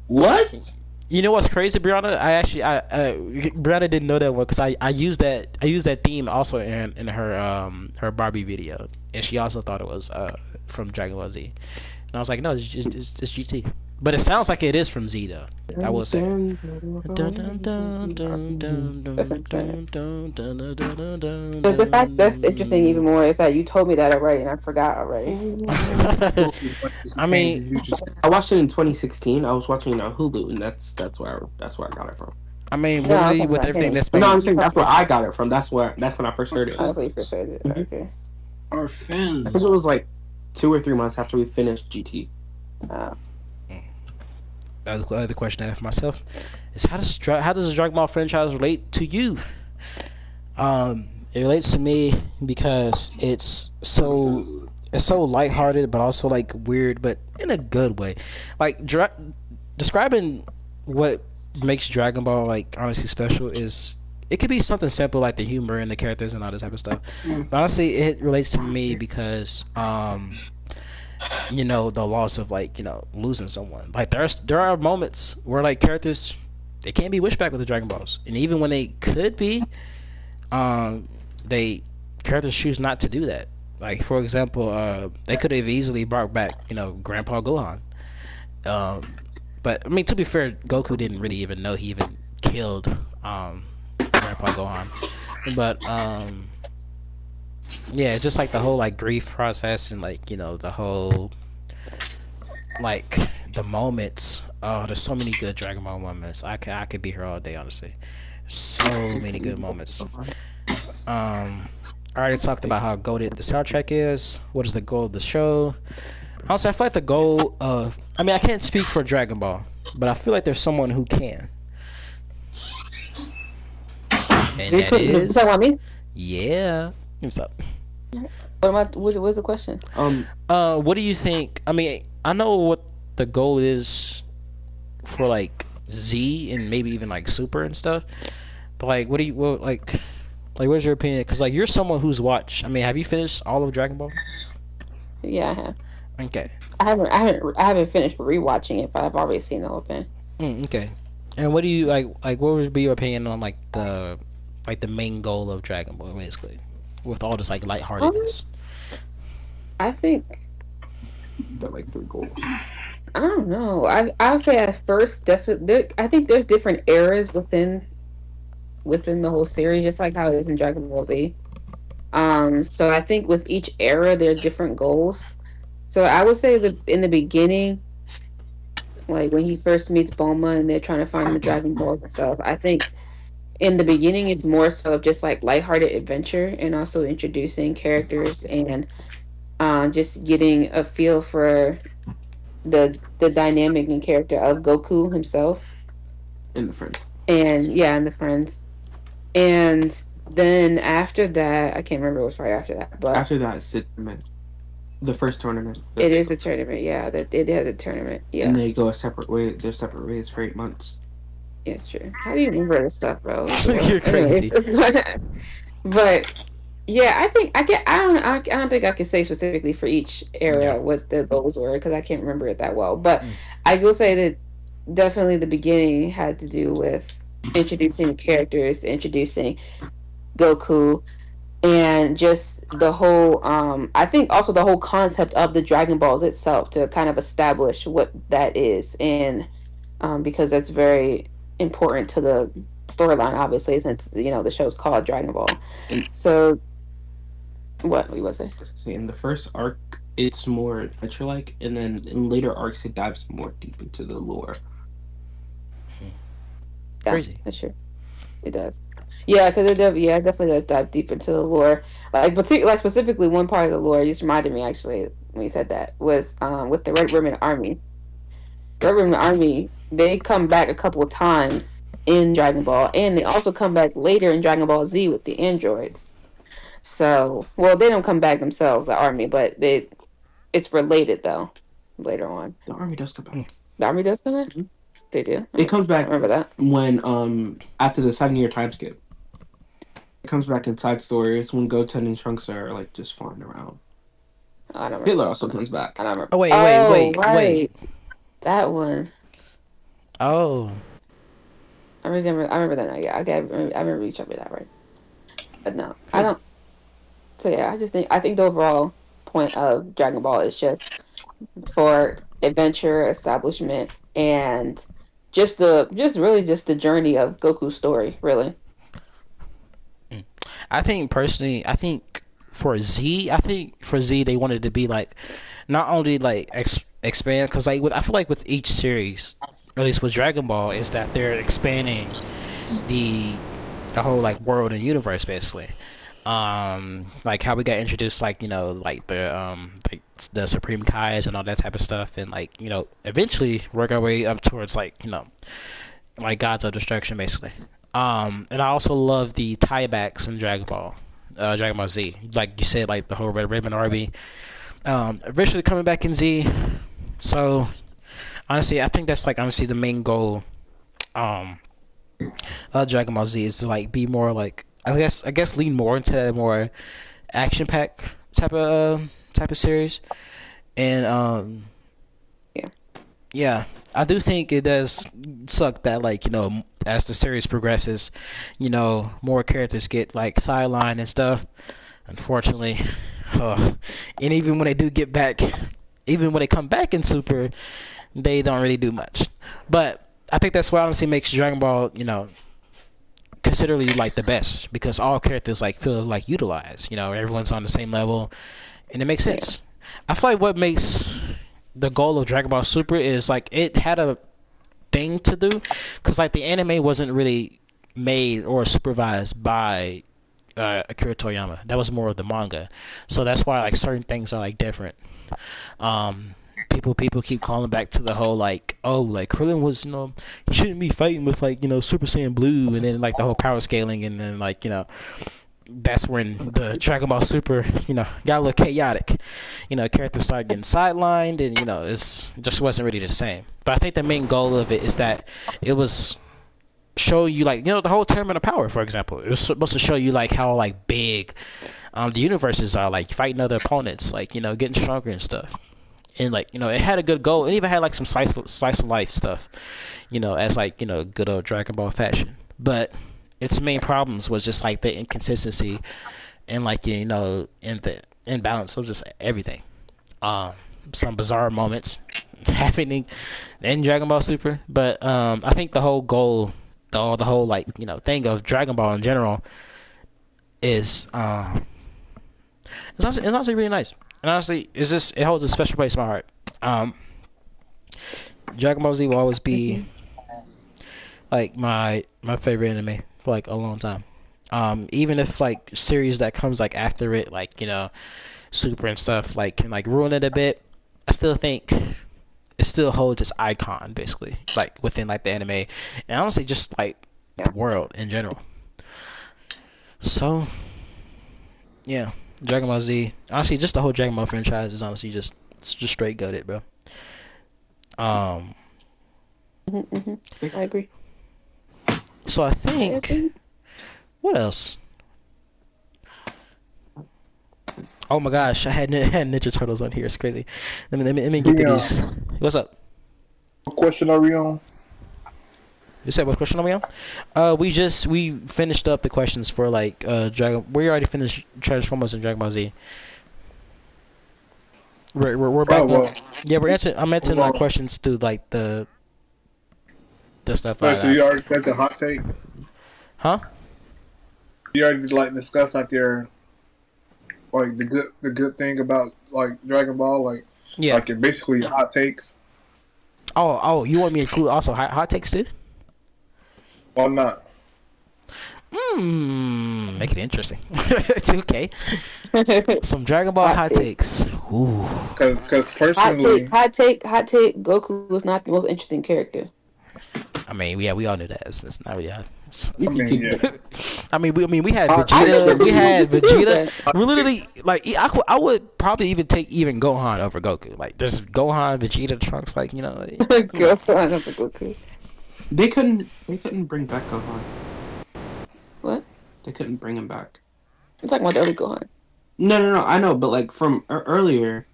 What? You know what's crazy, Brianna? Brianna didn't know that one because I used that theme also in her Barbie video, and she also thought it was from Dragon Ball Z. And I was like, no, it's GT. But it sounds like it is from Z though. I will say. The fact that's interesting even more is that you told me that already and I forgot already. I mean, I watched it in 2016. I was watching it on Hulu, and that's where I got it from. I mean, No, literally I'm with talking everything about that's No, I'm been. saying that's where I got it from. That's when I first heard it. That's what you first said it. Mhm. Okay. Our I fans. think it was like 2 or 3 months after we finished GT. The other question I have for myself is how does the Dragon Ball franchise relate to you? It relates to me because it's so lighthearted, but also like weird, but in a good way. Like describing what makes Dragon Ball like honestly special is it could be something simple like the humor and the characters and all this type of stuff. But honestly, it relates to me because the loss of like losing someone. Like there are moments where like characters they can't be wished back with the Dragon Balls, and even when they could be, they characters choose not to do that. Like for example, they could have easily brought back Grandpa Gohan. But I mean to be fair, Goku didn't really even know he even killed Grandpa Gohan. But yeah, it's just like the whole like grief process and like the whole like the moments. Oh, there's so many good Dragon Ball moments. I could be here all day, honestly. So many good moments. I already talked about how goated the soundtrack is. What is the goal of the show? Honestly, I feel like the goal of I can't speak for Dragon Ball, but I feel like there's someone who can. And that is yeah. What's up? What's the question? What do you think? I mean, I know what the goal is for like Z and maybe even like Super and stuff. But like, what what's your opinion? Because like you're someone who's watched. I mean, have you finished all of Dragon Ball? Yeah, I have. Okay. I haven't finished rewatching it, but I've already seen the whole thing. Okay. And what do you like? Like, what would be your opinion on like the main goal of Dragon Ball, basically, with all this like lightheartedness? I think Got like 3 goals. I don't know. I would say at first, definitely. I think there's different eras within the whole series, just like how it is in Dragon Ball Z. So I think with each era, there are different goals. So I would say that in the beginning, like when he first meets Bulma and they're trying to find the Dragon Balls and stuff, I think in the beginning it's more so of just like lighthearted adventure and also introducing characters and just getting a feel for the dynamic and character of Goku himself And the friends. and the friends. And then after that, I can't remember what was right after that, but After that, it's the first tournament. it is a tournament. Yeah, that it had a tournament. Yeah, And they go separate ways for 8 months. it's true. How do you remember this stuff, bro? You're crazy. But yeah, I think I don't think I can say specifically for each era what the goals were because I can't remember it that well. But I will say that definitely the beginning had to do with introducing the characters, introducing Goku, and just the whole I think also the whole concept of the Dragon Balls itself to kind of establish what that is and because that's very important to the storyline obviously since the show's called Dragon Ball. So what was it? In the first arc it's more adventure like, and then in later arcs it dives more deep into the lore. Yeah, Crazy. that's true. It does. Yeah, because it definitely does dive deep into the lore. Like specifically one part of the lore just reminded me actually when you said that was with the Red Ribbon Army. Red Ribbon Army, they come back a couple of times in Dragon Ball, and they also come back later in Dragon Ball Z with the androids. So, well, they don't come back themselves, the army, but it's related though. Later on, The army does come back. the army does come back. Mhm. They do. It comes back I remember that. when after the 7-year time skip. It comes back in side stories when Goten and Trunks are like just flying around. I don't remember. Hitler also comes back. I don't remember. Oh wait. Right. That one. Oh. I remember that now. Yeah, I remember you showed me that, right? But no, I don't. So yeah, I think the overall point of Dragon Ball is just for adventure, establishment, and just the journey of Goku's story, really. I think personally, I think for Z they wanted to be like not only like expand because like I feel like with each series, or at least with Dragon Ball, is that they're expanding the the whole like world and universe basically. Like how we got introduced, like like the Supreme Kais and all that type of stuff, and like eventually work our way up towards like gods of destruction basically. And I also love the tiebacks in Dragon Ball Z. Like you said, like the whole Red Ribbon Army, eventually coming back in Z. So honestly, I think that's like honestly the main goal. Um, Dragon Ball Z is to like be more like I guess lean more into a more action pack type of series, and Yeah. yeah, I do think it does suck that like as the series progresses, more characters get like sidelined and stuff. Unfortunately, uh, and even when they do get back, even when they come back in Super, they don't really do much. But I think that's what honestly makes Dragon Ball, considerably like the best because all characters like feel like utilized. Everyone's on the same level, and it makes Yeah. sense. I feel like what makes the goal of Dragon Ball Super is like it had a thing to do because like the anime wasn't really made or supervised by Akira Toriyama. That was more of the manga, so that's why like certain things are like different. Um, people keep calling back to the whole like oh like Krillin was he shouldn't be fighting with like Super Saiyan Blue and then like the whole power scaling and then like that's when the Dragon Ball Super, got a little chaotic. Characters started getting sidelined, and it just wasn't really the same. But I think the main goal of it is that it was show you like the whole Tournament of Power, for example. It was supposed to show you like how like big the universes are, like fighting other opponents, like getting stronger and stuff. And like it had a good goal. It even had like some slice of life stuff, as like good old Dragon Ball fashion. But its main problems was just like the inconsistency and like in the imbalance of just everything. Um, some bizarre moments happening in Dragon Ball Super, but I think the whole goal, the whole like thing of Dragon Ball in general is it's honestly really nice. And honestly, it holds a special place in my heart. Um, Dragon Ball Z will always be Hmm. like my favorite anime for like a long time. Even if like series that comes like after it, like Super and stuff, like can like ruin it a bit, I still think it still holds its icon basically, like within like the anime, and honestly just like Yeah. the world in general. So yeah, Dragon Ball Z. Honestly, just the whole Dragon Ball franchise is honestly just straight gutted, bro. Um, Hmm. Hmm. I agree. so I I think agree. what else? Oh my gosh, I had, had Ninja Turtles on here. It's crazy. Let me get to Yeah. these. What's up? What question are we on? You said what question are we on? We finished up the questions for like Dragon. We already finished Transformers and Dragon Ball Z. We're back Oh on. well. Yeah, we're answering. I'm answering Well, like questions through like the stuff wait, I so got. you already said the hot take? Huh? You already like discussed like your like the good thing about like Dragon Ball, Yeah. like your basically your hot takes. Oh, you want me to include also hot takes too? Why not? Make it interesting. It's okay. Some Dragon Ball Hot hot take. takes. Ooh. Because Hot personally, take. Hot take. Hot take. Goku was not the most interesting character. I mean, yeah, we all knew that. It's not really hot. I mean, yeah. I mean, we had Hot I take. Vegeta. never We had disagreed with Vegeta. that. We literally like I would probably even take even Gohan over Goku. Like there's Gohan, Vegeta, Trunks. Like like, come on. Go on over Goku. They couldn't bring back Gohan. What? They couldn't bring him back. I'm talking about the other Gohan. No. I know, but like from earlier,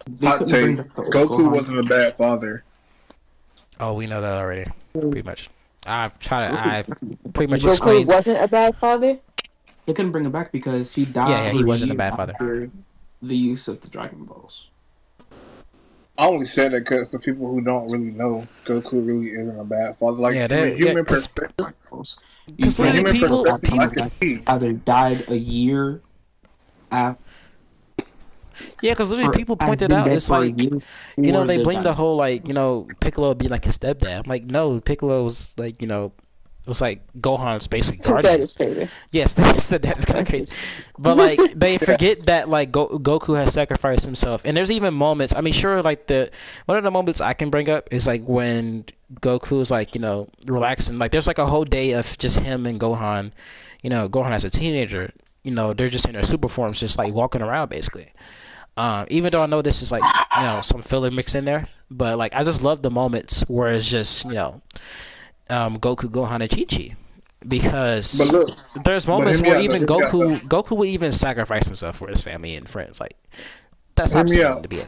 they Hot couldn't bring take. back the old Goku Gohan. wasn't a bad father. Oh, we know that already. Pretty much. I've pretty much Goku explained. wasn't a bad father. They couldn't bring him back because he died. Yeah, he wasn't a years bad father. after the use of the Dragon Balls. I only said that because for people who don't really know, Goku really isn't a bad father. Like Yeah, from a human because perspective, You from a literally human people perspective, I have can see. either died a year after. yeah, because literally Or people has pointed been out dead it's for a like year they they're blame the dying. whole like Piccolo being like his stepdad. I'm like, no, Piccolo was like it was like Gohan's basically That guardian. is crazy. Yes, they said that's kind of crazy, but like they Yeah. forget that like Goku has sacrificed himself, and there's even moments. I mean, sure, like one of the moments I can bring up is like when Goku is like relaxing. Like there's like a whole day of just him and Gohan. Gohan as a teenager. They're just in their super forms, just like walking around basically. Even though I know this is like some filler mixed in there, but like I just love the moments where it's just Goku, Gohan, and Chi Chi, because But look, there's but moments hear me where out. Though, even hear me out. Though. Goku will even sacrifice himself for his family and friends. Like that's Hear not me saying out. to be.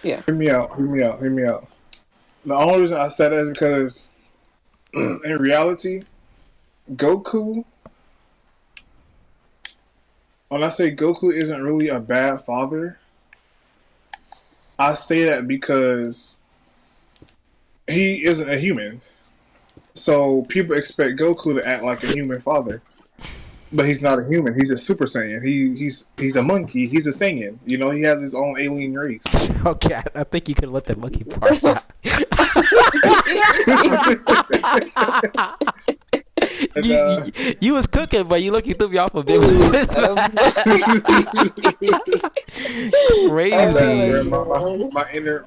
Yeah. Hear me out. Hear me out. Hear me out. The only reason I said that is because in reality, Goku. When I say Goku isn't really a bad father, I say that because he isn't a human. So people expect Goku to act like a human father, but he's not a human. He's a Super Saiyan. He's a monkey. He's a Saiyan. He has his own alien race. Okay, I think you could let the monkey part out. And, you was cooking, but you threw me off a bit. Crazy.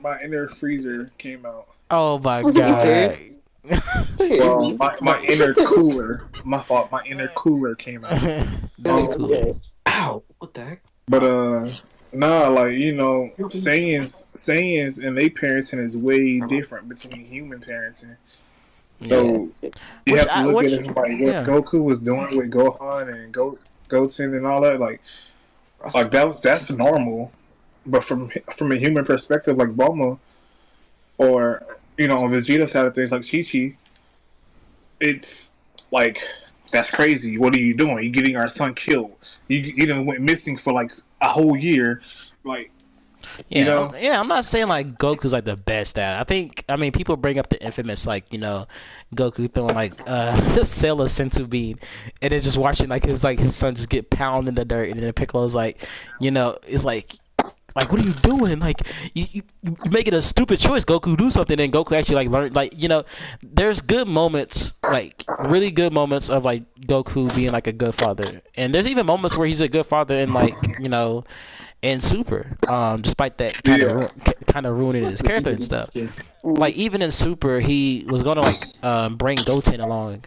my inner freezer came out. Oh my god. Well, my inner cooler. My fault. My inner cooler came out. That's cool. Yes. Ow! What the heck? But nah, like Saiyans and they parenting is way different between human parenting. So you have to look at it from like what Goku was doing with Gohan and Goten and all that. Like that's normal. But from a human perspective, like Bulma or on Vegeta side of things, like Chi-Chi, it's like that's crazy. What are you doing? You're getting our son killed. You done went missing for like a whole year. Like I'm not saying like Goku's like the best at it. I mean people bring up the infamous like Goku throwing like Sailor Senzu bean and then just watching like his son just get pounded in the dirt, and then Piccolo's like it's like what are you doing? Like you making a stupid choice. Goku, do something. And Goku actually like learn. There's good moments, like really good moments of like Goku being like a good father, and there's even moments where he's a good father in like in Super. Despite that kind of ruining his character and stuff. Like even in Super, he was gonna like bring Goten along.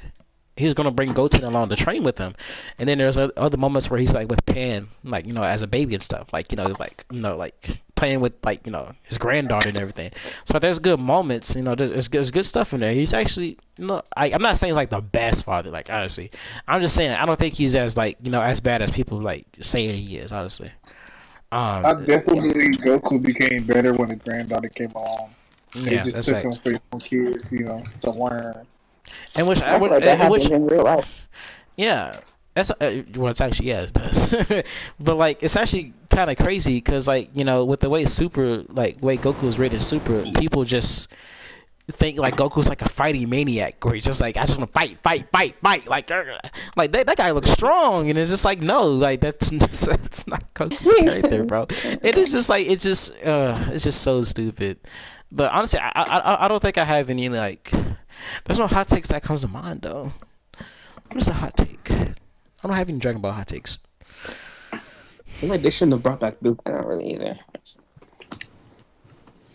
He was gonna bring Goten along to train with him, and then there's other moments where he's like with Pan, like as a baby and stuff, like he's like like playing with like his granddaughter and everything. So there's good moments, there's good stuff in there. He's actually I'm not saying he's like the best father, like honestly, I'm just saying I don't think he's as like as bad as people like saying he is, honestly. I definitely believe Goku became better when the granddaughter came along. They just took him for young kids, to learn. And which that happens in real life. Yeah, that's it's actually it does. But like it's actually kind of crazy because like with the way Goku was rated Super, people just think like Goku's like a fighting maniac, or he's just like I just want to fight, like that guy looks strong, and it's just like no, like that's not Goku's character, bro. It is just like it's just so stupid. But honestly, I don't think I have any like. There's no hot takes that comes to mind though. What is a hot take? I don't have any Dragon Ball hot takes. Like they shouldn't have brought back Luke. I don't really either.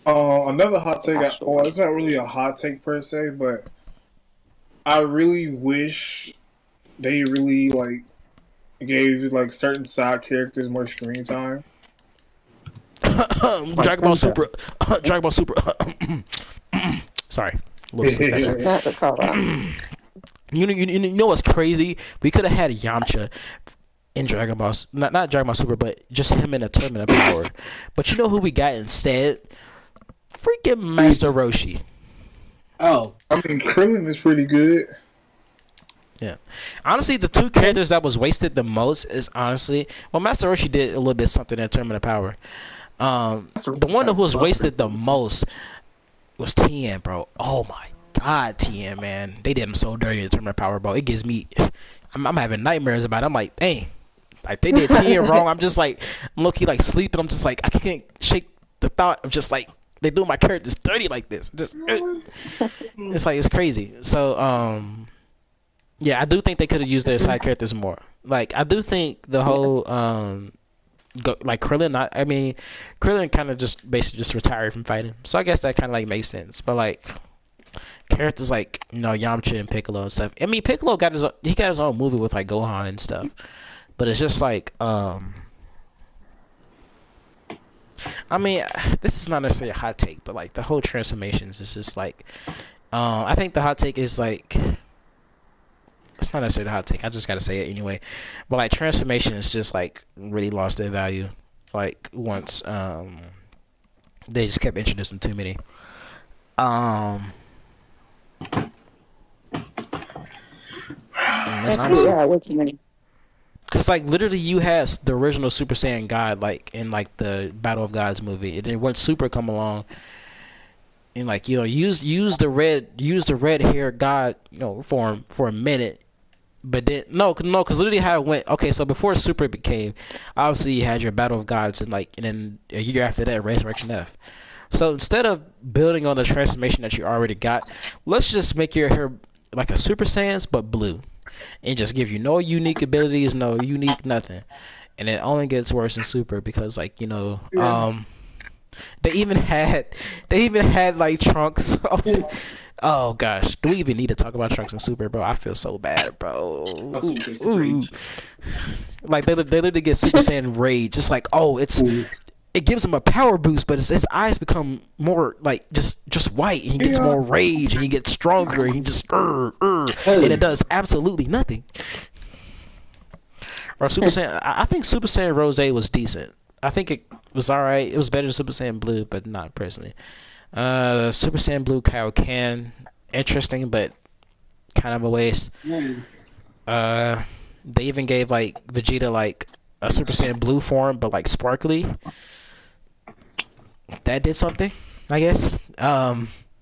Another hot take. Well, it's not really a hot take per se, but I really wish they really like gave like certain side characters more screen time. Dragon Ball Super. Dragon Ball Super. Sorry. You know what's crazy? We could have had Yamcha in Dragon Ball, not Dragon Ball Super, but just him in a tournament of power. But you know who we got instead? Freaking Master Roshi. Oh, I mean, Krillin is pretty good. Yeah. Honestly, the two characters that was wasted the most is honestly, well, Master Roshi did a little bit something in Tournament of Power. The one who was wasted the most was Tien, bro. Oh my God, Tien, man, they did him so dirty in Tournament of Power, bro. It gives me, I'm having nightmares about it. I'm like, dang, like they did Tien wrong. I'm just like, I'm low-key like sleeping. I'm just like, I can't shake the thought of just like they do my characters dirty like this. Just, it's like it's crazy. So, yeah, I do think they could have used their side characters more. Like, I do think the whole like Krillin. I mean, Krillin kind of just basically just retired from fighting, so I guess that kind of like makes sense. But like characters like Yamcha and Piccolo and stuff. I mean, Piccolo got his own movie with like Gohan and stuff, but it's just like I mean, this is not necessarily a hot take, but like the whole transformations is just like I think the hot take is like. It's not necessarily a hot take. I just gotta say it anyway. But like transformation is just like really lost their value. Like once they just kept introducing too many. That's honestly. Yeah, way too many. Cause like literally you had the original Super Saiyan God like in like the Battle of Gods movie, and then when Super come along. And like use the red hair God form for a minute, but then because literally how it went. Okay, so before Super became, obviously you had your Battle of Gods and then a year after that Resurrection F. So instead of building on the transformation that you already got, let's just make your hair like a Super Saiyan's but blue, and just give you no unique abilities, no unique nothing, and it only gets worse in Super because They even had like Trunks. Oh gosh, do we even need to talk about Trunks and Super, bro? I feel so bad, bro. Ooh. Like they literally get Super Saiyan Rage. Just like it gives him a power boost, but his eyes become more like just white, and he gets more rage, and he gets stronger, and he just and it does absolutely nothing. Or Super Saiyan, I think Super Saiyan Rose was decent. I think it was alright. It was better than Super Saiyan Blue, but not personally. Super Saiyan Blue Kaioken, interesting, but kind of a waste. They even gave like Vegeta like a Super Saiyan Blue form, but like sparkly. That did something, I guess.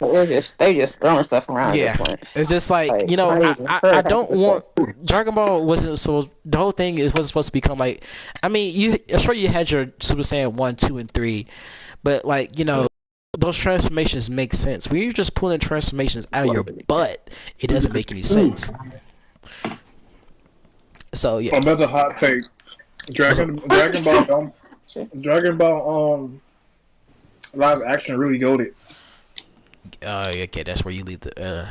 They just throwing stuff around. Yeah, at this point. it's just like I don't want Dragon Ball wasn't so the whole thing wasn't supposed to become like I mean you had your Super Saiyan 1, 2, and 3, but like those transformations make sense. When you're just pulling transformations out of your butt, it doesn't make any sense. So yeah. Another hot take: Dragon Ball live action really goated. Okay, that's where you leave the. All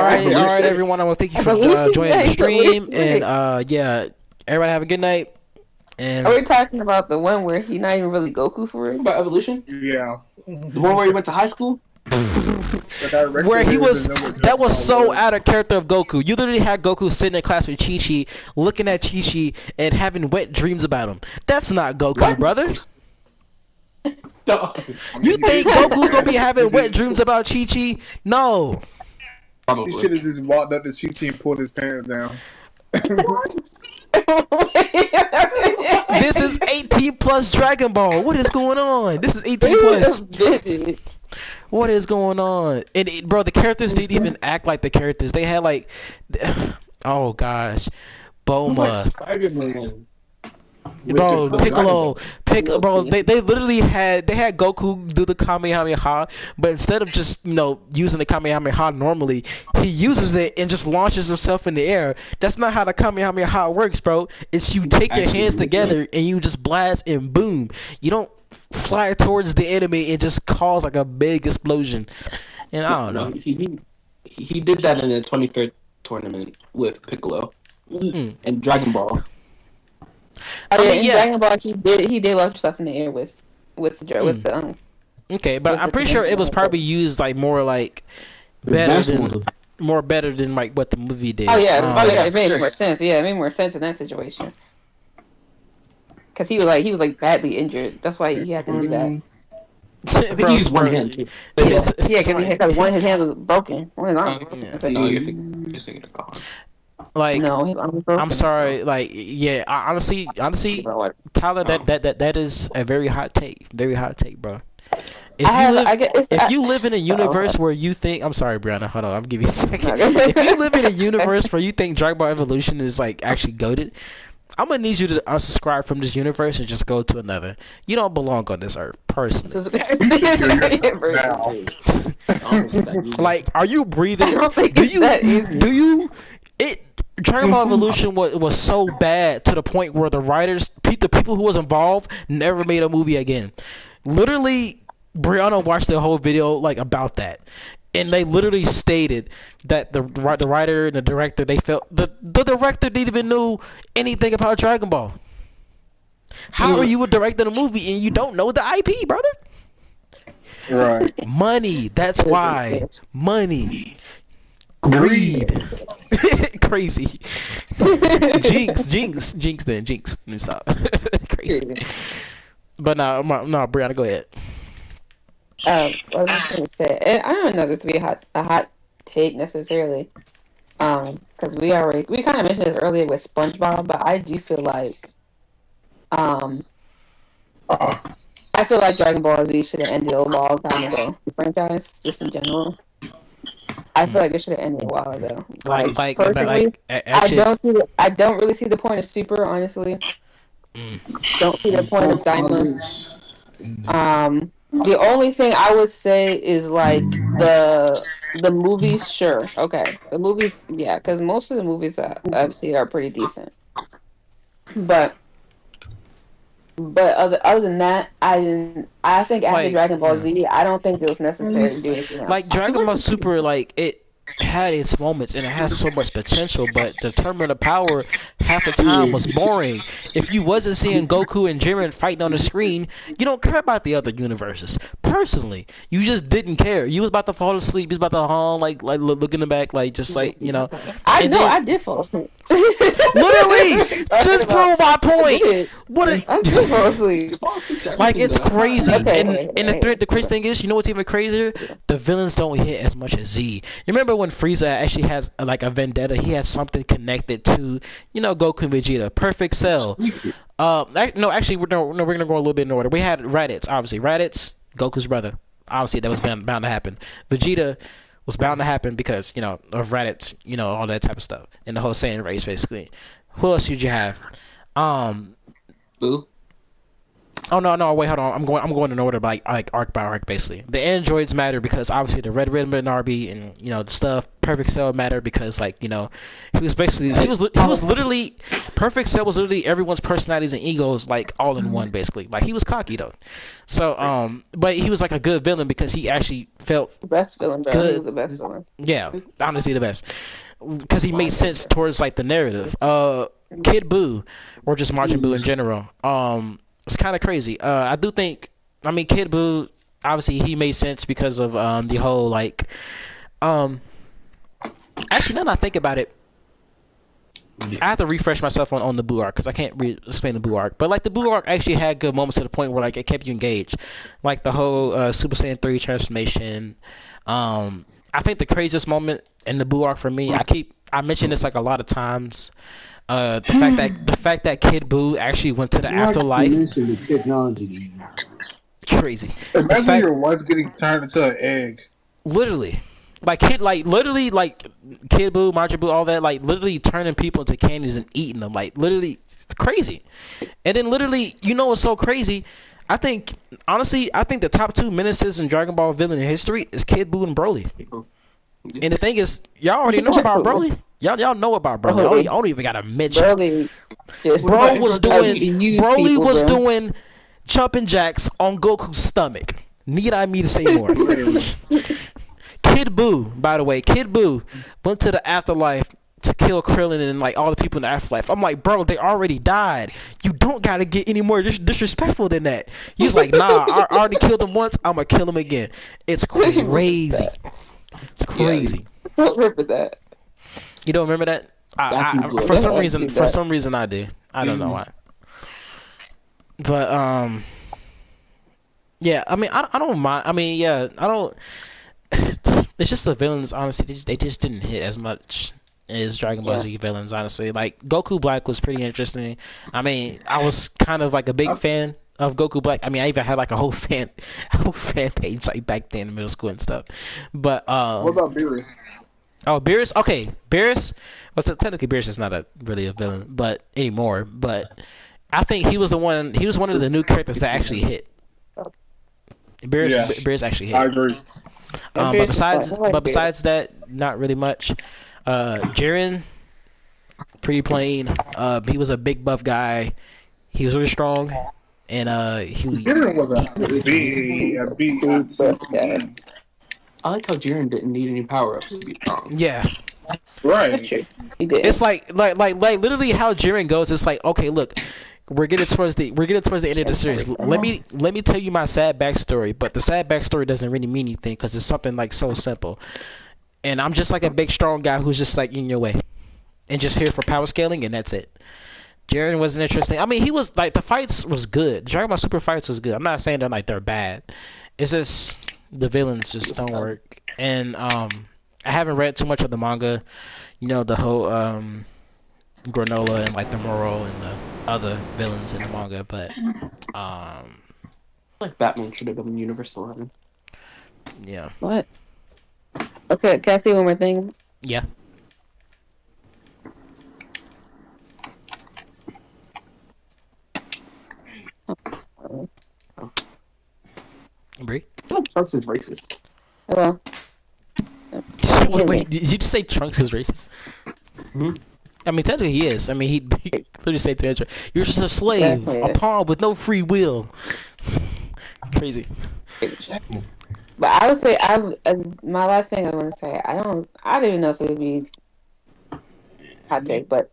right, everyone. I want to thank you for joining the stream, and yeah, everybody have a good night. And are we talking about the one where he not even really Goku for real? About Evolution? Yeah. The one where he went to high school? Where he was, that was so out of character of Goku. You literally had Goku sitting in class with Chi-Chi, looking at Chi-Chi, and having wet dreams about him. That's not Goku, brother. No. You think Goku's gonna be having wet dreams about Chi-Chi? No. He should have just walked up to Chi-Chi and pulled his pants down. This is 18 plus Dragon Ball. What is going on? This is 18 plus. What is going on? And bro, the characters didn't even act like the characters. They had like, oh gosh, Bulma. Bro, Piccolo, bro, they literally had Goku do the Kamehameha, but instead of just using the Kamehameha normally, he uses it and just launches himself in the air. That's not how the Kamehameha works, bro. It's you take your hands together and you just blast and boom. You don't fly towards the enemy and just cause like a big explosion. And I don't know. He did that in the 23rd tournament with Piccolo and Dragon Ball. In Dragon Ball, he did launch stuff in the air with the. Okay, but I'm pretty sure it was probably used like more like better than like what the movie did. Oh yeah, it made more sense. Yeah, it made more sense in that situation. Because he was badly injured. That's why he had to do that. I think he used one hand too. Yeah, because his hand was broken. One of his arms was broken. Just thinking of Gohan. Like, No, he's unbroken. I'm sorry, like, yeah, honestly, Tyler, that is a very hot take, bro. If you live in a universe where you think, I'm sorry, Brianna, hold on, I'm giving you a second. If you live in a universe where you think Dragon Ball Evolution is like actually goated, I'm gonna need you to unsubscribe from this universe and just go to another. You don't belong on this earth, personally. Like, are you breathing? I don't think Do it's you? that easy. Do you? Dragon Ball Evolution was so bad to the point where the writers, the people who was involved, never made a movie again. Literally, Brianna watched the whole video like about that, and they literally stated that the writer and the director, they felt the director didn't even know anything about Dragon Ball. How are you directing a movie and you don't know the IP, brother? Right. Money. That's why. Money. Greed. Crazy. Jinx. Then Jinx. Let me stop. Crazy. But no, Brianna, go ahead. What was I going to say? And I don't know this to be a hot take necessarily. Because we kind of mentioned this earlier with SpongeBob, but I do feel like, I feel like Dragon Ball Z should have ended a long time ago. The franchise, just in general. I feel like it should have ended a while ago. Like personally, actually, I don't really see the point of Super, honestly. Don't see the point of Diamond. The only thing I would say is like the movies. Sure, okay, the movies, yeah, because most of the movies that I've seen are pretty decent. But other than that, I think after Dragon Ball Z, I don't think it was necessary to do anything else. Like Dragon Ball Super, like it had its moments and it has so much potential, but the Tournament of Power half the time was boring. If you wasn't seeing Goku and Jiren fighting on the screen, you don't care about the other universes. Personally, you just didn't care. You was about to fall asleep. You was about to like looking in the back, like just like, you know. I did fall asleep. Literally, just prove my point. I did fall asleep. Like, it's crazy. Okay, and the crazy thing is, you know what's even crazier? The villains don't hit as much as Z. You remember when Frieza actually has like a vendetta? He has something connected to, you know, Goku and Vegeta. Perfect Cell. No, actually, we're gonna go a little bit in order. We had Raditz, obviously. Raditz, Goku's brother. Obviously, that was bound to happen. Vegeta was bound to happen because, you know, of Raditz, you know, all that type of stuff, and the whole Saiyan race, basically. Who else did you have? Boo. Oh no, wait, hold on. I'm going in order by like arc by arc, basically. The androids matter because obviously the Red Ribbon Army and, you know, the stuff. Perfect Cell matter because, like, you know, he was literally Perfect Cell was literally everyone's personalities and egos like all in one, basically. Like, he was cocky though. So but he was like a good villain because he actually felt The best villain, bro. good. He was the best villain. Yeah, honestly the best. Because he made sense towards like the narrative. Kid Buu, or just Majin Buu in general. It's kind of crazy. I do think, I mean, Kid Buu, obviously he made sense because of the whole like actually, now that I think about it, I have to refresh myself on the Buu arc because I can't explain the Buu arc. But like the Buu arc actually had good moments to the point where like it kept you engaged, like the whole Super Saiyan 3 transformation. I think the craziest moment in the Buu arc for me, I mention this like a lot of times. The fact that Kid Buu actually went to the afterlife. The technology. Crazy. Imagine your wife getting turned into an egg. Literally. Like Kid Buu, Majin Buu, all that, like literally turning people into candies and eating them, like literally crazy. And then literally, you know what's so crazy? Honestly, I think the top two menaces in Dragon Ball villain in history is Kid Buu and Broly. And the thing is, y'all already know about Broly. Y'all know about Broly. I don't even gotta mention. Broly was doing jumping jacks on Goku's stomach. Need I me to say more? Kid Buu, by the way, went to the afterlife to kill Krillin and like all the people in the afterlife. I'm like, bro, they already died. You don't gotta get any more disrespectful than that. He's like, nah, I already killed him once. I'm gonna kill him again. It's crazy. It's crazy. Don't remember that. You don't remember that? For some reason I do. I don't know why. But yeah. I mean, I don't mind. I mean, yeah, I don't. It's just the villains. Honestly, they just didn't hit as much is Dragon Ball Yeah. Z villains. Honestly, like Goku Black was pretty interesting. I mean, I was kind of like a big fan of Goku Black. I mean, I even had like a whole a whole fan page like back then in middle school and stuff. But What about Beerus? oh, Beerus. Okay, Beerus. Well, technically, Beerus is not really a villain, but anymore. But I think he was the one. He was one of the new characters that actually hit. Beerus, Yeah. Beerus actually I hit. agree. Yeah, Beerus But is besides, fun. I like but Beerus. besides that, not really much. Jiren, pretty plain. He was a big buff guy. He was really strong, and he. Jiren was a big buff guy. I like how Jiren didn't need any power ups to be strong. Yeah, That's right. true. He did. it's like literally how Jiren goes. It's like, okay, look, we're getting towards the end of the series. Let me tell you my sad backstory, but the sad backstory doesn't really mean anything because it's something like so simple. And I'm just like a big strong guy who's just like in your way, and just here for power scaling, and that's it. Jiren wasn't interesting. I mean, he was like the fights was good. Dragon Ball Super fights was good. I'm not saying that like they're bad. It's just the villains just don't work. And I haven't read too much of the manga. You know, the whole Granola and like the Moro and the other villains in the manga, but Like Batman should have been Universal 11. yeah. What? Okay, can I say one more thing? Yeah. Bree? I feel like Trunks is racist. Hello. Wait, did you just say Trunks is racist? Mhm. I mean, technically he is. I mean, he literally said to Andrew, "You're just a slave, Definitely a is. pawn with no free will." Crazy. But I would say my last thing I want to say, I don't even know if it would be hot take, but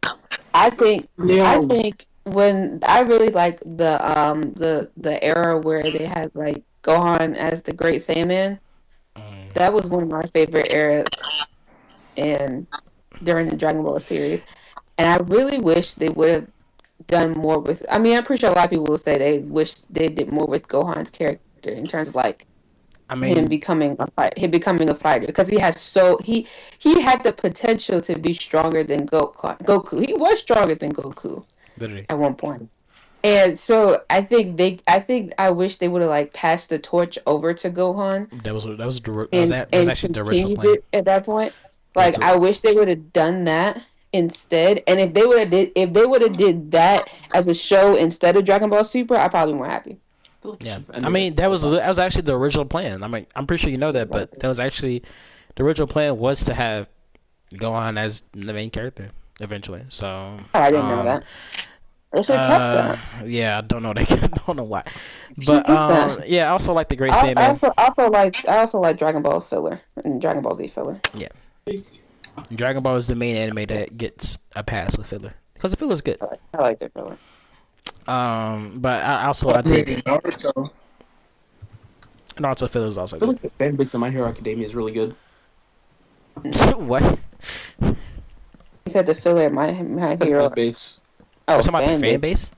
I think when I really like the era where they had like Gohan as the Great Saiyaman. That was one of my favorite eras during the Dragon Ball series, and I really wish they would have done more with. I mean, I'm pretty sure a lot of people will say they wish they did more with Gohan's character in terms of like I him mean, becoming a fighter because he had the potential to be stronger than Goku. He was stronger than Goku literally. at one point. And so I wish they would have like passed the torch over to Gohan That was and actually the original continued plan. it at that point. That's Like the- I wish they would have done that instead. And if they would have did that as a show instead of Dragon Ball Super, I'd probably be more happy. Yeah, I mean that was actually the original plan. I mean, I'm pretty sure you know that, but that was actually the original plan was to have Gohan as the main character eventually. So Oh, I didn't know that. They should have kept that. yeah, I don't know that. I don't know why, but kept that. yeah, I also like the Great I Saiyaman. also like Dragon Ball filler and Dragon Ball Z filler. Dragon Ball is the main anime that gets a pass with filler because the filler is good. I like their filler. But I mean, did Naruto. Naruto filler is also I feel good. like the fan base of My Hero Academia is really good. What? You said the filler at my The hero. fan base Oh, We're talking about the fan base?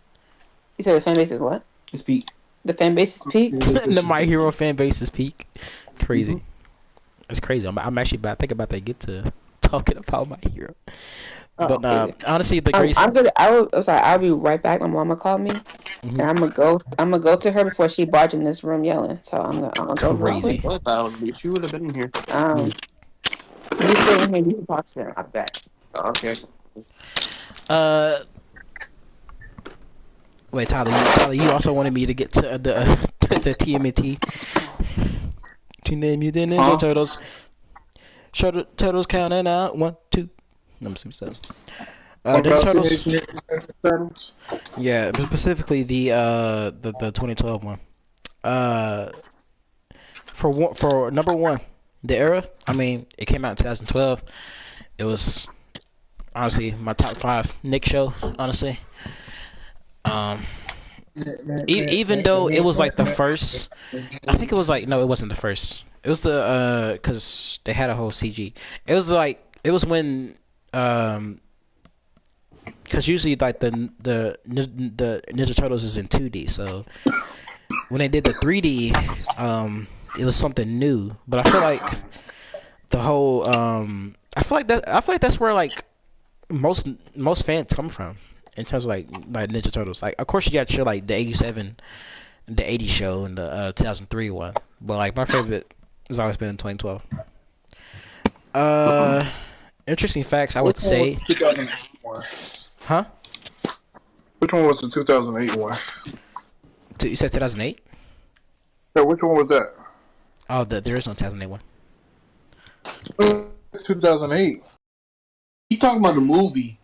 You said the fan base is what? is peak. The fan base is peak. The My Hero fan base is peak. Crazy. Mhm. It's crazy. I'm actually about to get to talking about My Hero. Oh, But crazy. honestly, the Great I'm sorry. I'll be right back. My mama called me, Mhm. and I'm gonna go to her before she barge in this room yelling. So I'm gonna go real Crazy. quick. She would have been in here. You stay in here. You can talk to them. I'm back. Oh, okay. Wait, Tyler, you also wanted me to get to the TMNT. Teenage Mutant Ninja Turtles. Turtles counting out 1, 2. Let me see what's What Ninja about Turtles. Teenage Mutant Ninja Turtles? Yeah, but specifically the 2012 one. For number one, the era. I mean, it came out in 2012. It was honestly my top 5 Nick show. Honestly, even though it was like the first, I think it was like no, it wasn't the first. It was the because they had a whole CG. It was when because usually like the Ninja Turtles is in 2D, so when they did the 3D, it was something new. But I feel like the whole I feel like that's where like most fans come from in terms of like Ninja Turtles. Like of course you got your like the '87, the '80s show, and the 2003 one, but like my favorite has always been in 2012. Interesting facts I would Which one was say. the 2008 one? Huh? Which one was the 2008 one? You said 2008? Yeah, which one was that? Oh, there is no 2008 one. 2008. You talking about the movie?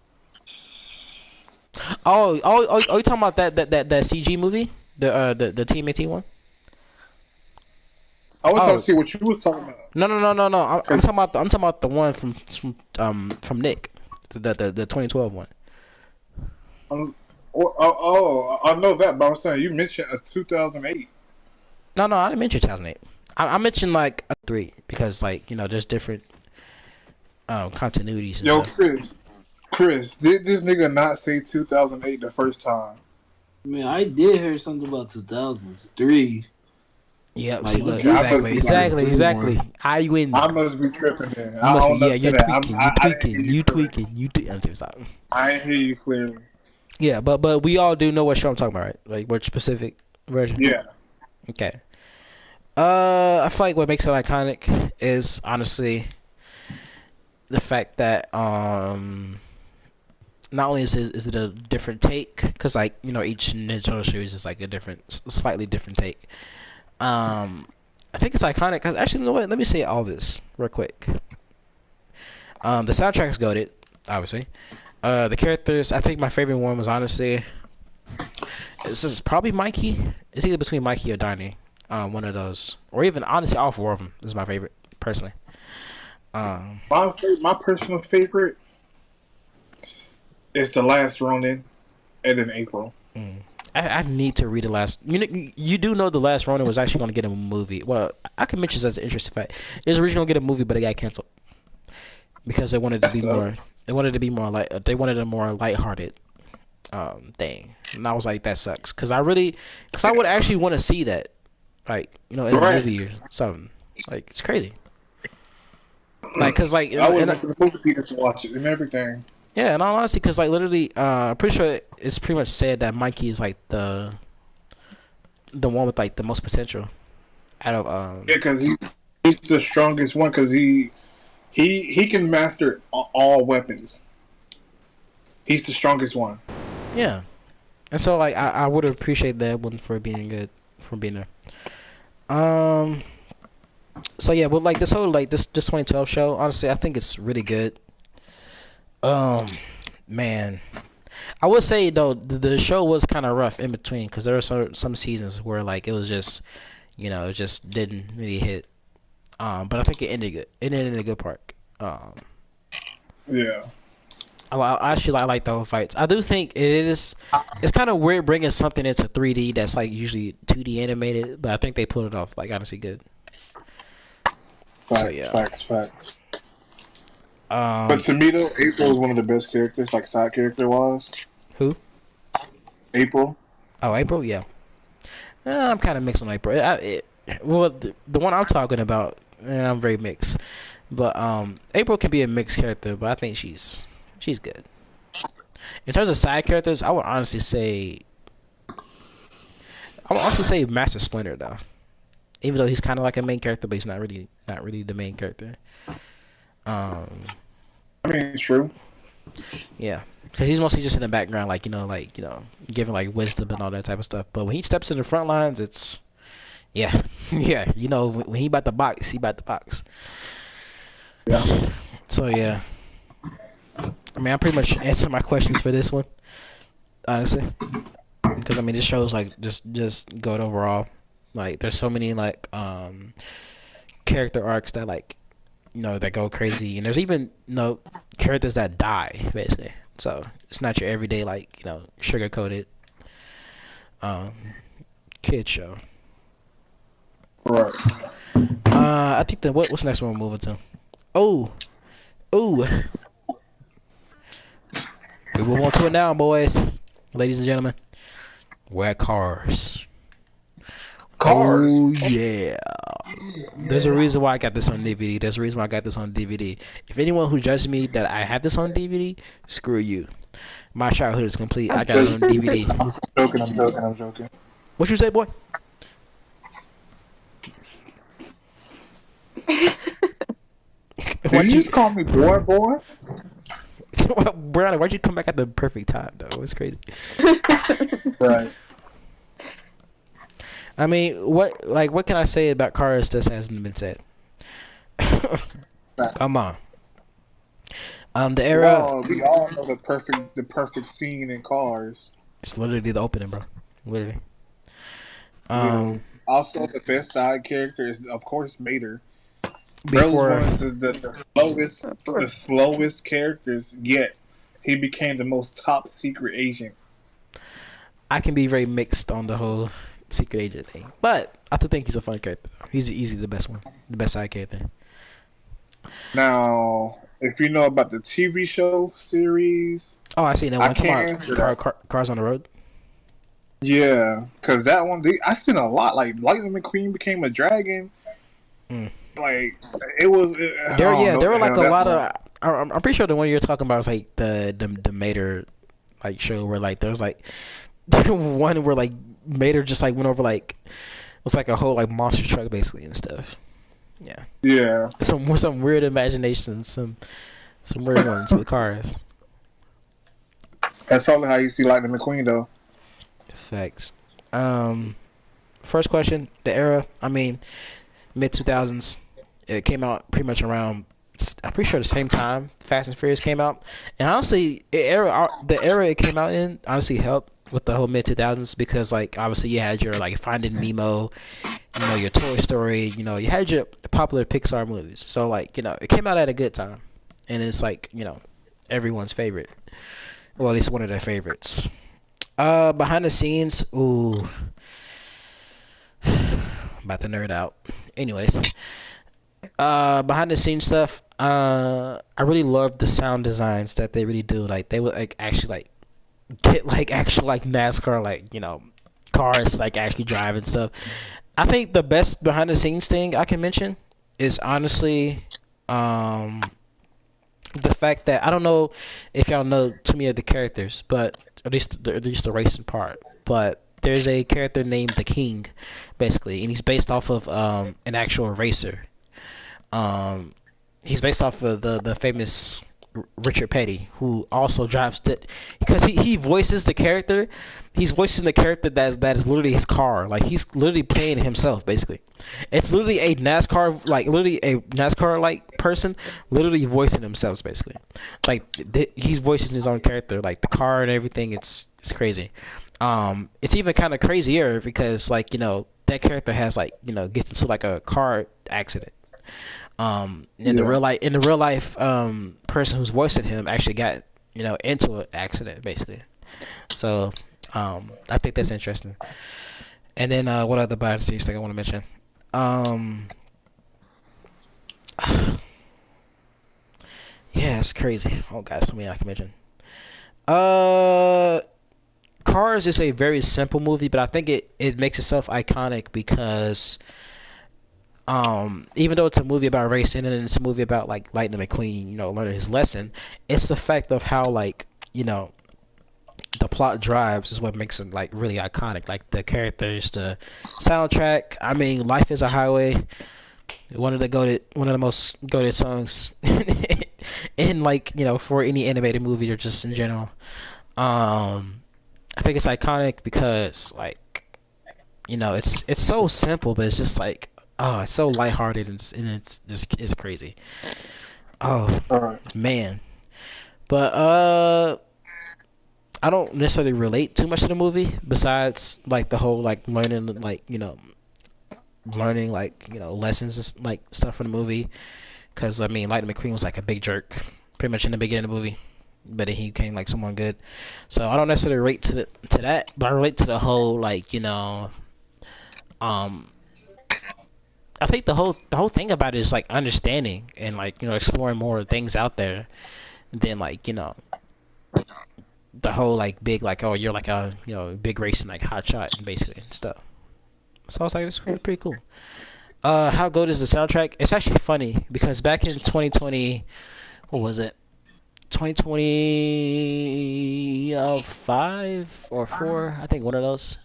Oh, you talking about that CG movie? The TMNT one? I was Oh. trying to see what you was talking about. No. I'm talking about the one from Nick, the 2012 one. I know that, but I was saying you mentioned a 2008. No, I didn't mention 2008. I mentioned like a 3 because like there's different continuities and Yo, stuff. Chris, did this nigga not say 2008 the first time? Man, I did hear something about 2003. Yep. Like, See, look, okay, exactly. I win. I must be tripping then. I don't know. You're tweaking. You tweaking. Stop. I ain't hear you clearly. Yeah, but we all do know what show I'm talking about, right? Like what specific version? Yeah. Okay. I feel like what makes it iconic is honestly the fact that not only is it a different take, because like each Ninja Turtle series is like a slightly different take. I think it's iconic because actually, you know what? Let me say all this real quick. The soundtrack's goated, obviously. The characters, I think my favorite one was honestly, it's probably Mikey. It's either between Mikey or Donnie. One of those, or even honestly, all 4 of them is my favorite personally. My personal favorite is the last Ronin, and then April. I need to read the last. You do know the last Ronin was actually going to get a movie. Well, I can mention this as an interesting fact. It was originally going to get a movie, but it got canceled because they wanted to be more. They wanted to be more like. They wanted a more lighthearted thing, and I was like, that sucks. Because I would actually want to see that, like in a movie or something. Like it's crazy. Like, cause like I went to the movie theater to watch it and everything. Yeah, and honestly, because like literally, I'm pretty sure it's pretty much said that Mikey is like the one with like the most potential out of Yeah, because he's the strongest one because he can master all weapons. He's the strongest one. Yeah, and so like I would appreciate that one for being good, for being there. So yeah, but like this whole like this 2012 show, honestly, I think it's really good. Man, I would say though the show was kind of rough in between because there were some seasons where like it was just, it just didn't really hit. But I think it ended good. It ended in a good part. Yeah. I actually like the whole fights. I do think it's kind of weird bringing something into 3D that's like usually 2D animated, but I think they pulled it off like honestly good. Facts. But to me though, April is one of the best characters, like side character wise. Who? April. Oh, April, yeah. I'm kind of mixed on April. Well, the one I'm talking about, I'm very mixed. But April can be a mixed character, but I think she's good. In terms of side characters, I would honestly say Master Splinter though. Even though he's kind of like a main character, but he's not really the main character. I mean, it's true. Yeah, because he's mostly just in the background, giving like wisdom and all that type of stuff. But when he steps in the front lines, it's yeah. When he about to box, he about to box. Yeah. So yeah, I mean, I pretty much answered my questions for this one, honestly. Because I mean, this show's like just good overall. Like, there's so many like character arcs that that go crazy, and there's even characters that die basically. So it's not your everyday sugar coated kid show. Right. I think what's the next one we're moving to? Oh. We move on to it now, boys, ladies and gentlemen. We're at Cars. Cars. Oh yeah, There's a reason why I got this on DVD. There's a reason why I got this on DVD. If anyone who judges me that I have this on DVD, screw you. My childhood is complete. I got it on DVD. I'm joking. I'm joking. I'm joking. What you say, boy? Did you just call me boy, boy? Brianna, why'd you come back at the perfect time, though? It's crazy. Right. I mean, what can I say about Cars that hasn't been said? Come on. The era. Well, we all know the perfect scene in Cars. It's literally the opening, bro. Literally. Also, the best side character is, of course, Mater. Before Rose is the slowest characters yet. He became the most top secret agent. I can be very mixed on the whole secret agent thing, but I still think he's a fun character. He's easily the best one, the best side character. Now, if you know about the TV show series, Oh, I see that one. Talking about Cars on the Road. yeah, because that one, I seen a lot. Like Lightning McQueen became a dragon. Like it was. There were like a lot of. I'm pretty sure the one you're talking about is like the Mater like show where like there's like one where like Mater just like went over like it was like a whole like monster truck basically and stuff. Yeah. Yeah. Some weird imaginations, some weird ones with cars. That's probably how you see Lightning McQueen though. Facts. First question, the era. I mean, mid 2000s. It came out pretty much around. I'm pretty sure the same time Fast and Furious came out, and honestly, the era it came out in honestly helped with the whole mid 2000s because like obviously you had your like Finding Nemo, your Toy Story, you had your popular Pixar movies. So like it came out at a good time, and it's like everyone's favorite, well at least one of their favorites. Behind the scenes, ooh, about to nerd out. Anyways, behind the scenes stuff, I really love the sound designs that they really do. Like they would like actually like get like actual like NASCAR cars like actually drive and stuff. I think the best behind the scenes thing I can mention is honestly the fact that I don't know if y'all know too many of the characters, but at least the racing part. But there's a character named the King, basically, and he's based off of an actual racer. He's based off of the famous Richard Petty, who also drives it because he voices the character. He's voicing the character that is literally his car. Like he's literally playing himself, basically. It's literally a NASCAR like person, literally voicing themselves, basically. Like he's voicing his own character, like the car and everything. It's crazy. It's even kind of crazier because like that character has like gets into like a car accident. The real life person who's voicing him actually got into an accident basically. So I think that's interesting. And then what other behind the scenes thing I want to mention? Yeah, it's crazy. Oh god, so many I can mention. Cars is a very simple movie, but I think it makes itself iconic because even though it's a movie about racing and it's a movie about like Lightning McQueen, learning his lesson, it's the fact of how like the plot drives is what makes it like really iconic. Like the characters, the soundtrack. I mean, Life is a Highway, one of the most goated songs in like for any animated movie or just in general. I think it's iconic because like it's so simple, but it's just like. Oh, it's so lighthearted and it's crazy. Oh man, but I don't necessarily relate too much to the movie besides like the whole like learning lessons and like stuff from the movie. Because I mean, Lightning McQueen was like a big jerk pretty much in the beginning of the movie, but then he became like someone good. So I don't necessarily relate to that, but I relate to the whole like I think the whole thing about it is like understanding and like exploring more things out there than like the whole like big like oh you're like a big racing like hot shot basically and stuff. So I was like it's pretty cool. How good is the soundtrack? It's actually funny because back in 2020, what was it? 2025 or four? I think one of those.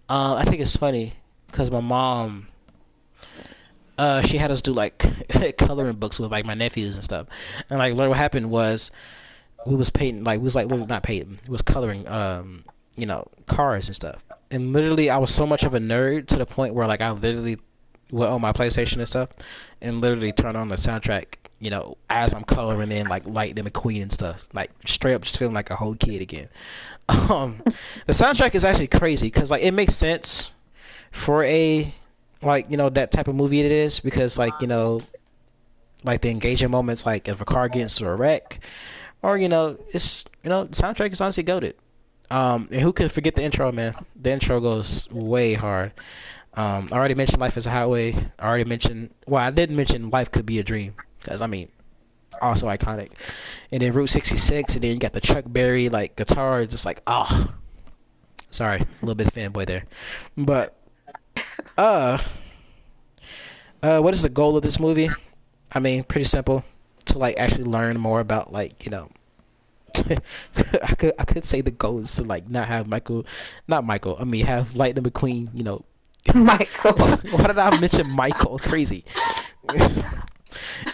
I think it's funny because my mom, she had us do like coloring books with like my nephews and stuff, and like what happened was we was painting like we was like literally not painting, we was coloring cars and stuff, and literally I was so much of a nerd to the point where like I literally went on my PlayStation and stuff, and literally turn on the soundtrack. As I'm coloring in like Lightning McQueen and stuff, like straight up just feeling like a whole kid again. Um, the soundtrack is actually crazy because like it makes sense for a like that type of movie it is because like the engaging moments like if a car gets into a wreck or it's the soundtrack is honestly goated. And who could forget the intro, man? The intro goes way hard. I already mentioned Life is a Highway. I already mentioned, well, I didn't mention Life Could Be a Dream because I mean also iconic. And then Route 66, and then you got the Chuck Berry like guitar, just like sorry, a little bit of fanboy there, but uh what is the goal of this movie? I mean, pretty simple, to like actually learn more about like I could say the goal is to like not have not Michael. I mean, have Lightning McQueen. Michael. Why did I mention Michael? Crazy.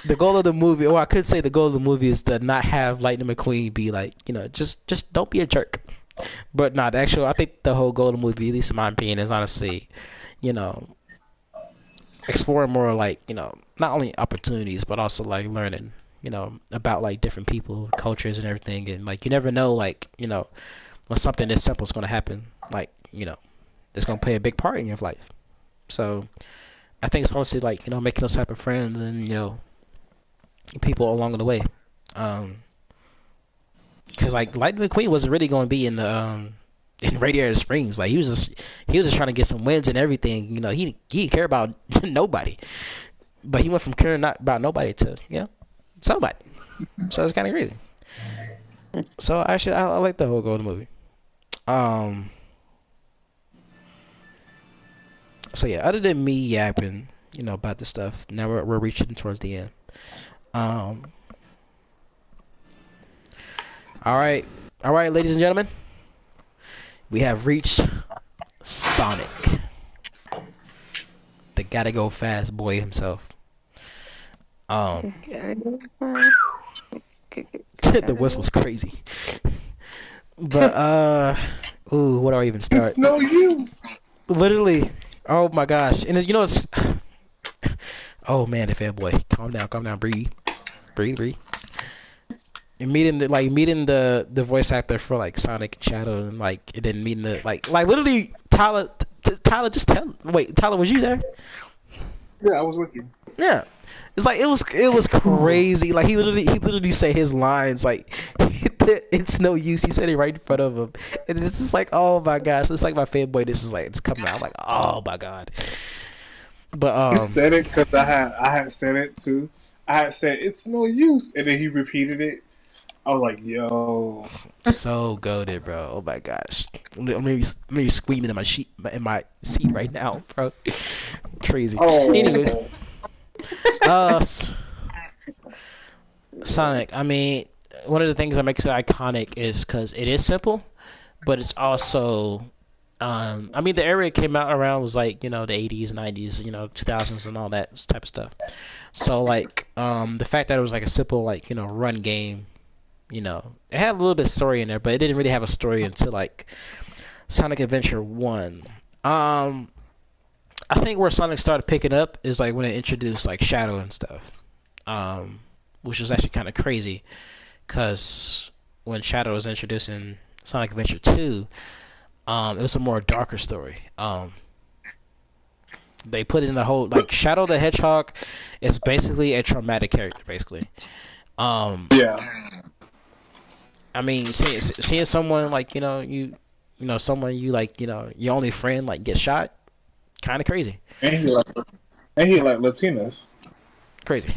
The goal of the movie, or I could say the goal of the movie is to not have Lightning McQueen be like, just don't be a jerk. But not actually. I think the whole goal of the movie, at least in my opinion, is honestly, you know, exploring more like not only opportunities but also like learning about like different people, cultures, and everything. And like you never know like when something this simple is going to happen, like it's going to play a big part in your life. So I think it's honestly like making those type of friends and people along the way. Because like Lightning McQueen wasn't really going to be in Radiator Springs. Like he was just trying to get some wins and everything. He didn't care about nobody, but he went from caring not about nobody to somebody. So it's kind of crazy. So actually, I like the whole goal of the movie. Um. So yeah, other than me yapping, about this stuff, now we're reaching towards the end. Um. All right, ladies and gentlemen, we have reached Sonic, the gotta go fast boy himself. Um. The whistle's crazy. But ooh, where do I even start? It's no use. Literally, oh my gosh, and it's oh man, the fanboy, calm down, breathe. And meeting the voice actor for like Sonic Shadow, and like and then meeting the like literally Tyler just tell wait Tyler, was you there? Yeah, I was with you. Yeah. It's like it was crazy. Like he literally said his lines like it's no use. He said it right in front of him, and it's just like, oh my gosh, it's like my fanboy. This is like it's coming out. I'm like, oh my god. But He said it because I had said it too. I had said it's no use, and then he repeated it. I was like, yo, so goated, bro. Oh my gosh, I'm maybe screaming in my seat right now, bro. Crazy. oh, Anyways, uh, Sonic. I mean, one of the things that makes it iconic is because it is simple, but it's also, I mean, the era it came out around was like the 80s, 90s, 2000s, and all that type of stuff. So like, the fact that it was like a simple like run game, it had a little bit of story in there, but it didn't really have a story until like Sonic Adventure 1. I think where Sonic started picking up is like when it introduced like Shadow and stuff, which was actually kind of crazy, cause when Shadow was introduced in Sonic Adventure 2, it was a more darker story. They put in the whole like Shadow the Hedgehog is basically a traumatic character, basically. yeah. I mean, seeing someone like someone you like your only friend like get shot, kind of crazy. And he like Latinas. crazy.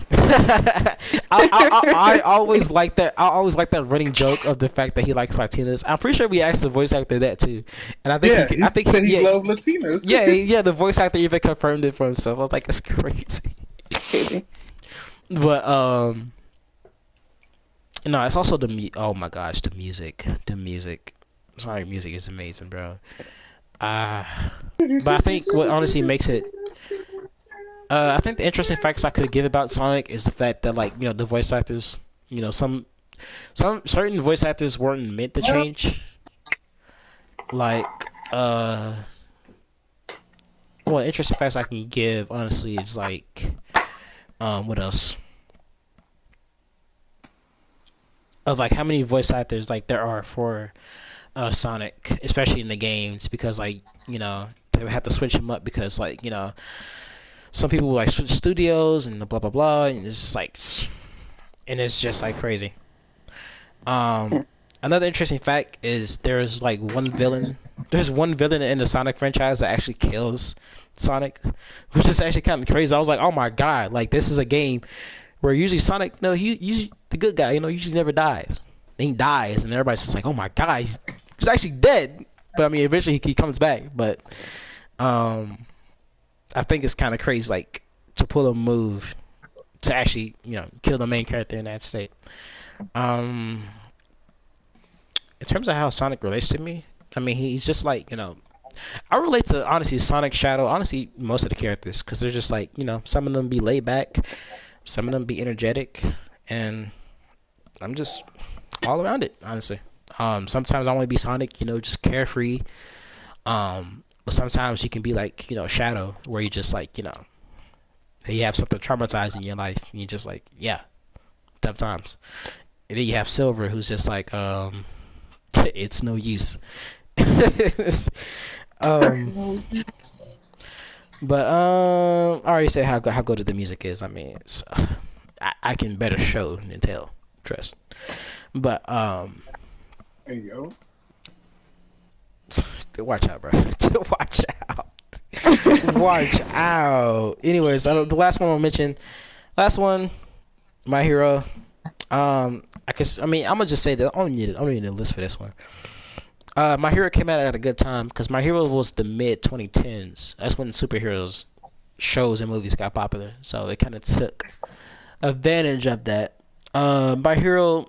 I always like that. I always like that running joke of the fact that he likes Latinas. I'm pretty sure we asked the voice actor that too, and I think Yeah, I think said he yeah, loved Latinas. yeah. The voice actor even confirmed it for himself. I was like, it's crazy. Crazy. But no, it's also oh my gosh, the music, Sonic music is amazing, bro. But I think what honestly makes it, I think the interesting facts I could give about Sonic is the fact that, like, the voice actors, some certain voice actors weren't meant to change. Like, well, interesting facts I can give honestly is like, what else? Of like how many voice actors like there are for Sonic, especially in the games, because like they would have to switch him up because like some people like switch studios and blah blah blah, and it's just like crazy. Another interesting fact is there's one villain in the Sonic franchise that actually kills Sonic, which is actually kind of crazy. I was like, oh my god, like this is a game where usually Sonic, no, he usually the good guy, usually never dies. Then he dies, and everybody's just like, oh my god, he's actually dead. But I mean, eventually he comes back. But I think it's kind of crazy, like to pull a move to actually, kill the main character in that state. In terms of how Sonic relates to me, I mean, he's just like, I relate to, honestly, Sonic, Shadow, honestly, most of the characters, because they're just like, some of them be laid back, some of them be energetic, and I'm just all around it, honestly. Sometimes I want to be Sonic, just carefree. But sometimes you can be like, Shadow, where you just like, you have something traumatized in your life, and you're just like, yeah, tough times. And then you have Silver, who's just like, it's no use. But I already said how good the music is. I mean, it's, I can better show than tell, trust. But Hey yo, watch out, bro. Watch out. Watch out. Anyways, the last one I'll mention. Last one, My Hero. I'm gonna just say that I don't need a list for this one. My Hero came out at a good time because My Hero was the mid 2010s. That's when superheroes shows and movies got popular. So it kind of took advantage of that. My Hero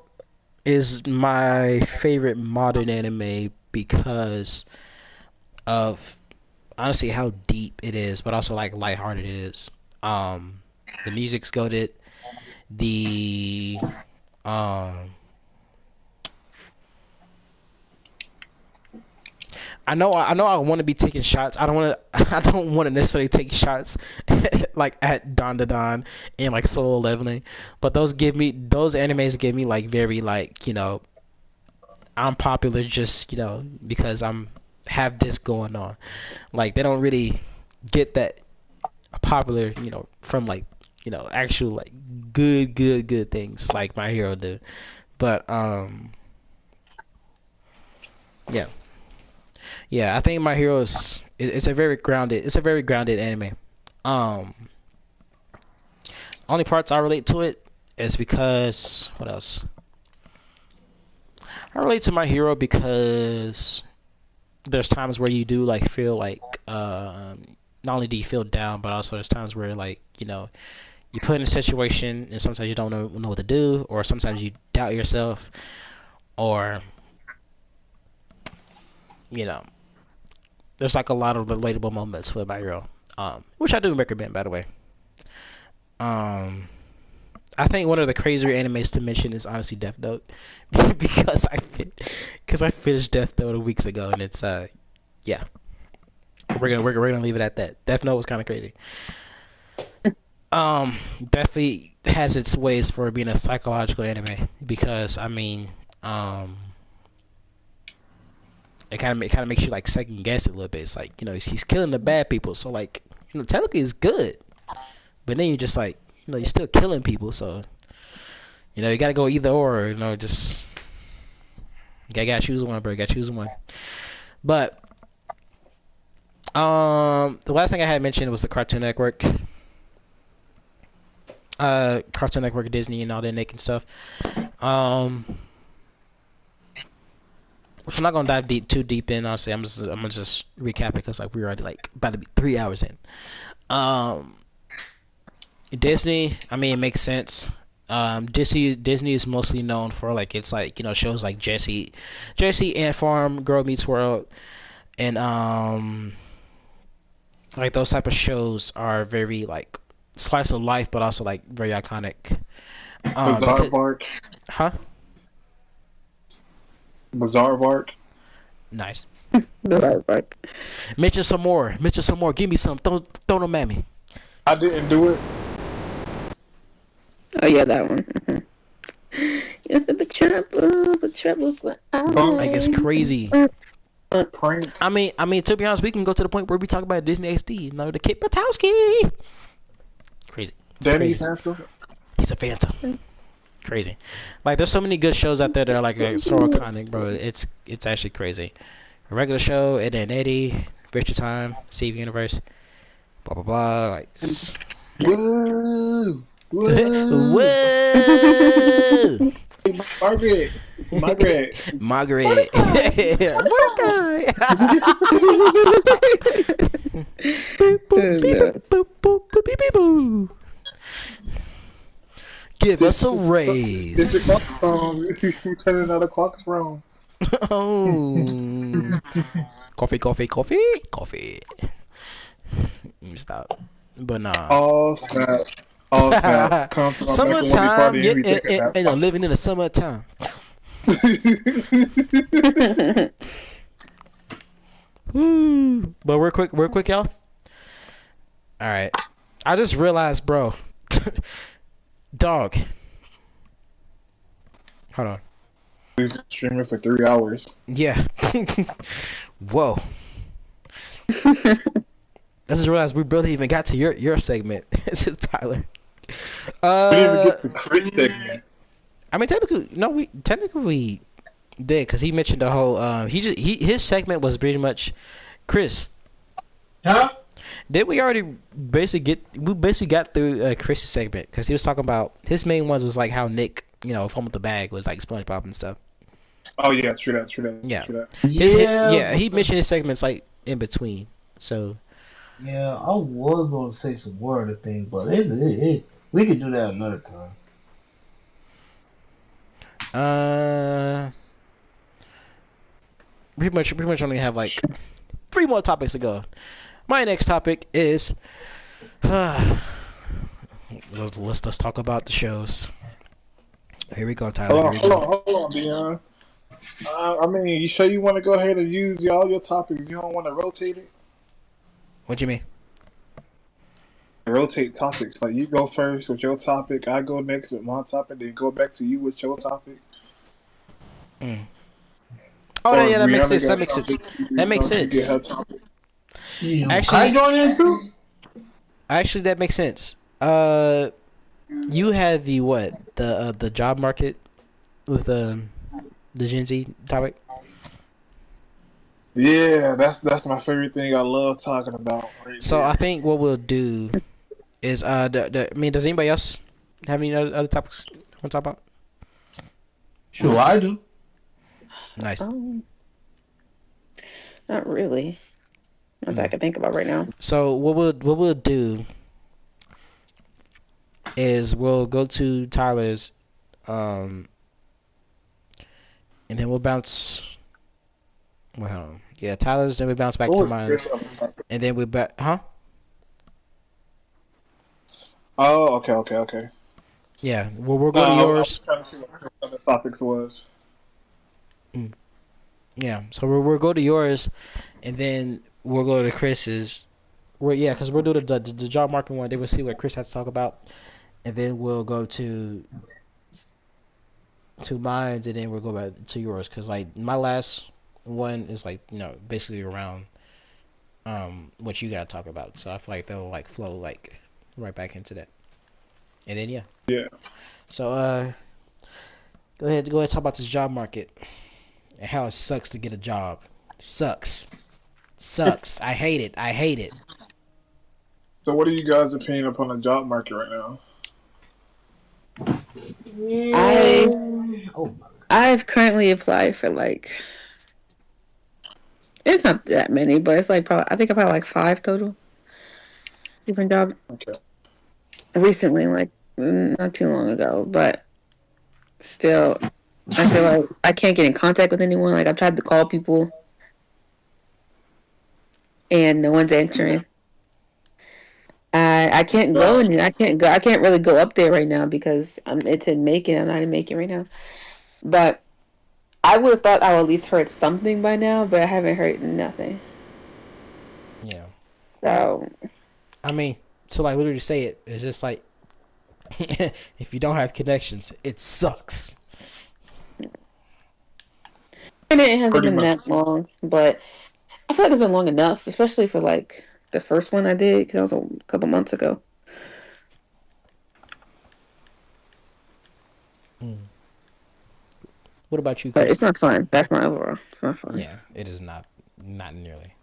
is my favorite modern anime because of honestly how deep it is, but also like lighthearted it is. The music's goated. The I know I want to be taking shots. I don't want to necessarily take shots like at Don Da Don and like Solo Leveling, but those animes give me like very like I'm popular just because I'm have this going on. Like they don't really get that popular from like actual like good things like My Hero do. But yeah. Yeah, I think My Hero it's a very grounded anime. Only parts I relate to it is because what else? I relate to My Hero because there's times where you do like feel like not only do you feel down, but also there's times where like you put in a situation and sometimes you don't know what to do, or sometimes you doubt yourself, or there's like a lot of relatable moments with My Hero, which I do recommend, by the way. I think one of the crazier animes to mention is honestly Death Note, because I finished Death Note weeks ago, and it's yeah, we're gonna leave it at that. Death Note was kind of crazy. Definitely has its ways for being a psychological anime because I mean it kind of makes you like second guess it a little bit. It's like he's killing the bad people, so like technically it's good, but then you're just like you're still killing people, so you gotta go either or. Just you gotta choose one, bro. You gotta choose one. But the last thing I had mentioned was the Cartoon Network. Cartoon Network, Disney, and all that naked stuff. Which I'm not gonna dive too deep in. Honestly, I'm gonna just recap it because like we're already like about to be 3 hours in. Um, Disney, I mean, it makes sense. Disney is mostly known for like it's like shows like Jesse, Ant Farm, Girl Meets World, and like those type of shows are very like slice of life, but also like very iconic. Bizarre Vark. Huh? Bizarre Vark. Nice. Right. Mention some more. Give me some. Throw them at me. I didn't do it. Oh yeah, that one. The troubles. Like it's crazy. Prank. I mean, to be honest, we can go to the point where we talk about Disney XD. The Kid Patowski. Crazy. Danny Phantom. He's a phantom. Crazy. Like, there's so many good shows out there that are like so iconic, bro. It's actually crazy. A regular show, Ed and Eddie, Adventure Time, Steve Universe, blah blah blah. Like, whoa, whoa. Margaret. Mordecai. Give us a raise. This is clock song. You turning out a clock's wrong. Oh. Coffee. Stop. But nah. Oh snap. Come to my summertime. Yeah, Living in the summertime. But we're quick, y'all. All right. I just realized, bro. Dog. Hold on. We've been streaming for 3 hours. Yeah. Whoa. I just realized we barely even got to your segment. It's Tyler. We didn't even get to Chris segment. I mean, technically we did because he mentioned the whole. His segment was pretty much Chris. Huh? Did we already basically got through Chris's segment because he was talking about his main ones was like how Nick fumbled the bag with like SpongeBob and stuff. Oh yeah, true that. Yeah. True that. He mentioned his segments like in between. So. Yeah, I was going to say some more other things, but we could do that another time. Pretty much only have like 3 more topics to go. My next topic is let's talk about the shows. Here we go, Tyler. Hold on, Dion. I mean, you sure you want to go ahead and use all your topics? You don't want to rotate it? What do you mean? Rotate topics. Like you go first with your topic, I go next with my topic, then go back to you with your topic. Mm. Oh yeah, that makes sense. That makes sense. Actually, I join in too. Actually, that makes sense. You had the job market with the Gen Z topic. Yeah, that's my favorite thing. I love talking about. So I think what we'll do is does anybody else have any other topics you want to talk about? Sure, I do. Nice. Not really. Not that I can think about right now. So what we'll do is we'll go to Tyler's, and then we'll bounce. Well, yeah, Tyler's, then we bounce back to mine, and then we back, huh? Oh, okay. Yeah, well, we'll go to yours. I'm trying to see what the topics was. Yeah, so we'll go to yours, and then we'll go to Chris's. Because we'll do the job market one. Then we'll see what Chris has to talk about, and then we'll go to mine, and then we'll go back to yours. Because like my last one is like basically around what you gotta talk about. So I feel like they'll like flow like right back into that, and then yeah. So go ahead talk about this job market and how it sucks to get a job. Sucks. I hate it. So what are you guys' opinion upon the job market right now? Oh, I've currently applied for like, it's not that many, but it's like probably I think I've had like 5 total different jobs Okay. recently, like not too long ago. But still, I feel like I can't get in contact with anyone. Like I've tried to call people, and no one's answering. I can't go and I can't go. I can't really go up there right now because it's in Macon. I'm not in Macon right now, but I would have thought I would at least heard something by now, but I haven't heard nothing. Yeah. So I mean, to like literally say it, it's just like if you don't have connections, it sucks. and it hasn't Pretty been much. that long, but I feel like it's been long enough, especially for like the first one I did because that was a couple months ago. What about you, But Chris? it's not fun. That's my overall. It's not fun. Yeah, it is not nearly.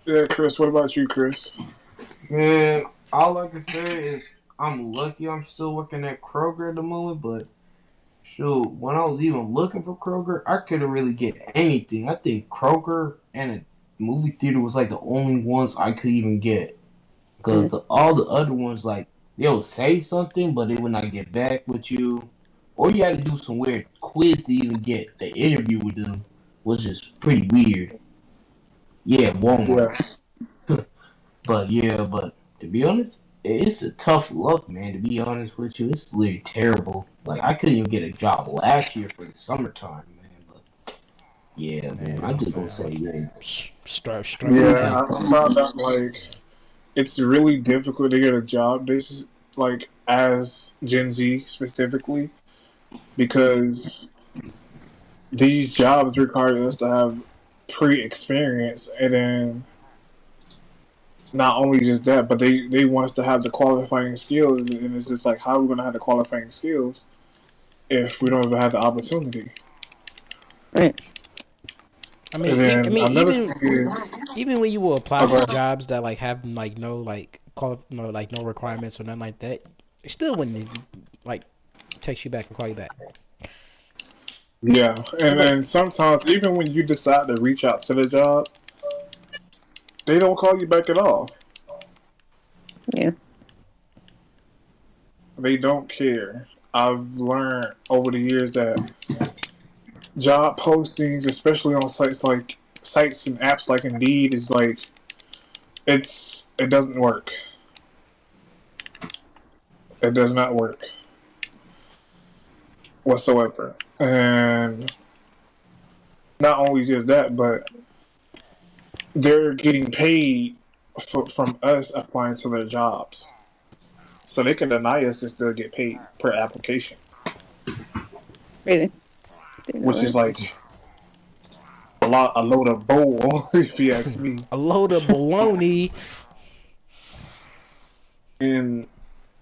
Yeah, Chris. What about you, Chris? man, all I can say is I'm lucky I'm still working at Kroger at the moment, but shoot, when I was even looking for Kroger, I couldn't really get anything. I think Kroger and a movie theater was like the only ones I could even get. Because all the other ones, like, they'll say something, but they will not get back with you. Or you had to do some weird quiz to even get the interview with them, which is pretty weird. Yeah, Walmart. Yeah. But to be honest, it's a tough luck, man. To be honest with you, it's literally terrible. Like I couldn't even get a job last year for the summertime, man. But yeah, man, I'm just gonna say, man. Struggling Yeah. now. I found out like it's really difficult to get a job. This is like as Gen Z specifically because these jobs require us to have pre-experience, and then not only just that, but they want us to have the qualifying skills, and it's just like how are we going to have the qualifying skills if we don't even have the opportunity? Right. I And mean, then another thing is, even when you will apply for okay, jobs that like have like no like no like no requirements or nothing like that, it still wouldn't like text you back and call you back. yeah, It's and like then sometimes even when you decide to reach out to the job, they don't call you back at all. Yeah. They don't care. I've learned over the years that job postings, especially on sites and apps like Indeed, is like it doesn't work. It does not work whatsoever. And not only just that, but they're getting paid from us applying to their jobs, so they can deny us and still get paid per application, Really. Didn't know which is that. like a load of bull, if you ask me. a load of baloney. And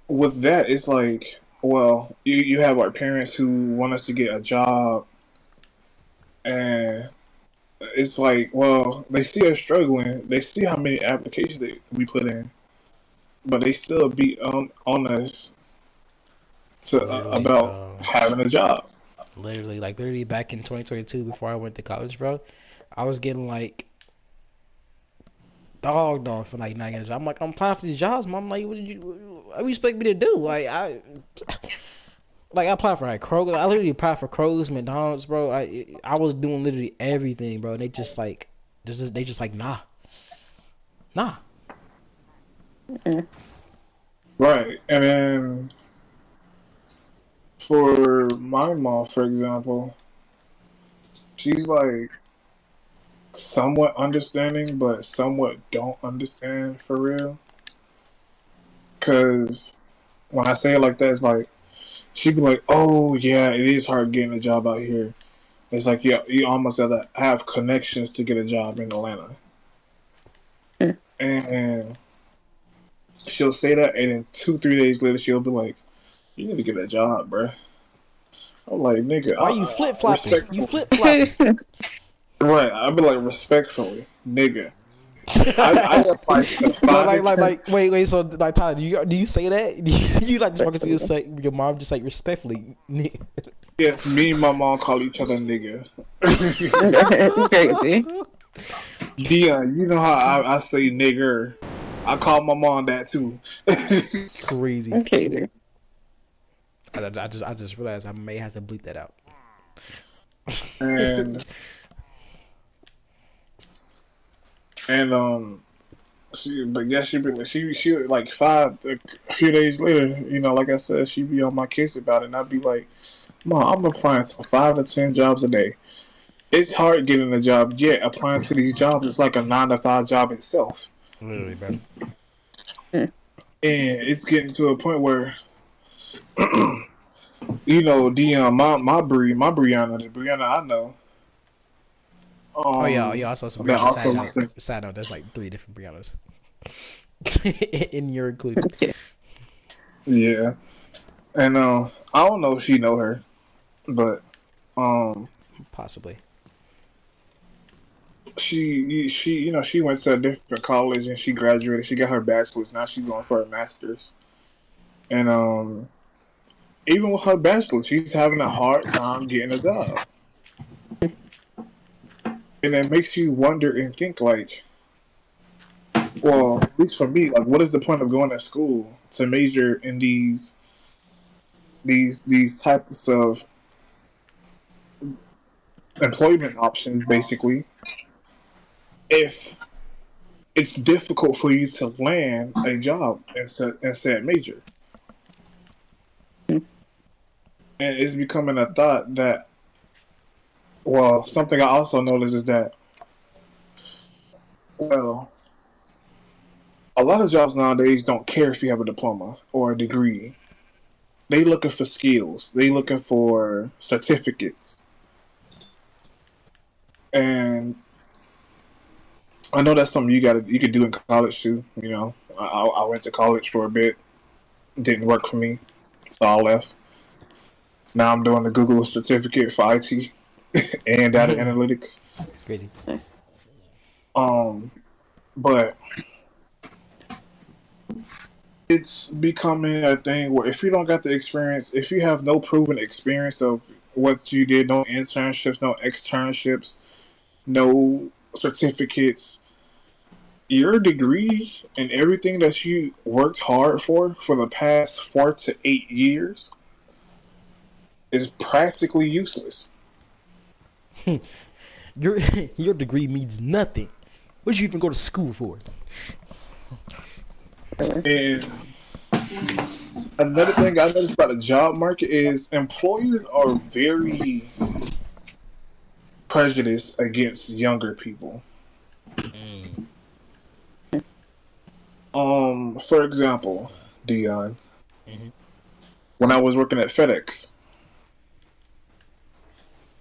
with that, it's like, well, you have our parents who want us to get a job, and it's like, well, they see us struggling. They see how many applications we put in, but they still beat on us to Literally, about having a job. literally back in 2022 before I went to college, bro, I was getting like dogged on for like not getting a job. I'm like, I'm applying for these jobs, mom. Like, what do you expect me to do? I applied for like Kroger. I literally applied for Kroger's, McDonald's, bro. I was doing literally everything, bro. And they just like, they just like, nah. Right. And then for my mom, for example, she's like somewhat understanding, but somewhat don't understand for real. Because when I say it like that, it's like she'd be like, "Oh yeah, it is hard getting a job out here." It's like, yeah, you almost have to have connections to get a job in Atlanta, Mm. and she'll say that, and then 2 3 days later, she'll be like, "You need to get a job, bruh." I'm like, "Nigga, Why you flip flopping? You respectfully." flip flopping. Right, I'd be like, respectfully, nigga, I applied to five to ten. Wait. So, like, Tyler, do you say that? You like just walking to your mom just like respectfully? Yes, me and my mom call each other nigga. Crazy. Yeah, you know how I say nigger. I call my mom that too. Crazy. Okay. I just realized I may have to bleep that out. and she like a few days later, you know, like I said, she'd be on my case about it, and I'd be like, Mom, I'm applying to 5 to 10 jobs a day. It's hard getting a job, yet applying to these jobs is like a 9 to 5 job itself. Literally, bro. And it's getting to a point where, you know, my Brianna, the Brianna I know. Oh yeah. Also, some Brianna. Side note, there's like 3 different Briannas. And you're included. Yeah, and I don't know if she know her, but possibly. She you know, she went to a different college and she graduated. She got her bachelor's. Now she's going for her master's. And even with her bachelor's, she's having a hard time getting a job. And it makes you wonder and think, like, well, at least for me, like, what is the point of going to school to major in these types of employment options, basically, if it's difficult for you to land a job in said major? And it's becoming a thought that, well, something I also noticed is that, well, a lot of jobs nowadays don't care if you have a diploma or a degree. They looking for skills. They looking for certificates. And I know that's something you could do in college too. You know, I went to college for a bit. Didn't work for me, so I left. Now I'm doing the Google certificate for IT and data analytics. Crazy. Nice. But it's becoming a thing where if you don't got the experience, if you have no proven experience of what you did, no internships, no externships, no certificates, your degree and everything that you worked hard for the past 4 to 8 years is practically useless. Your degree means nothing. What did you even go to school for? And another thing I noticed about the job market is employers are very prejudiced against younger people. For example, Dion, when I was working at FedEx,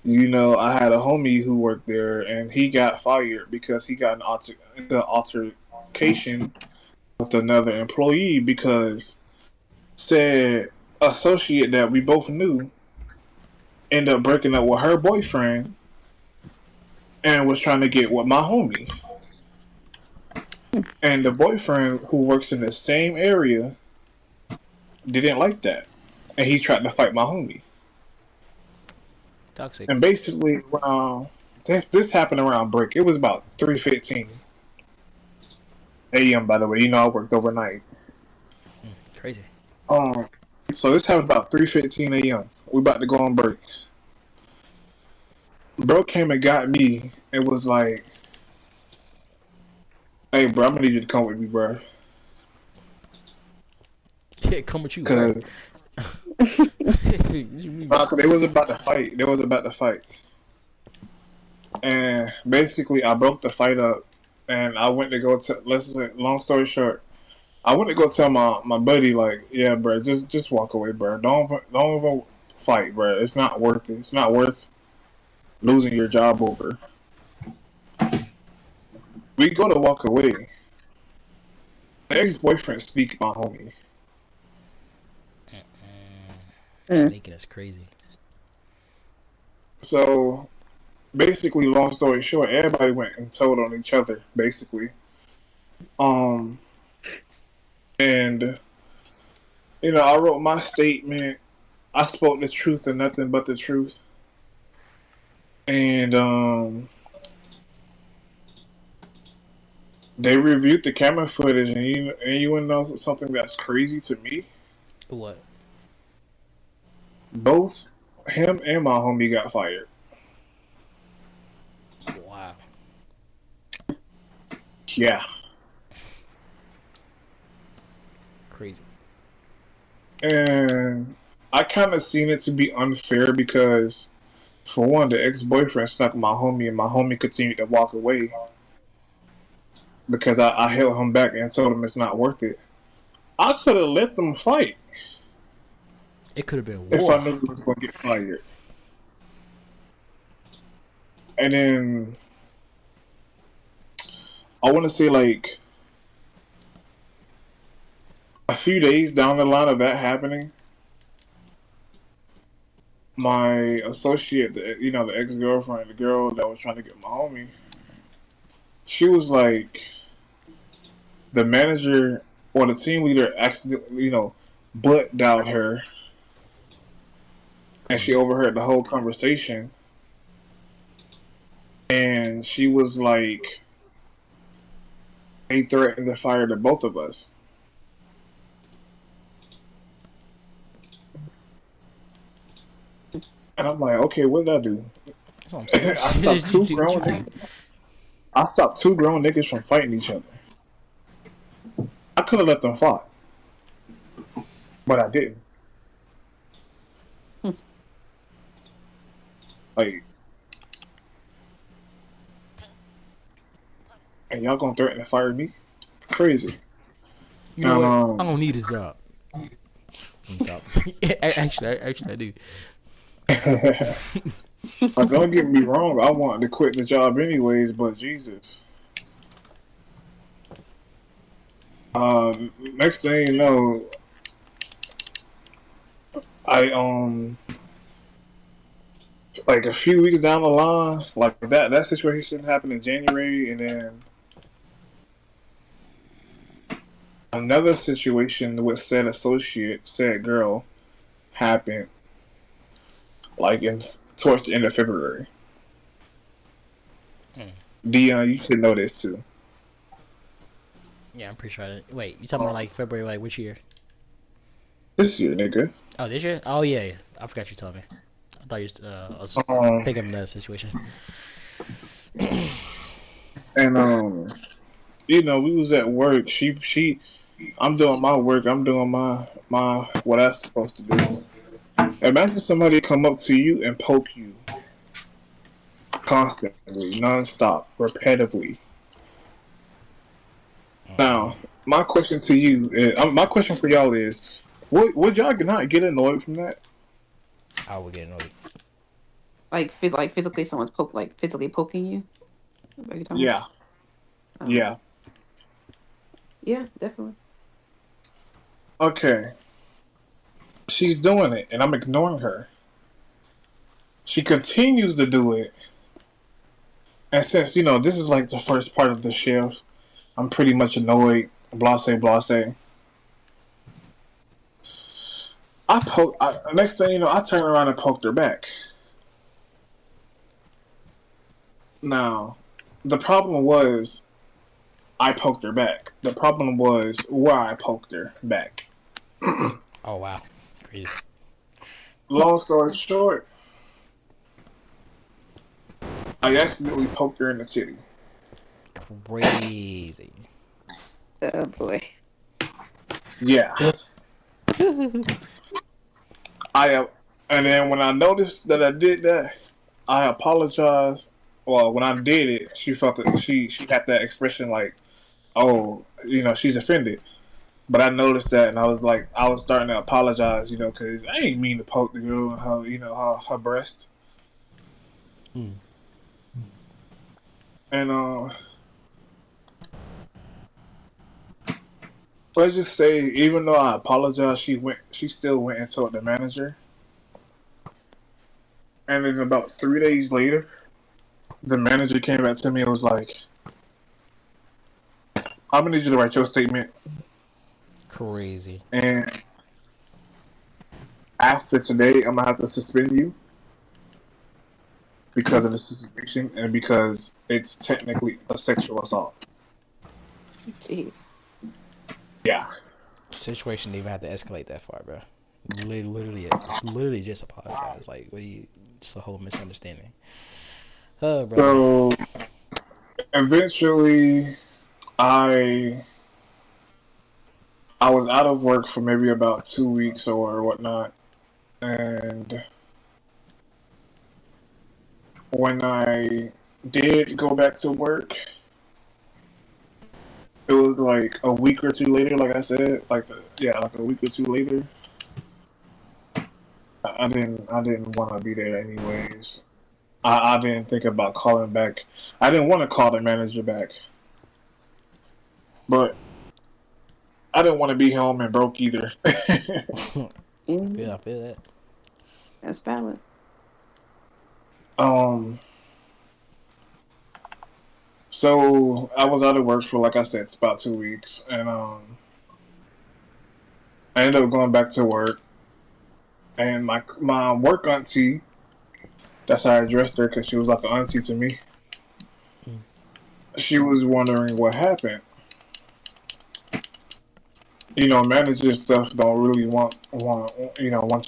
you know, I had a homie who worked there, and he got fired because he got an altercation with another employee because said associate that we both knew ended up breaking up with her boyfriend and was trying to get with my homie. And the boyfriend, who works in the same area, didn't like that, and he tried to fight my homie. Toxic. And basically, this happened around break. It was about 3:15 a.m. By the way, you know I worked overnight. Crazy. So this happened about 3:15 a.m. We about to go on break. Bro came and got me. It was like, "Hey, bro, I'm gonna need you to come with me, bro." Yeah, come with you. Cause they was about to fight. They was about to fight. And basically, I broke the fight up, and I went to go to. Let's say, long story short, I went to go tell my buddy, like, yeah, bro, just walk away, bro. Don't even fight, bro. It's not worth it. It's not worth losing your job over. We go to walk away. The ex-boyfriend speak my homie. Sneaking is crazy. So basically, long story short, everybody went and told on each other, basically. Um, and I wrote my statement. I spoke the truth and nothing but the truth. And they reviewed the camera footage, and you want to know something that's crazy to me? What? Both him and my homie got fired. Wow. Yeah. Crazy. And I kind of seen it to be unfair because, for one, the ex-boyfriend snuck my homie, and my homie continued to walk away because I held him back and told him it's not worth it. I could have let them fight It could have been if war. I knew he was going to get fired. And then I want to say, like, a few days down the line of that happening, my associate, the ex-girlfriend, the girl that was trying to get my homie, she was like, the manager or the team leader accidentally, butt dialed her, and she overheard the whole conversation, and she was like, they threatened to fire the both of us. And I'm like, okay, what did I do? That's what I'm saying. I stopped two grown What you niggas. I stopped two grown niggas from fighting each other. I could have let them fight, but I didn't. Like, and y'all gonna threaten to fire me? Crazy. You know what? I don't need his job. Actually, I do. But don't get me wrong, I wanted to quit the job anyways, but Jesus. Next thing you know, I like a few weeks down the line, like that situation happened in January, and then another situation with said associate, said girl, happened like towards the end of February. Dion, you should know this too. Yeah, I'm pretty sure. Wait, you talking about like February, like which year? This year, nigga. Oh, this year? Oh yeah. I forgot you told me. I thought you was thinking of that situation. And we was at work. I'm doing my work. I'm doing my what I'm supposed to do. Imagine somebody come up to you and poke you constantly, nonstop, repetitively. Now, my question to you, my question for y'all is, would y'all not get annoyed from that? I would get annoyed. Like physically, someone's physically poking you. What are you talking Yeah. about? Yeah. Yeah, definitely. Okay. She's doing it, and I'm ignoring her. She continues to do it. And since, this is like the first part of the shift, I'm pretty much annoyed, blase, blase. Next thing you know, I turn around and poked her back. Now, the problem was I poked her back. The problem was where I poked her back. Oh wow, crazy. Long story short, I accidentally poked her in the titty. Crazy. Oh boy. Yeah. And then when I noticed that I did that, I apologized. Well, when I did it, she felt that she had that expression like, oh, she's offended. But I noticed that, and I was starting to apologize, because I ain't mean to poke the girl in her breast. And let's just say, even though I apologized, she still went and told the manager. And then about 3 days later, the manager came back to me and was like, I'm gonna need you to write your statement, Crazy. and after today, I'm gonna have to suspend you because of the situation and because it's technically a sexual assault. Jeez. Yeah. Situation didn't even have to escalate that far, bro. Literally just apologize. Like, what do you? It's a whole misunderstanding. Oh, bro. So eventually, I was out of work for maybe about 2 weeks or whatnot, and when I did go back to work, it was like a week or two later. Like I said, like a week or two later. I didn't want to be there anyways. I didn't think about calling back. I didn't want to call the manager back, but I didn't want to be home and broke either. Yeah, I feel that. That's valid. So I was out of work for, like I said, it's about 2 weeks, and I ended up going back to work, and my work auntie, that's how I addressed her because she was like an auntie to me. She was wondering what happened. You know, manager stuff don't really want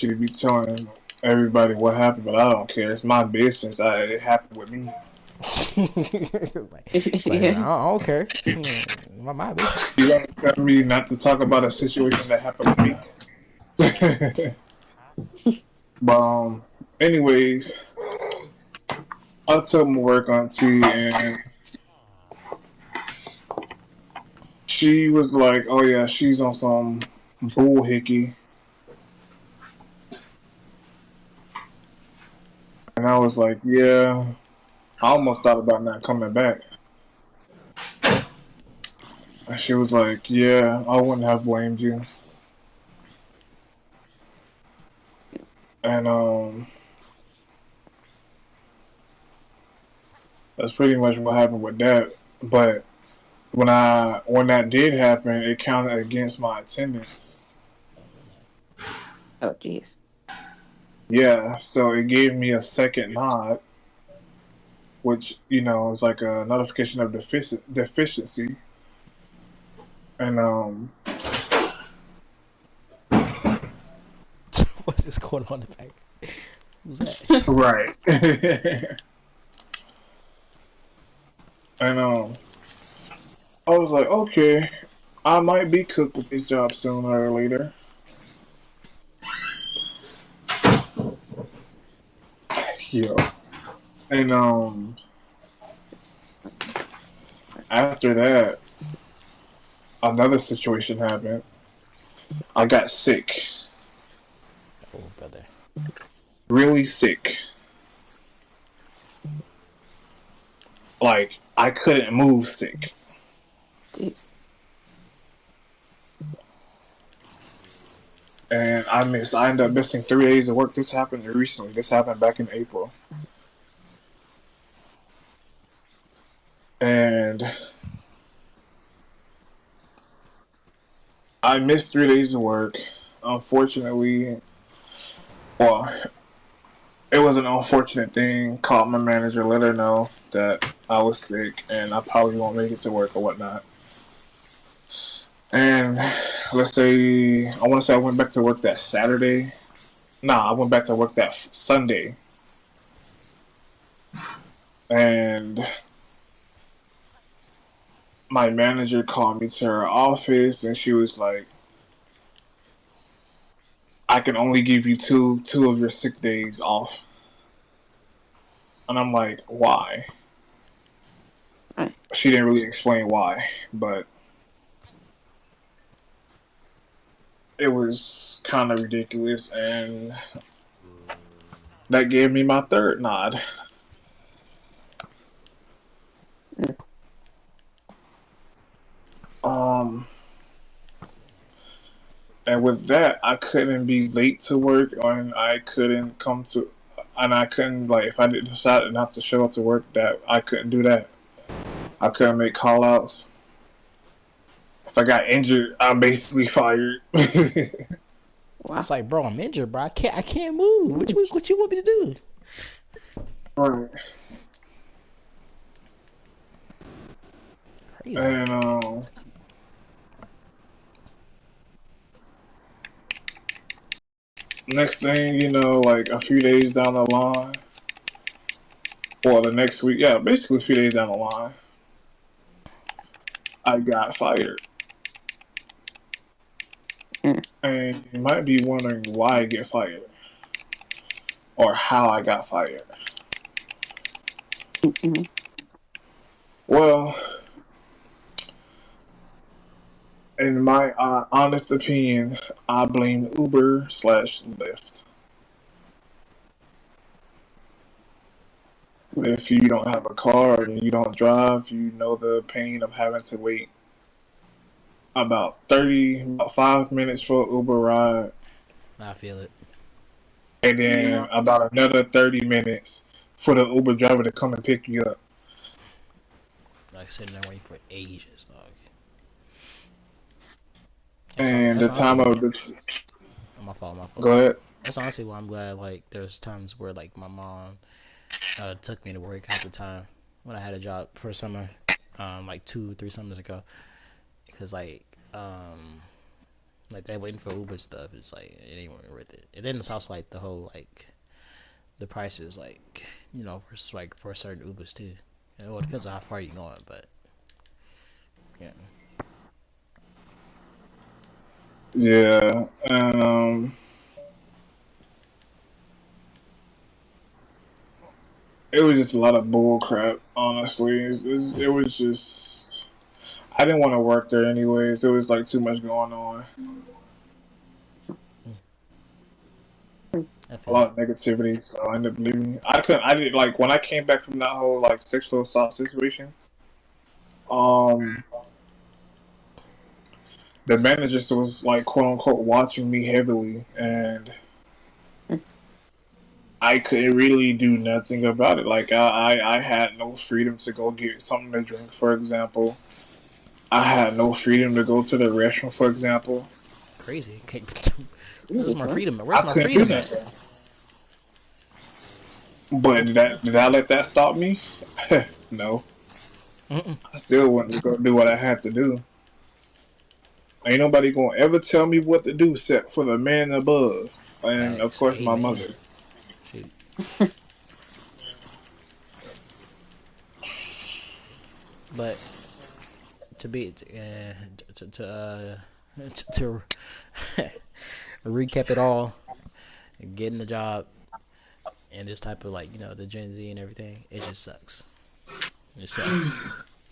you to be telling everybody what happened, but I don't care. It's my business. It happened with me. I don't care. My business. You gotta tell me not to talk about a situation that happened with me. But anyways, I told my work auntie, and she was like, "Oh yeah, she's on some bull hickey," and I was like, "Yeah." I almost thought about not coming back. And she was like, "Yeah, I wouldn't have blamed you." And that's pretty much what happened with that. But when that did happen, it counted against my attendance. Oh, jeez. Yeah, so it gave me a second nod, which is like a notification of deficiency. And What's this going on in the back? Who's that? right. And I was like, okay, I might be cooked with this job sooner or later. Yo. And after that, another situation happened. I got sick. Oh, brother. Really sick. Like, I couldn't move sick. Jeez. And I ended up missing 3 days of work. This happened recently. This happened back in April. And I missed 3 days of work. Unfortunately, well, it was an unfortunate thing. Called my manager, let her know that I was sick and I probably won't make it to work or whatnot. And let's say, I want to say I went back to work that Saturday. I went back to work that Sunday. And my manager called me to her office and she was like, I can only give you two of your sick days off. And I'm like, why? Right. She didn't really explain why, but it was kind of ridiculous, and that gave me my third nod. And with that, I couldn't be late to work, and I couldn't like, if I decided not to show up to work, that I couldn't do that. I couldn't make call outs. I got injured, I'm basically fired. Wow. It's like, bro, I'm injured, bro. I can't move. What you want me to do? Right. Crazy. And next thing you know, like a few days down the line, or the next week, yeah, basically a few days down the line, I got fired. And you might be wondering why I get fired, or how I got fired. Well, in my honest opinion, I blame Uber/Lyft. If you don't have a car and you don't drive, you know the pain of having to wait about 5 minutes for an Uber ride. I feel it. And then about another 30 minutes for the Uber driver to come and pick you up. Like sitting there waiting for ages, dog. And the time of the... My fault. Go ahead. That's honestly why I'm glad, like, there's times where, like, my mom took me to work half the time when I had a job for a summer, like 2-3 summers ago. Because, like that waiting for Uber stuff is, like, it ain't really worth it. And then it's also, like, the whole, like, the prices, like, you know, for certain Ubers, too. Well, it depends on how far you're going, but, yeah. Yeah, and it was just a lot of bull crap, honestly. It was just... I didn't want to work there anyways. There was, like, too much going on. A lot of negativity, so I ended up leaving. I didn't, like, when I came back from that whole, like, sexual assault situation, the manager was, like, quote-unquote watching me heavily, and I couldn't really do nothing about it. Like, I had no freedom to go get something to drink, for example. I had no freedom to go to the restroom, for example. Crazy. Where's my freedom? Where's my freedom at? But did I let that stop me? No. I still wanted to go do what I had to do. Ain't nobody gonna ever tell me what to do except for the man above. And, of course, my mother. Shoot. But to recap it all, getting the job and this type of, like, you know, the Gen Z and everything, it just sucks. It sucks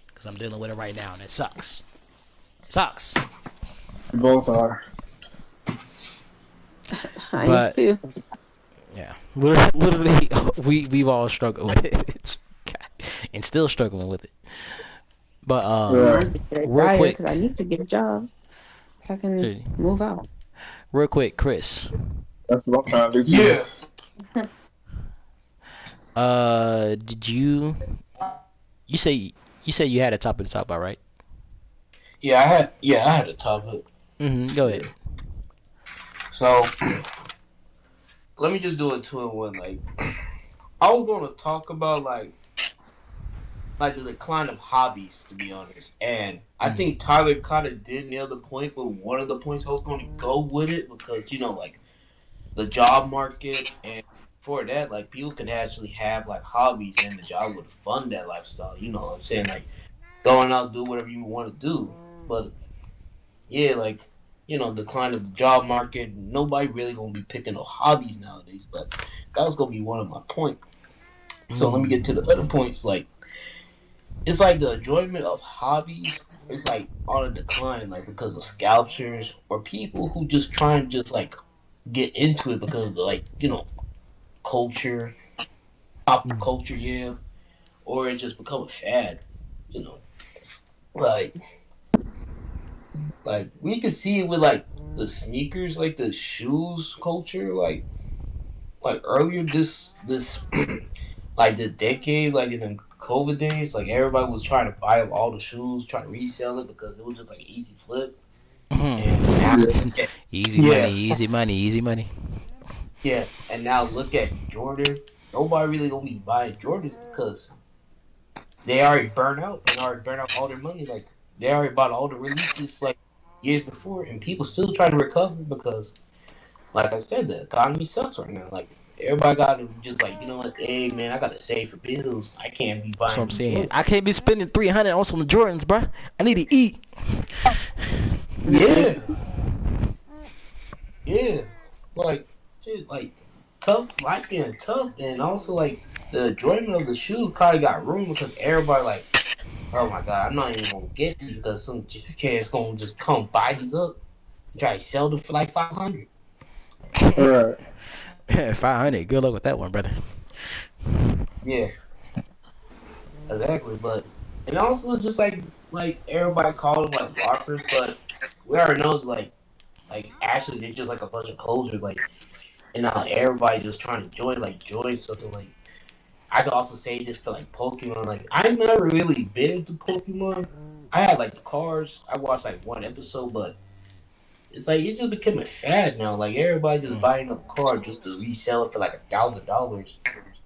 because I'm dealing with it right now and it sucks. It sucks. We both are. I too. Yeah, literally, we've all struggled with it, and still struggling with it. But real quick, because I need to get a job so I can move out. Real quick, Chris. That's what I'm trying to do. Yes. Did you say you had a topic to talk about, right? Yeah, I had a topic. Go ahead. So, let me just do a 2-in-1. Like, I was gonna talk about like the decline of hobbies, to be honest. And I think Tyler kind of did nail the point with one of the points I was going to go with it, because, you know, like, the job market, and for that, like, people can actually have, like, hobbies, and the job would fund that lifestyle. You know what I'm saying? Like, going out, do whatever you want to do. But, yeah, like, you know, decline of the job market, nobody really going to be picking no hobbies nowadays. But that was going to be one of my points. So let me get to the other points. Like, it's like the enjoyment of hobbies is like on a decline, like because of sculptures or people who just try and just like get into it because of the, like, you know, culture, pop culture, yeah, or it just become a fad, you know, like we can see it with like the sneakers, like the shoes culture, like earlier this like this decade, like in a COVID days, like everybody was trying to buy up all the shoes, trying to resell it because it was just like an easy flip. And now, Easy money, yeah, easy money, easy money. yeah, and now look at Jordan. Nobody really gonna be buying Jordans because they already burned out and already burned out all their money. Like they already bought all the releases like years before, and people still trying to recover because, like I said, the economy sucks right now. Like everybody got to just like you know what, hey man, I gotta save for bills. I can't be That's what buying I'm new saying. clothes. I can't be spending 300 on some Jordans, bruh. I need to eat. Yeah, yeah, like shit, like tough, life being tough, and also like the enjoyment of the shoes kind of got ruined because everybody like, oh my god, I'm not even gonna get these because some kids gonna just come buy these up and try to sell them for like 500. Right. 500. Good luck with that one, brother. Yeah, exactly. But and also it's just like everybody call them like lockers, but we already know like actually they're just like a bunch of closers like. And now everybody just trying to join something like. I could also say this for like Pokemon. Like I never really been into Pokemon. I had like the cards. I watched like one episode, but it's like it just became a fad now. Like everybody just buying up card just to resell it for like $1,000,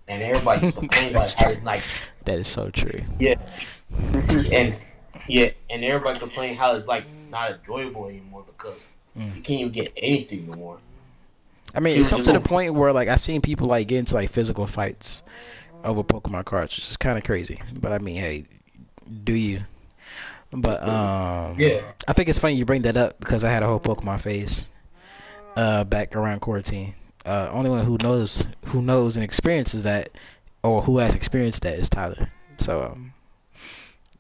and everybody just complain about That's how true. it's like That is so true. yeah, and yeah, and everybody complain how it's like not enjoyable anymore because you can't even get anything no more. I mean, it's People come just to the gonna point where like I've seen people like get into like physical fights over Pokemon cards, which is kind of crazy. But I mean, hey, do you? But yeah. I think it's funny you bring that up because I had a whole Pokemon phase back around quarantine. Only one who knows and experiences that, or who has experienced that is Tyler. So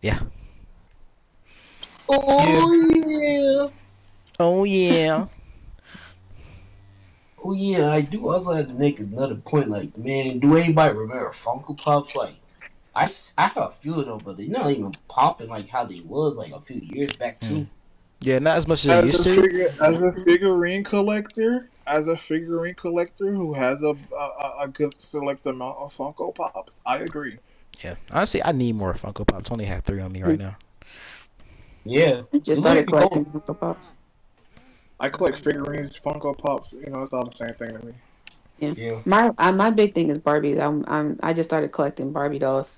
yeah. Oh Oh yeah. Oh yeah, I do also have to make another point. Like, man, do anybody remember Funko Pops? Like, I have a few of them, but they're not even popping like how they was like a few years back too. Yeah, not as much as they used to. As a figurine collector who has a good select amount of Funko Pops, I agree. Yeah, honestly, I need more Funko Pops. I only have 3 on me right now. Yeah, I just you started literally collecting go. Funko Pops. I collect figurines, Funko Pops. You know, it's all the same thing to me. Yeah, Yeah, my big thing is Barbies. I just started collecting Barbie dolls.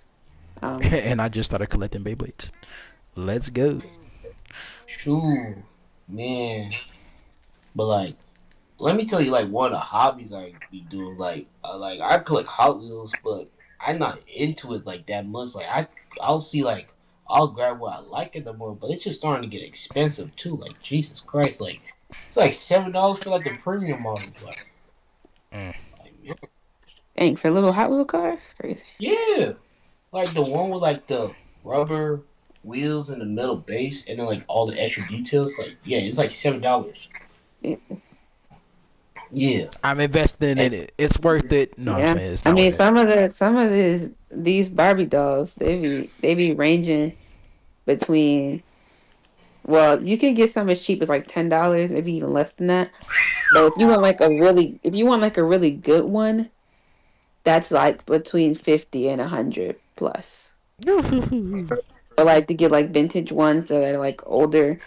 And I just started collecting Beyblades. Let's go. true, man. But like, let me tell you, like one of the hobbies I be doing, like I collect Hot Wheels, but I'm not into it like that much. Like I'll see like I'll grab what I like in the moment, but it's just starting to get expensive too. Like Jesus Christ, like it's like $7 for like the premium models. Mm. Man, Dang, for little Hot Wheel cars, crazy. yeah, like the one with like the rubber wheels and the metal base, and then like all the extra details. Like yeah, it's like $7. Yeah. Yeah, I'm investing in and it. It's worth it. No, I'm Yeah. saying it's I not mean, worth it. some of these Barbie dolls, they be ranging between. Well, you can get some as cheap as like $10, maybe even less than that. But if you want like a really good one, that's like between 50 and 100 plus. Or like to get like vintage ones that are like older,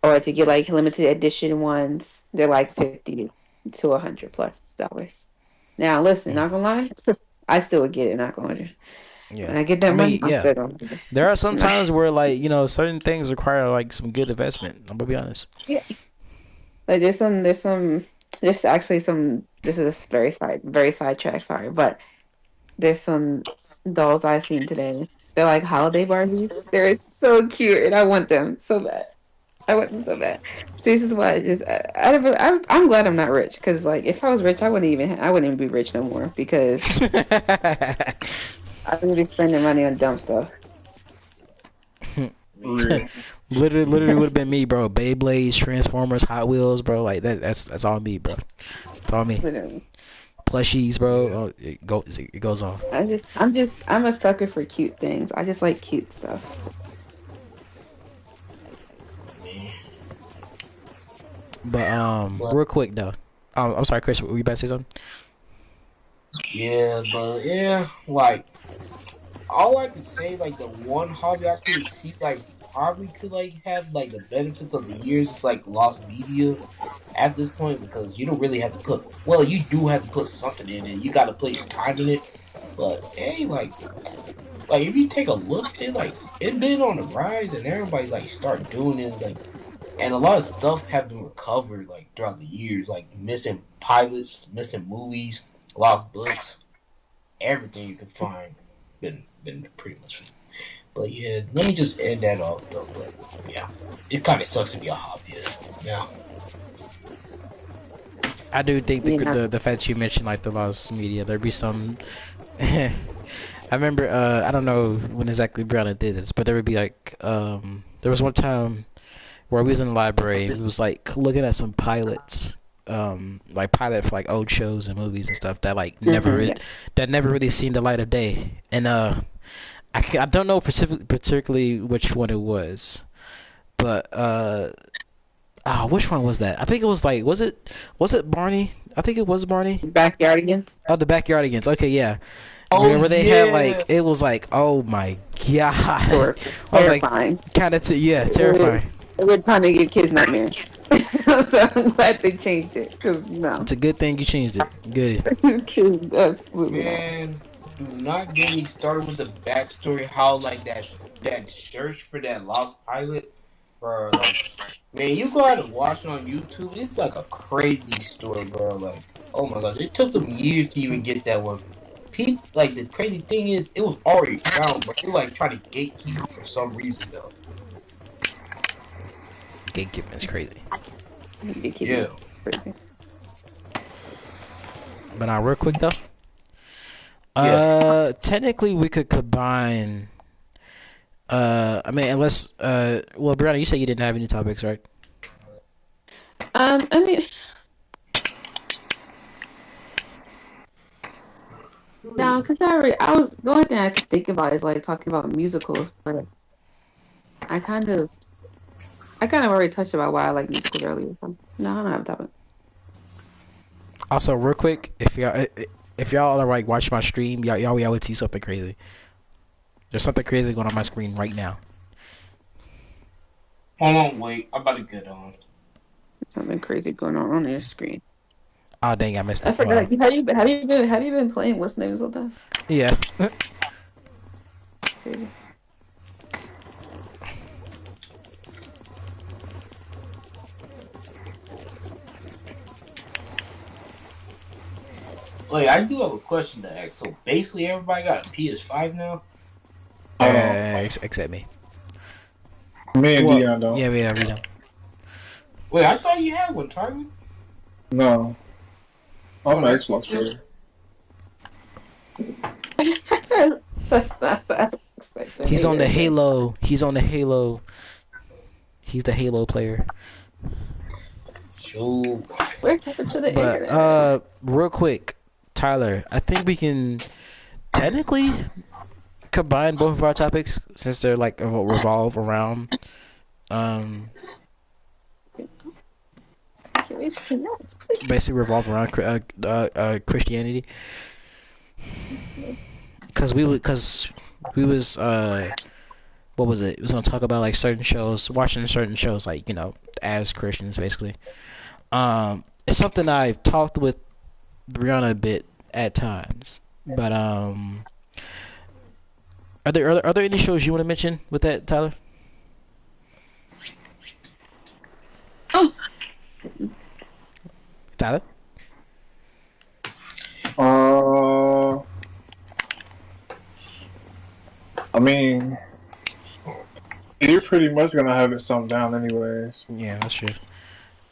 or to get like limited edition ones, they're like 50 to 100 plus dollars. Now, listen, not gonna lie, I still would get it. Not gonna lie. Yeah, When I get I that money, mean, I'm yeah. still gonna get it. There are some times where like certain things require like some good investment. I'm gonna be honest. Yeah, like there's actually some. This is very sidetrack. Sorry, but there's some dolls I've seen today. They're like holiday Barbies. They're so cute, and I want them so bad. I want them so bad. So this is why I'm glad I'm not rich, because like if I was rich, I wouldn't even be rich no more, because I would be spending money on dumb stuff. Real. Literally would have been me, bro. Beyblades, Transformers, Hot Wheels, bro. Like that's all me, bro. It's all me. Literally. Plushies, bro. Oh, it goes on. I'm a sucker for cute things. I just like cute stuff. man. But real quick though. I'm sorry, Chris. Were you about to say something? Yeah, but yeah, like all I could say, like the one hobby I could see, like probably could like have like the benefits of the years is like lost media at this point because you don't really have to put. Well, you do have to put something in it. You got to put your time in it. But hey, like if you take a look at it, like it's been on the rise and everybody like start doing it, like and a lot of stuff have been recovered like throughout the years, like missing pilots, missing movies, lost books, everything you can find been pretty much. But yeah, let me just end that off though. But yeah, it kind of sucks to be a hobbyist. Yeah. I do think Yeah. the fact you mentioned like the lost media, there'd be some. I remember, I don't know when exactly Brianna did this, but there would be like, there was one time where we was in the library, and we was like looking at some pilots, like pilot for like old shows and movies and stuff that like Yeah. that never really seen the light of day, and I don't know particularly which one it was, but which one was that? I think it was like, was it Barney? I think it was Barney. Backyardigans. Oh, the Backyardigans. Okay, yeah. Oh Where they had yeah. like, it was like, oh my god. Or I was like, terrifying. kind of, yeah, terrifying. We're trying to give kids nightmares. So I'm glad they changed it. Cause no, It's a good thing you changed it. Good. kids absolutely not. Man, do not get me started with the backstory. How like that search for that lost pilot, bro. Like, man, you go out and watch it on YouTube. It's like a crazy story, bro. Like, oh my gosh, it took them years to even get that one. People, like the crazy thing is, it was already found, but they're like trying to gatekeep it for some reason though. Gatekeeping is crazy. They keep Yeah. it crazy. But now, real quick though. Technically we could combine. I mean, unless well, Brianna, you said you didn't have any topics, right? I mean, no, because I was the only thing I could think about is like talking about musicals, but I kind of already touched about why I like musicals earlier. So no, I don't have a topic. Also, real quick, if y'all are like watching my stream, y'all would see something crazy. There's something crazy going on my screen right now. Hold on, wait. I'm about to get on. Something crazy going on your screen. Oh dang, I missed I that. forgot. Wow. Have you been playing What's Name all time? Yeah. Crazy. Wait, I do have a question to ask. So basically, everybody got a PS5 now. Except me. Me and Well, Dion don't. yeah, we don't. Wait, I thought you had one, Tyler. No. I'm an Xbox player. That's not that. He's on the Halo. He's on the Halo. He's the Halo player. Sure. What happened to the But internet? real quick, Tyler, I think we can technically combine both of our topics since they're like revolve around Can we connect, please? basically revolve around Christianity. Cause we was what was it? We was gonna talk about like certain shows, watching certain shows, like, you know, as Christians basically. It's something I've talked with Brianna a bit at times, but are there any shows you want to mention with that, Tyler? Oh, Tyler? I mean, you're pretty much gonna have it summed down anyways. Yeah, that's true.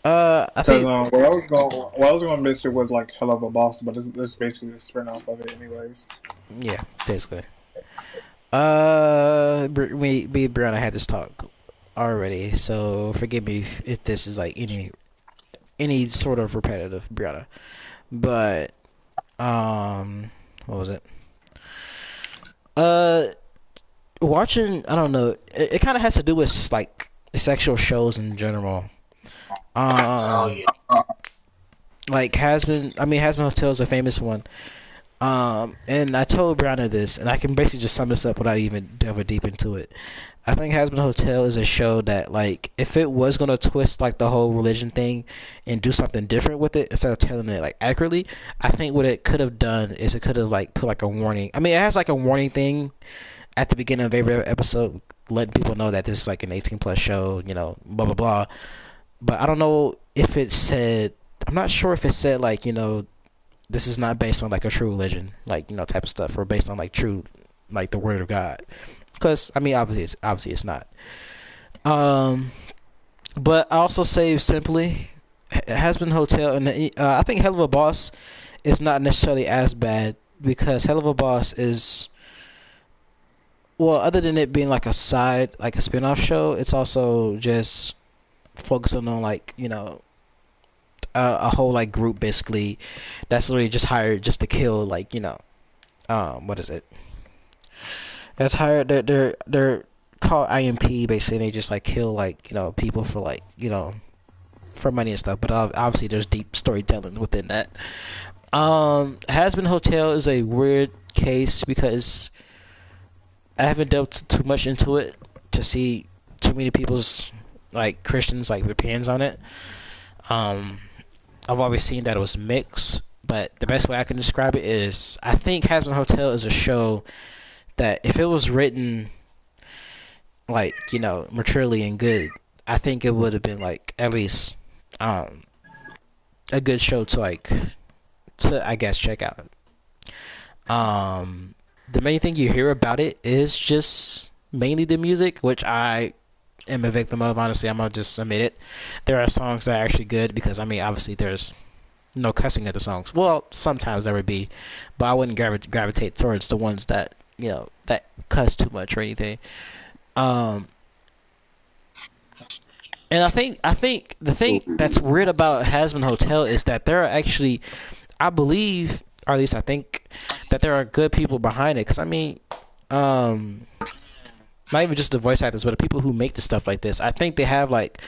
I Because think what I was gonna mention was like Hell of a Boss, but this is basically a spin off of it anyways. yeah, basically. Me and Brianna had this talk already, so forgive me if this is like any sort of repetitive, Brianna. But what was it? Watching, I don't know. It kind of has to do with like sexual shows in general. Oh yeah. Like Hasbin Hotel is a famous one. And I told Brianna this, and I can basically just sum this up without even delving deep into it. I think Hazbin Hotel is a show that, like, if it was gonna twist like the whole religion thing and do something different with it instead of telling it like accurately, I think what it could have done is it could have like put like a warning. I mean, it has like a warning thing at the beginning of every episode, letting people know that this is like an 18 plus show, blah blah blah. But I don't know if it said. I'm not sure if it said like this is not based on like a true religion, like type of stuff, or based on like true, like the word of God. Because I mean, obviously it's not. But I also say simply, Hazbin Hotel, and I think Hell of a Boss is not necessarily as bad because Hell of a Boss is, well, other than it being like a side, like a spin-off show, it's also just focusing on like a whole like group basically that's literally just hired just to kill like what is it? That's hired. They're called IMP basically. And they just like kill like people for like for money and stuff. But obviously there's deep storytelling within that. Hazbin Hotel is a weird case because I haven't delved too much into it to see too many people's like Christians like opinions on it. I've always seen that it was mixed, but the best way I can describe it is I think Hazbin Hotel is a show that if it was written like maturely and good, I think it would have been like at least a good show to I guess check out. The main thing you hear about it is just mainly the music, which I am a victim of. Honestly, I'm gonna just admit it. There are songs that are actually good because I mean, obviously, there's no cussing at the songs. Well, sometimes there would be, but I wouldn't gravitate towards the ones that that cuss too much or anything. And I think the thing that's weird about Hazbin Hotel is that there are actually, I believe, or at least I think, that there are good people behind it. Because I mean, not even just the voice actors, but the people who make the stuff like this. I think they have like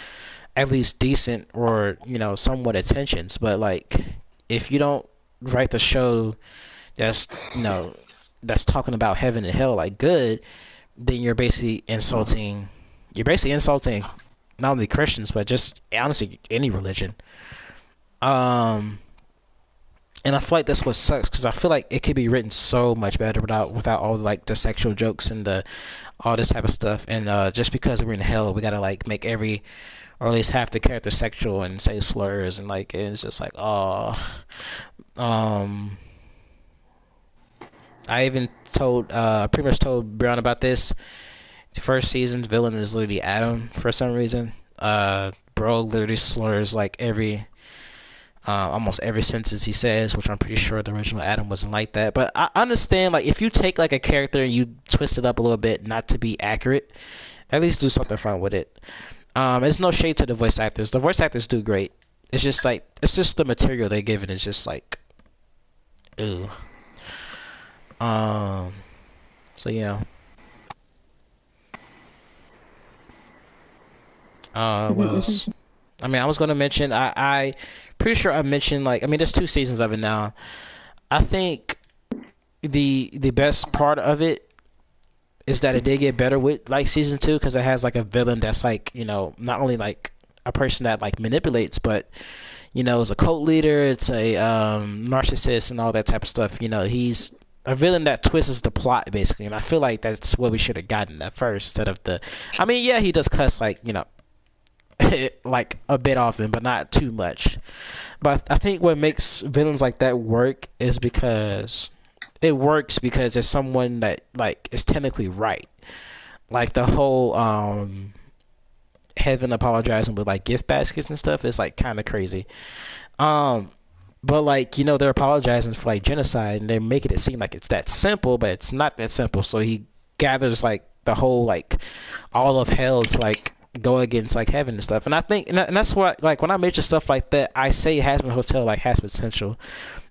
at least decent or somewhat attentions. But like, if you don't write the show that's that's talking about heaven and hell like good, then you're basically insulting. You're basically insulting not only Christians but just honestly any religion. And I feel like that's what sucks because I feel like it could be written so much better without all like the sexual jokes and all this type of stuff. And just because we're in hell, we gotta like make every, or at least half the character sexual and say slurs and like it's just like I even pretty much told Brown about this. The first season's villain is literally Adam for some reason. Bro literally slurs like almost every sentence he says, which I'm pretty sure the original Adam wasn't like that. But I understand, like, if you take like a character and you twist it up a little bit, not to be accurate, at least do something fun with it. There's no shade to the voice actors. The voice actors do great. It's just the material they give it is just like, ew. So yeah. What else? I mean, I was gonna mention. I pretty sure I mentioned like. I mean, there's 2 seasons of it now. I think the best part of it is that it did get better with like season 2 because it has like a villain that's like not only like a person that like manipulates, but is a cult leader. It's a narcissist and all that type of stuff. He's a villain that twists the plot basically, and I feel like that's what we should have gotten at first instead of the. I mean, yeah, he does cuss like like a bit often, but not too much. But I think what makes villains like that work is because it works because it's someone that like is technically right. Like the whole Heaven apologizing with like gift baskets and stuff is like kind of crazy. But like they're apologizing for like genocide and they're making it seem like it's that simple, but it's not that simple. So he gathers like the whole like all of hell to like go against like heaven and stuff. And I think and that's what like when I mention stuff like that, I say Hazbin Hotel like has potential,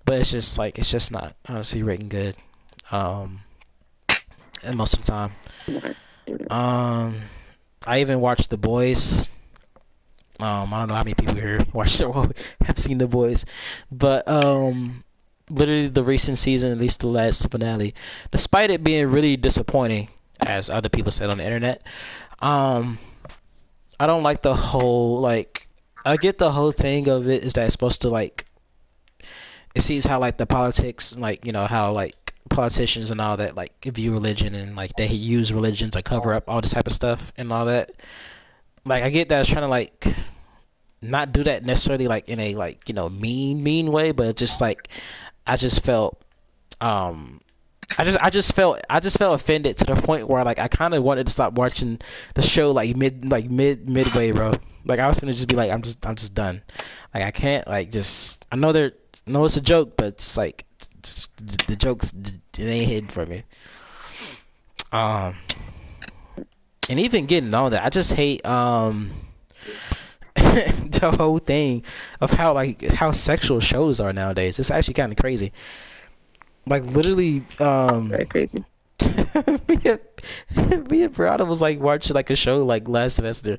but it's just not honestly written good. And most of the time. I even watched The Boys. I don't know how many people here have seen The Boys, but literally the recent season, at least the last finale, despite it being really disappointing, as other people said on the internet. Um, I don't like the whole like. I get the whole thing of it is that it's supposed to like. It sees how like the politics, like how like politicians and all that like view religion and like they use religion to cover up all this type of stuff and all that. Like I get that it's trying to like not do that necessarily like in a like mean way, but it's just like I just felt um I just felt offended to the point where like I kind of wanted to stop watching the show like midway, bro. Like I was gonna just be like I'm just done. Like I can't like just I know it's a joke, but it's like the jokes it ain't hidden from me. Um, and even getting on that, I just hate the whole thing of how sexual shows are nowadays. It's actually kind of crazy. Like literally, Very crazy. me and, me and Brianna was like watching like a show like last semester,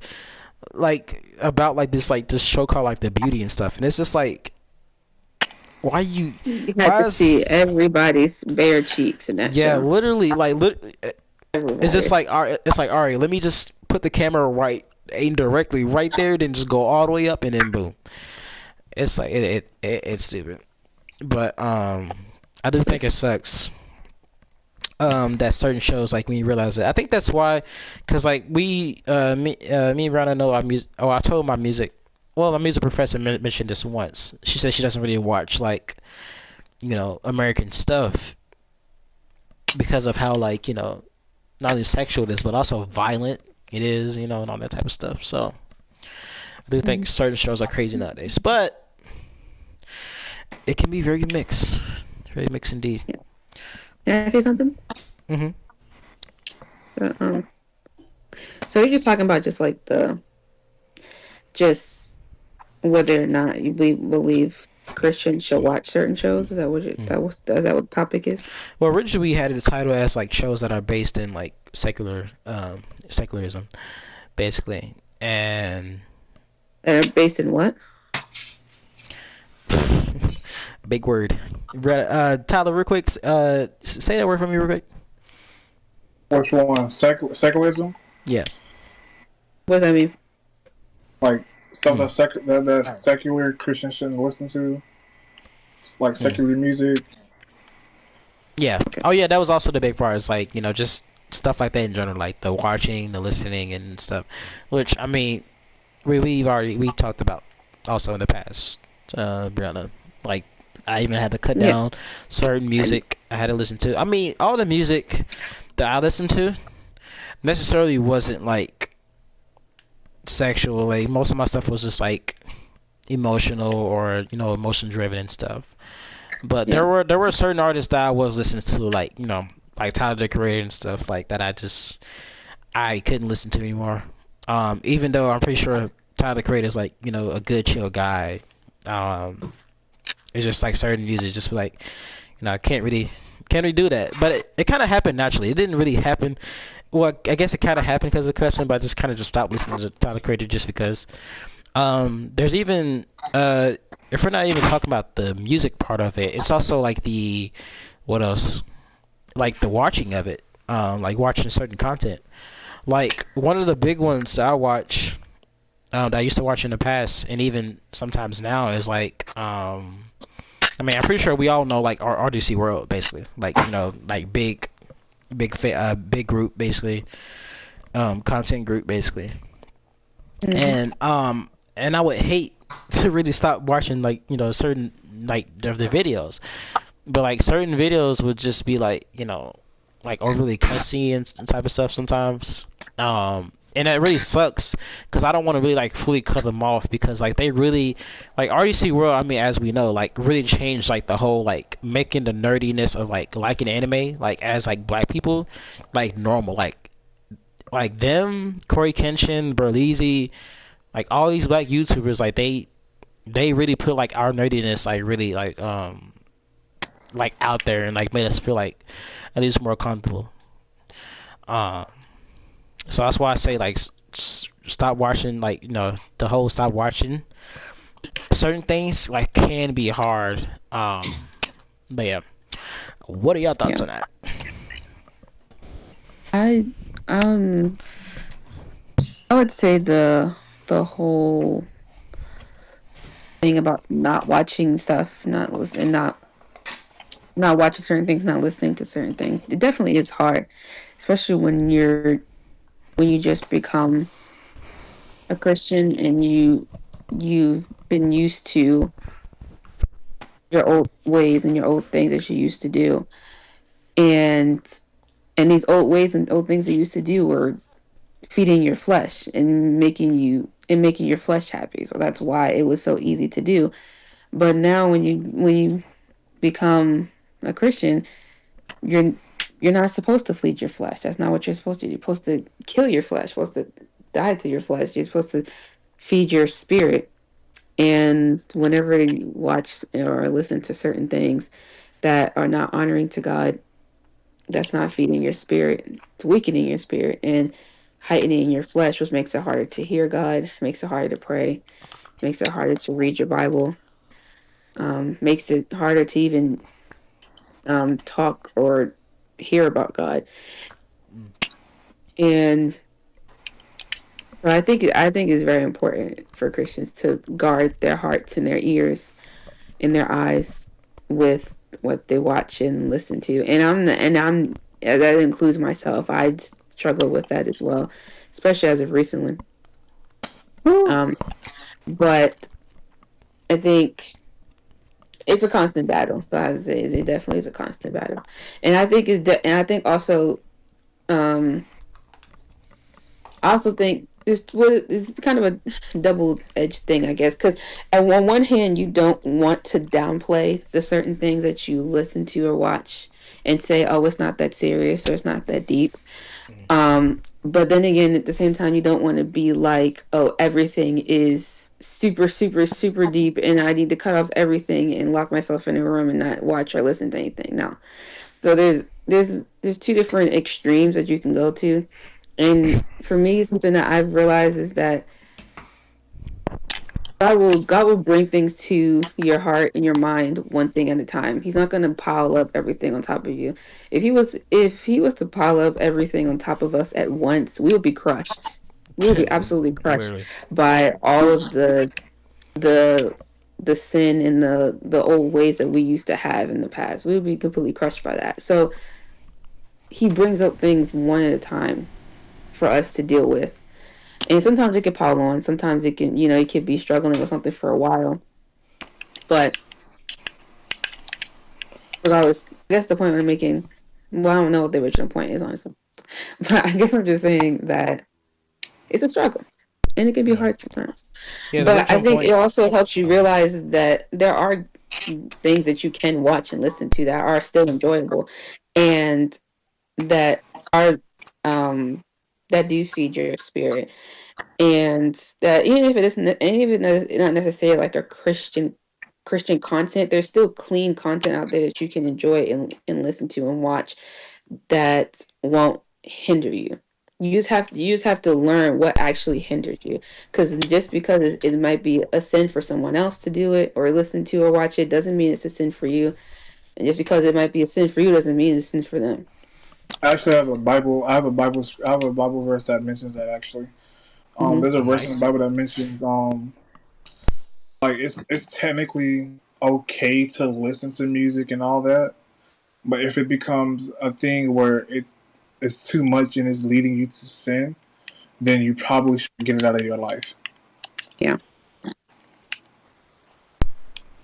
like about like this show called like The Beauty and stuff, and it's just like why you You had why to see is everybody's bare cheeks in that yeah show. literally like it's just Everybody. like it's like all right, let me just put the camera right aim directly right there, then just go all the way up and then boom. It's like it's stupid, but I do think it sucks that certain shows like when you realize it. I think that's why, cause like me and Rana know our music. Oh, I told my music. Well, my music professor mentioned this once. She said she doesn't really watch like American stuff because of how like not only sexual it is, but also violent it is, and all that type of stuff. So I do think certain shows are crazy nowadays, but it can be very mixed indeed. Can I say something? hmm Uh, um, so you're just talking about just like just whether or not we believe Christians should watch certain shows. Is that what is that what the topic is? Well, originally we had the title as like shows that are based in like secularism, basically, and And are based in what? big word. Tyler, real quick, say that word for me real quick. Which one? Secularism? Yeah. What does that mean? Like stuff that secular Christians shouldn't listen to? Like secular music? Yeah. Oh, yeah. That was also the big part. It's like just stuff like that in general, like the watching, the listening, and stuff. Which I mean, we talked about also in the past, Brianna. Like I even had to cut Yeah. down certain music I had to listen to. I mean, all the music that I listened to necessarily wasn't like sexual. Like most of my stuff was just like emotional or emotion driven and stuff. But Yeah. there were certain artists that I was listening to, like like Tyler the Creator and stuff like that. I couldn't listen to anymore. Even though I'm pretty sure Tyler the Creator is like a good chill guy. It's just like certain music, just like I can't really do that. But it kind of happened naturally. It didn't really happen. Well, I guess it kind of happened because of cussing, but I just kind of just stopped listening to Tyler the Creator just because. There's even if we're not even talking about the music part of it, it's also like the what else? Like the watching of it. Like watching certain content. Like one of the big ones that I watch, that I used to watch in the past, and even sometimes now is like I mean, I'm pretty sure we all know like our RDC World basically, like like big group basically, content group basically, and I would hate to really stop watching like certain like of the videos, but like certain videos would just be like like overly cussy and type of stuff sometimes. And it really sucks because I don't want to really like fully cut them off because like they really like RDC World. I mean, as we know, like really changed like the whole like making the nerdiness of like liking anime like as like black people like normal like them Corey Kenshin, Berleezy, like all these black YouTubers like they really put like our nerdiness like really like out there and like made us feel like at least more comfortable. So that's why I say like stop watching like the whole stop watching certain things like can be hard But yeah, what are your thoughts Yeah. on that? I um I would say the whole thing about not watching stuff, not listening, not watching certain things, not listening to certain things. It definitely is hard, especially when you just become a Christian and you've been used to your old ways and your old things that you used to do. And these old ways and old things that you used to do were feeding your flesh and making your flesh happy. So that's why it was so easy to do. But now when you become a Christian, you're you're not supposed to feed your flesh. That's not what you're supposed to do. You're supposed to kill your flesh. You're supposed to die to your flesh. You're supposed to feed your spirit. And whenever you watch or listen to certain things that are not honoring to God, that's not feeding your spirit. It's weakening your spirit and heightening your flesh, which makes it harder to hear God, makes it harder to pray, makes it harder to read your Bible, makes it harder to even talk or hear about God. And but I think it's very important for Christians to guard their hearts and their ears and their eyes with what they watch and listen to. That includes myself. I struggle with that as well, especially as of recently. Um, but I think it's a constant battle. So I would say it definitely is a constant battle, and and I think also, um, I also think it's kind of a double-edged thing, I guess, because on one hand, you don't want to downplay the certain things that you listen to or watch and say, "Oh, it's not that serious or it's not that deep." But then again, at the same time, you don't want to be like, "Oh, everything is super, super, super deep, and I need to cut off everything and lock myself in a room and not watch or listen to anything." No. So there's two different extremes that you can go to. And for me, something that I've realized is that God will bring things to your heart and your mind one thing at a time. He's not going to pile up everything on top of you. If he was to pile up everything on top of us at once, we would be crushed. We would be absolutely crushed Literally. by all of the the sin and the old ways that we used to have in the past. We would be completely crushed by that. So he brings up things one at a time for us to deal with. And sometimes it can pile on. Sometimes it can, you could be struggling with something for a while. But regardless, I guess the point I'm making, well, I don't know what the original point is, honestly. But I guess I'm just saying that it's a struggle. And it can be Yeah. hard sometimes. Yeah, the But I original think it point. also helps you realize that there are things that you can watch and listen to that are still enjoyable and that are that do feed your spirit. And that even if it isn't, and even though it's not necessarily like a Christian content, there's still clean content out there that you can enjoy and listen to and watch that won't hinder you. You just have to learn what actually hinders you, because just because it might be a sin for someone else to do it or listen to or watch it doesn't mean it's a sin for you, and just because it might be a sin for you doesn't mean it's a sin for them. I actually have a Bible. I have a Bible verse that mentions that actually. Hmm. There's a verse in the Nice. Bible that mentions like it's technically okay to listen to music and all that, but if it becomes a thing where it's too much and is leading you to sin, then you probably should get it out of your life. Yeah.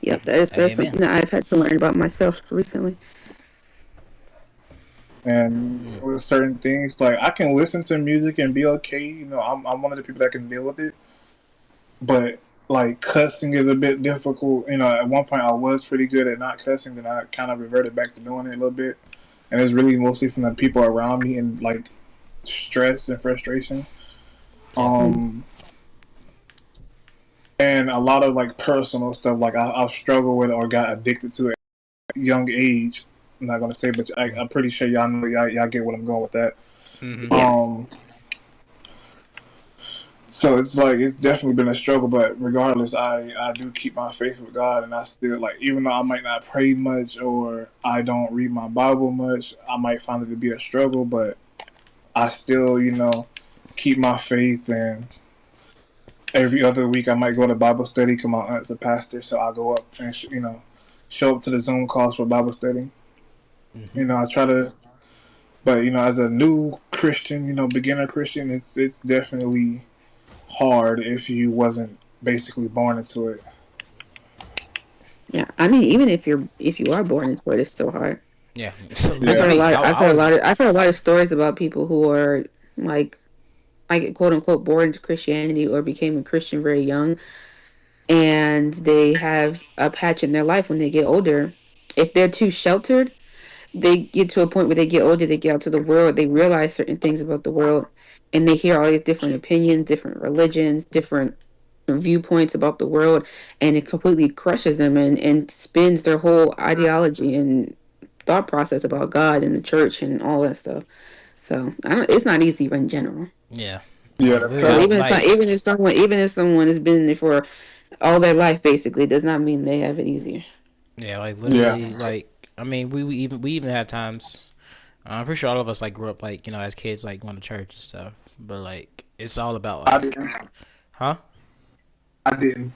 Yep, that's Amen. something that I've had to learn about myself recently. And with certain things, like I can listen to music and be okay. I'm one of the people that can deal with it. But like cussing is a bit difficult. At one point I was pretty good at not cussing, then I kind of reverted back to doing it a little bit. And it's really mostly from the people around me and like stress and frustration. Yep. Um, and a lot of like personal stuff, like I've struggled with or got addicted to it at a young age. I'm not gonna say, but I'm pretty sure y'all know y'all get what I'm going with that. Mm-hmm. Yeah. Um, So it's like it's definitely been a struggle, but regardless, I do keep my faith with God, and I still like even though I might not pray much or I don't read my Bible much, I might find it to be a struggle, but I still keep my faith, and every other week I might go to Bible study because my aunt's a pastor, so I go up and show up to the Zoom calls for Bible study. I try to, but as a new Christian, beginner Christian, it's definitely hard if you wasn't basically born into it. Yeah, I mean, even if you are born into it, it's still hard. Yeah. So, I've heard a lot of stories about people who are like quote unquote born into Christianity or became a Christian very young, and they have a patch in their life when they get older. If they're too sheltered, they get to a point where they get older, they get out to the world, they realize certain things about the world, and they hear all these different opinions, different religions, different viewpoints about the world, and it completely crushes them and spins their whole ideology and thought process about God and the church and all that stuff. So it's not easy in general. Yeah. Yeah. So even if someone has been there for all their life, basically, does not mean they have it easier. Yeah, like literally, like I mean, we even had times. I'm pretty sure all of us like grew up like as kids like going to church and stuff, but like it's all about like. I didn't. Huh? I didn't.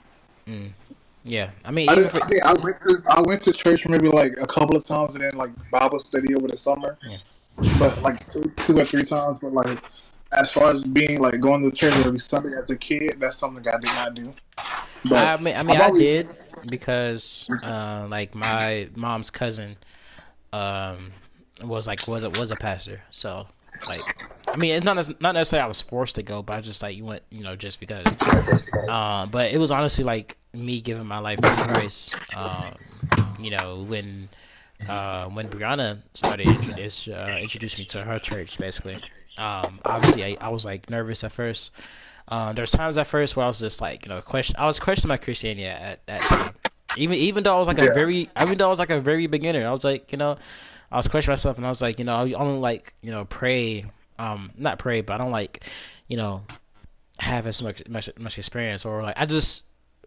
Yeah, I mean, I went to church maybe like a couple of times and then like Bible study over the summer. Yeah. But like two or three times. But like as far as being like going to church every Sunday as a kid, that's something I did not do. But I mean, I did because like my mom's cousin was a pastor, so like I mean it's not necessarily I was forced to go, but I just like you went just because. But it was honestly like me giving my life to Christ. When Brianna started introduced me to her church, basically. Obviously I was like nervous at first. There's times at first where I was just like, I was questioning my Christianity at that time. Even though I was like a very beginner, I was like, I was questioning myself, and I was like, I don't like, pray, not pray, but I don't like, have as much experience, or like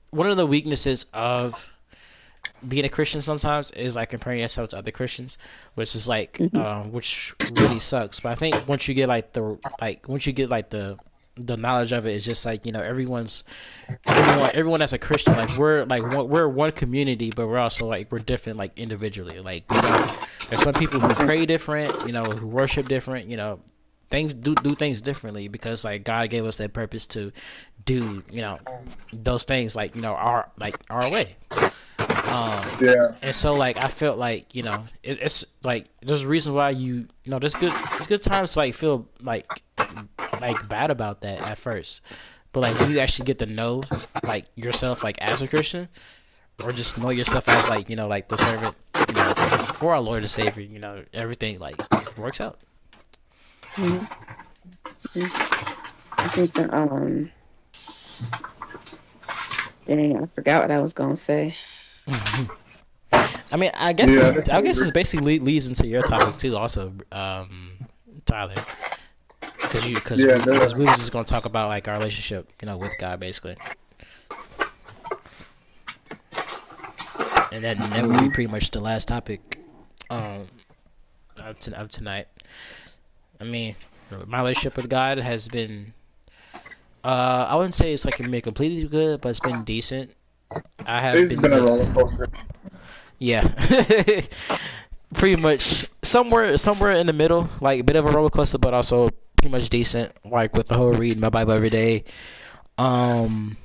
one of the weaknesses of being a Christian sometimes is like comparing yourself to other Christians, which is like, which really sucks. But I think once you get the knowledge of it, it's just like everyone that's a Christian, like we're one community, but we're also like we're different like individually. Like there's some people who pray different, who worship different, things do things differently because like God gave us that purpose to do those things like our way. And so like I felt like it's like there's a reason why there's good times to like feel like bad about that at first, but like when you actually get to know like yourself like as a Christian, or just know yourself as like like the servant for our Lord and Savior, everything like works out. I think that dang, I forgot what I was gonna say. I mean, I guess this basically leads into your topic too, also, Tyler. Because we were just gonna talk about like our relationship, with God, basically, and that would be pretty much the last topic, of tonight. I mean, my relationship with God has been, I wouldn't say it's like been completely good, but it's been decent. It's been a roller coaster. Yeah. Pretty much somewhere in the middle, like a bit of a roller coaster, but also pretty much decent. Like with the whole reading my Bible every day, read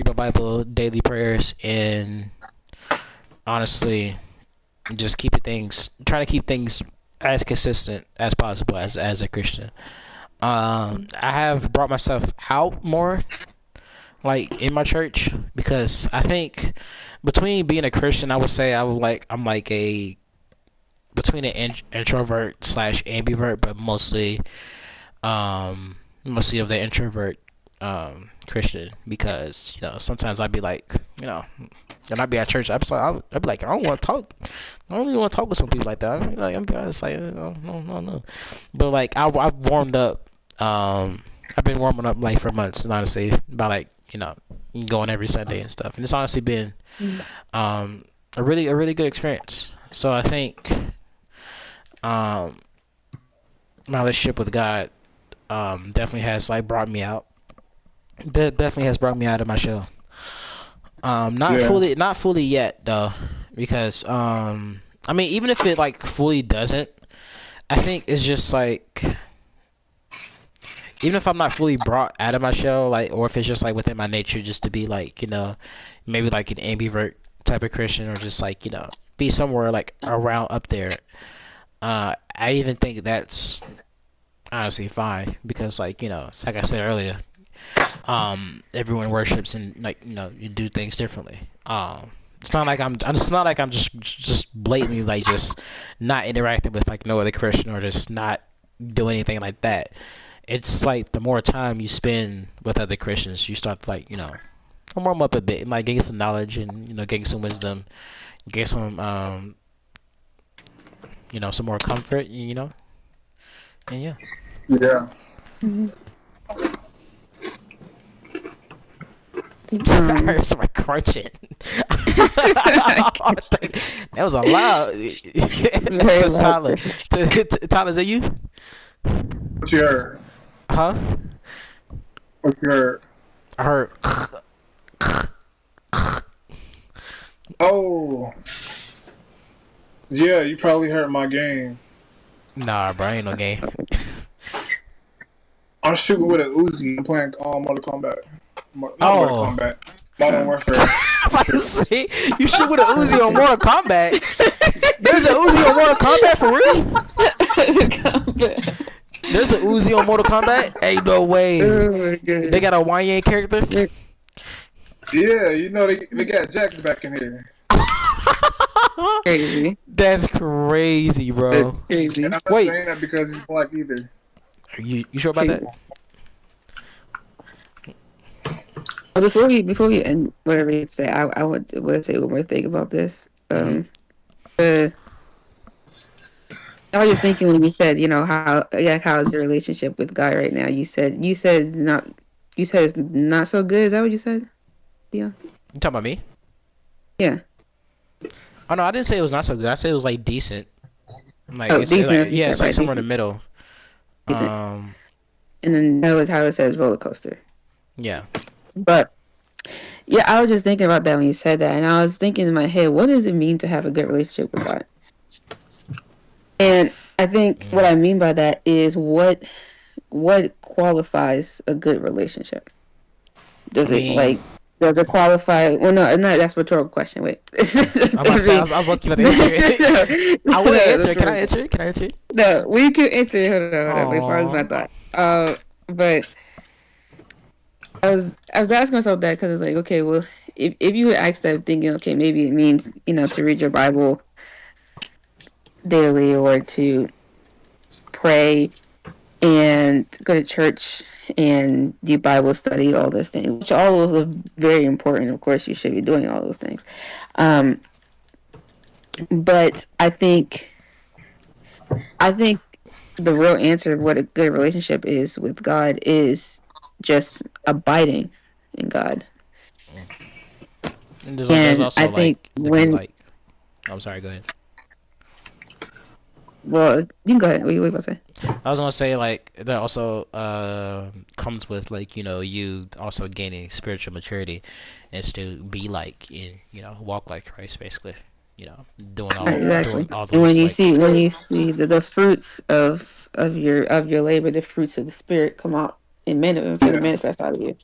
my Bible, daily prayers, and honestly, just trying to keep things as consistent as possible as a Christian. I have brought myself out more, like in my church, because I think between being a Christian, I would say I'm like between an introvert / ambivert, but mostly of the introvert Christian, because sometimes I'd be like and I'd be at church, I'd be like I don't want to talk, I don't really want to talk with some people like that. I'm be honest, like no, but like I've warmed up I've been warming up like for months, and honestly, by like going every Sunday and stuff, and it's honestly been a really good experience. So I think um my relationship with God definitely has like brought me out. Definitely has brought me out of my shell. Yeah. Not fully yet though, because I mean, even if it like fully doesn't, I think it's just like even if I'm not fully brought out of my shell, like, or if it's just like within my nature just to be like, maybe like an ambivert type of Christian, or just like, be somewhere like around up there. I even think that's honestly fine because like, it's like I said earlier, everyone worships and like, you do things differently. It's not like it's not like I'm just blatantly like just not interacting with like no other Christian or just not doing anything like that. It's like the more time you spend with other Christians, you start to like, warm up a bit and like gain some knowledge and gain some wisdom, gain some some more comfort, and yeah. Yeah. I heard somebody crunching. That was a loud. That's Tyler. Tyler, is that you? What you heard? Huh? What you heard? I heard. Oh. Yeah, you probably heard my game. Nah, bro, ain't no game. I'm shooting with an Uzi. I'm playing Mortal Kombat. Not Mortal Oh. Kombat. Modern Warfare. I'm about to say, you shoot with an Uzi on Mortal Kombat. There's an Uzi on Mortal Kombat for real? There's an Uzi on Mortal Kombat? Ain't no way. Oh my god. They got a YN character? Yeah, they got Jax back in here. Crazy. That's crazy, bro. That's crazy. And I'm not Wait. saying that because he's black either. Are you sure about that? Well, before we end whatever you say, I would say one more thing about this. I was just thinking when you said, how's your relationship with God right now? You said it's not so good. Is that what you said? Yeah. You talking about me? Yeah. Oh no, I didn't say it was not so good. I said it was like decent. Like, Oh, it's decent, like, as you yeah, said, it's like right, somewhere in the decent. middle. Decent. And then Tyler says roller coaster. Yeah. But yeah, I was just thinking about that when you said that, and I was thinking in my head, what does it mean to have a good relationship with God? And I think what I mean by that is what qualifies a good relationship. Does it qualify? Well, no, that's a rhetorical question. Wait, I was looking at the answer. I want to answer. Can I answer? Can I answer? No, we can answer. Hold on. Before I lose my thought. But I was asking myself that because it's like, okay, well, if you would ask that thinking, okay, maybe it means to read your Bible daily or to pray and go to church and do Bible study, all those things, which all of are very important. Of course, you should be doing all those things. But I think the real answer of what a good relationship is with God is just abiding in God. And there's also I think I'm sorry, go ahead. Well, you can go ahead. What were you about to say? I was gonna say like that also comes with like you also gaining spiritual maturity, is to be like in walk like Christ basically, doing all And those when you like, see the fruits of your labor, the fruits of the Spirit come out and manifest out of you.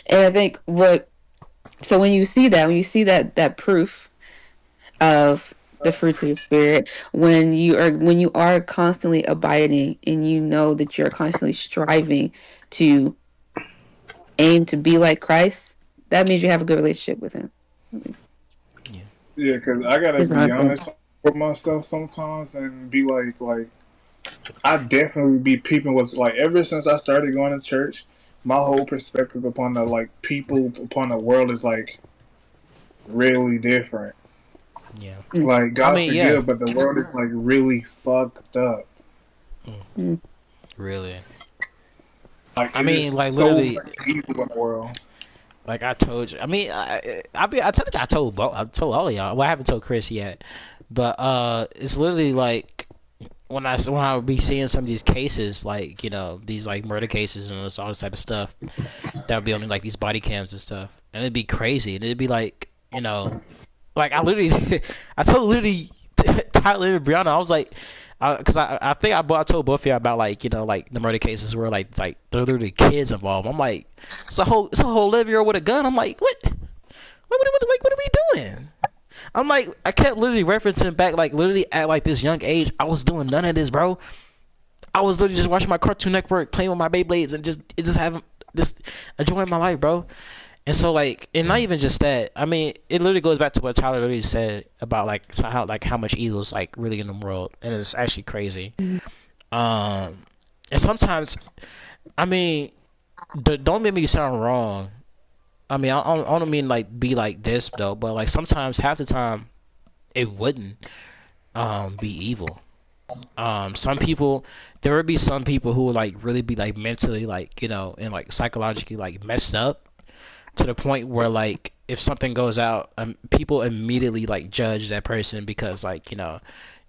And I think when you see that proof of the fruits of the Spirit, when you are constantly abiding and you know that you're constantly striving to aim to be like Christ, that means you have a good relationship with Him. Yeah, because I gotta be honest with myself sometimes and be like I definitely be peeping what's like ever since I started going to church. My whole perspective upon the people, upon the world is like really different. Yeah. Like God forgive, but the world is like really fucked up. Really. Like I it's mean, like just so literally, much evil in the world. like I told you. I mean, I think I told all of y'all. Well, I haven't told Chris yet, but it's literally like when I would be seeing some of these cases, like these like murder cases and all this type of stuff, that would be on like these body cams and stuff, and it'd be crazy, and it'd be like like I literally, I told literally Tyler and Brianna, I was like. Cause I think I told both of you about like like the murder cases where like there are literally kids involved. I'm like it's a whole 11-year-old with a gun. I'm like what are we doing? I'm like I kept literally referencing back like literally at like this young age I was doing none of this, bro. I was literally just watching my Cartoon Network, playing with my Beyblades, and just having just enjoying my life, bro. And so like, and not even just that. I mean, it literally goes back to what Tyler literally said about how much evil is like really in the world, and it's actually crazy. And sometimes, I mean, don't make me sound wrong. I mean, I don't mean like be like this though, but like sometimes half the time it wouldn't be evil. Some people, there would be some people who would like really be like mentally like and like psychologically like messed up to the point where like if something goes out, people immediately like judge that person because like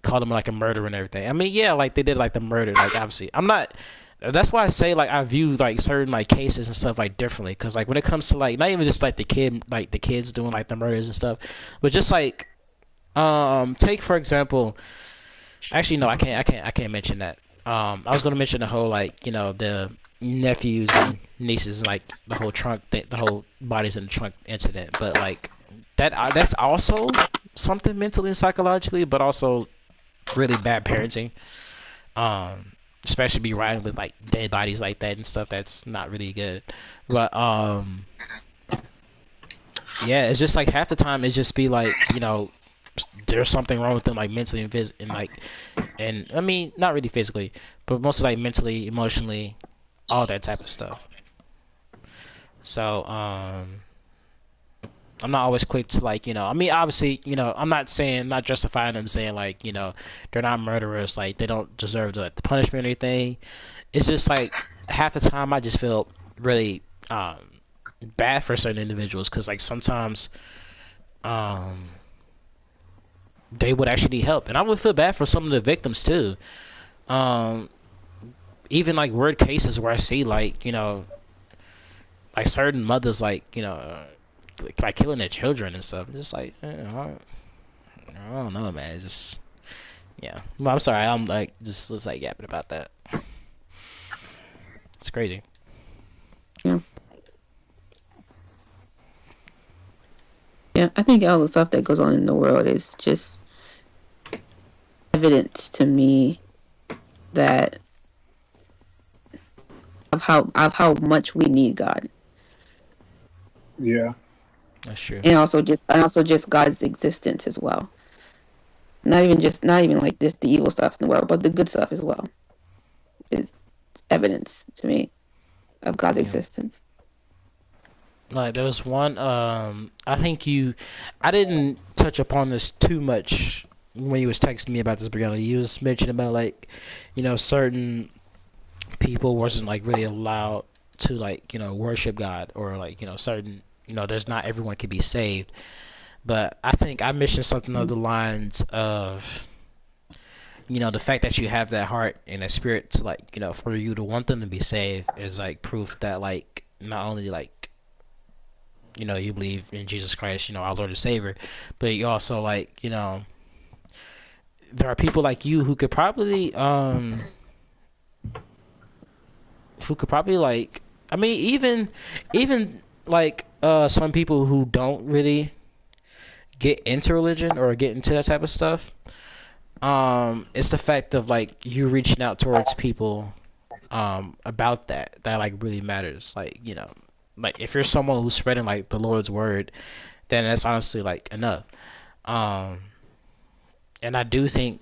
call them like a murderer and everything. I mean, yeah, like they did like the murder, like obviously I'm not. That's why I say like I view like certain like cases and stuff like differently, because like when it comes to like not even just like the kids doing like the murders and stuff, but just like take for example. Actually, no, I can't mention that. I was gonna mention the whole like the nephews and nieces, like the whole the whole bodies in the trunk incident. But like that's also something mentally and psychologically, but also really bad parenting. Especially be riding with like dead bodies like that and stuff. That's not really good. But yeah, it's just like half the time it just be like there's something wrong with them like mentally and like and I mean not really physically, but mostly like mentally, emotionally, all that type of stuff. So I'm not always quick to like I mean obviously I'm not justifying them saying like they're not murderers, like they don't deserve the punishment or anything. It's just like half the time I just feel really bad for certain individuals, because like sometimes they would actually need help, and I would feel bad for some of the victims too. Um, Even like weird cases where I see like like certain mothers like like killing their children and stuff. Just like I don't know, man. It's just yeah. Well, I'm sorry. I'm like just like yapping about that. It's crazy. Yeah. Yeah, I think all the stuff that goes on in the world is just evidence to me that of how much we need God, Yeah. That's true. and also just God's existence as well. Not even like just the evil stuff in the world, but the good stuff as well. It's evidence to me of God's Yeah. existence. Like there was one I think I didn't touch upon this too much when you was texting me about this, Brianna. You was mentioning about like certain people wasn't like really allowed to like worship God, or like certain there's not everyone can be saved. But I think I mentioned something of the lines of the fact that you have that heart and that spirit to like for you to want them to be saved is like proof that like not only like you believe in Jesus Christ, our Lord and Savior, but you also like there are people like you who could probably like I mean even like some people who don't really get into religion or get into that type of stuff, it's the fact of like you reaching out towards people about that like really matters. Like like if you're someone who's spreading like the Lord's word, then that's honestly like enough. um and I do think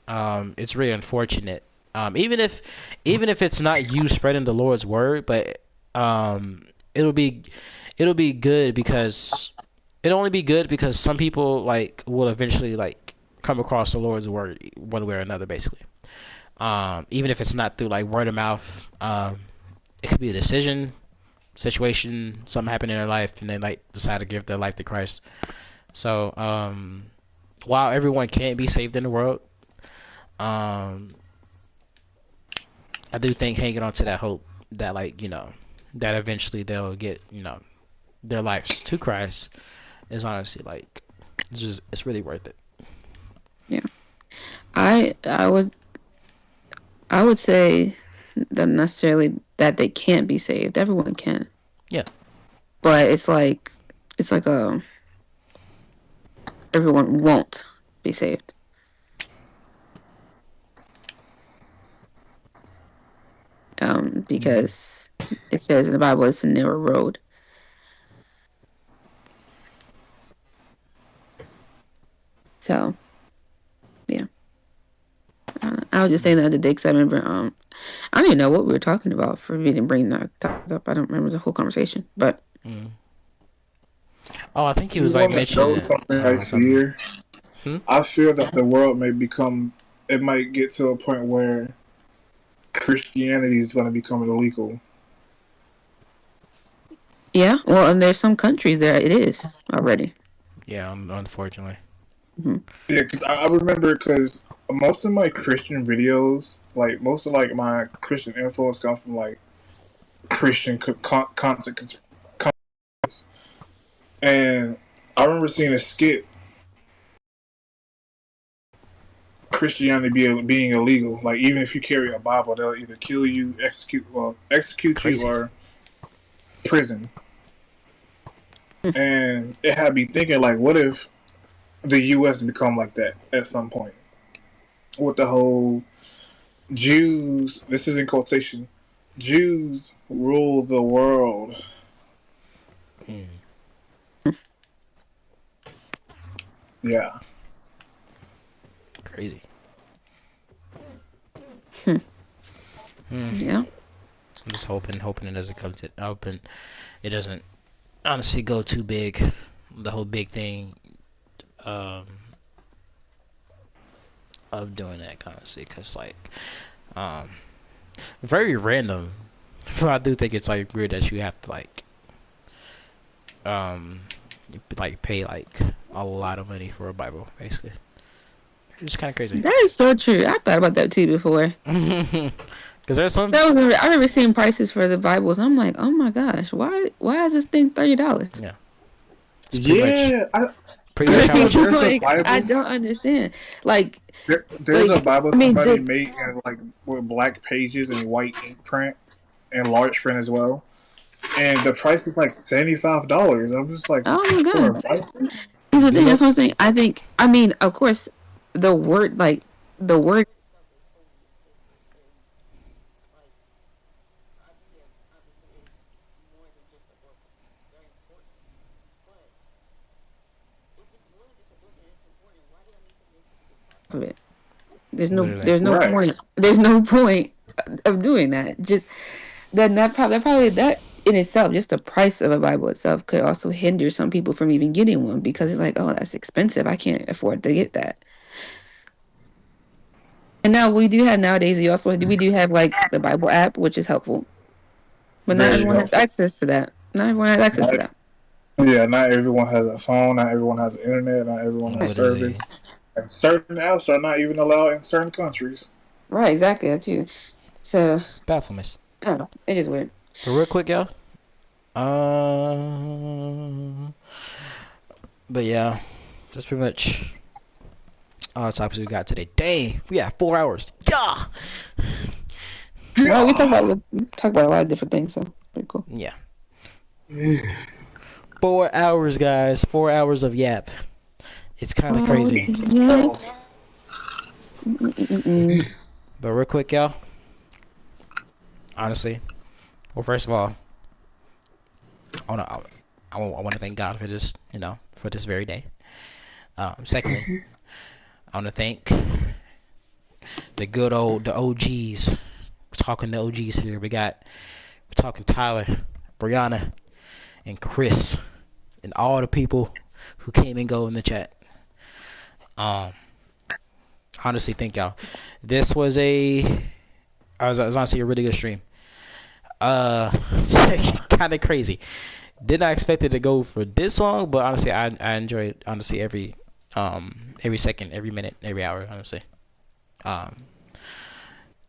it's really unfortunate, even if it's not you spreading the Lord's word, but it'll be good because it'll only be good because some people like will eventually like come across the Lord's word one way or another, basically. Even if it's not through like word of mouth, it could be a decision, situation, something happened in their life, and they like decide to give their life to Christ. So, while everyone can't be saved in the world, um, I do think hanging on to that hope that like that eventually they'll get their lives to Christ is honestly like it's really worth it. Yeah. I would say that necessarily that they can't be saved. Everyone can. Yeah. But it's like everyone won't be saved. Because it says in the Bible it's a narrow road. So, yeah. I was just saying that the day because I remember, I don't even know what we were talking about for me to bring that topic up. I don't remember the whole conversation, but. Oh, I think he was like mentioning something next year. I feel that the world it might get to a point where Christianity is going to become illegal. Yeah, well, and there's some countries there it is already. Yeah, unfortunately. Mm-hmm. Yeah, because I remember because most of my Christian videos, like most of like my Christian influence, come from like Christian content. And I remember seeing a skit. Christianity being illegal, like even if you carry a Bible, they'll either kill you, execute Crazy. you, or prison. And it had me thinking, like, what if the U.S. become like that at some point? With the whole Jews, this is in quotation, Jews rule the world. Yeah. Crazy. Yeah. I'm just hoping it doesn't come to open. It doesn't honestly go too big. The whole big thing of doing that honestly, because like very random. I do think it's like weird that you have to like pay like a lot of money for a Bible, basically. It's kind of crazy. That is so true. I thought about that too before. Because there's some. I remember seeing prices for the Bibles. I'm like, oh my gosh, why is this thing $30? Yeah. Pretty much like, I don't understand. Like, there's a Bible somebody made in like with black pages and white ink print and large print as well, and the price is like $75. I'm just like, oh my god. Here's the thing. That's one thing. I mean, of course, the word. Of it. There's no point of doing that. Just that probably in itself, just the price of a Bible itself could also hinder some people from even getting one because it's like, oh, that's expensive. I can't afford to get that. And now we do have nowadays. We do have like the Bible app, which is helpful, but not everyone has access to that. Not everyone has access to that. Yeah, not everyone has a phone. Not everyone has internet. Not everyone has service. And certain apps are not even allowed in certain countries. Right, exactly. That's you. So Baphomet. I don't know. It is weird. So real quick, y'all. But yeah, that's pretty much all the topics we got today. Dang, we got 4 hours. Yeah. Well, we talk about a lot of different things, so pretty cool. Yeah. 4 hours, guys. 4 hours of yap. It's kind of crazy. But real quick, y'all. Honestly, well, first of all, I want to thank God for this, for this very day. Secondly, I want to thank the OGs. We're talking to OGs here. We're talking Tyler, Brianna, and Chris, and all the people who came and go in the chat. Honestly, thank y'all. This was honestly a really good stream. kind of crazy. Did not expect it to go for this long, but honestly, I enjoyed honestly every second, every minute, every hour. Honestly, um,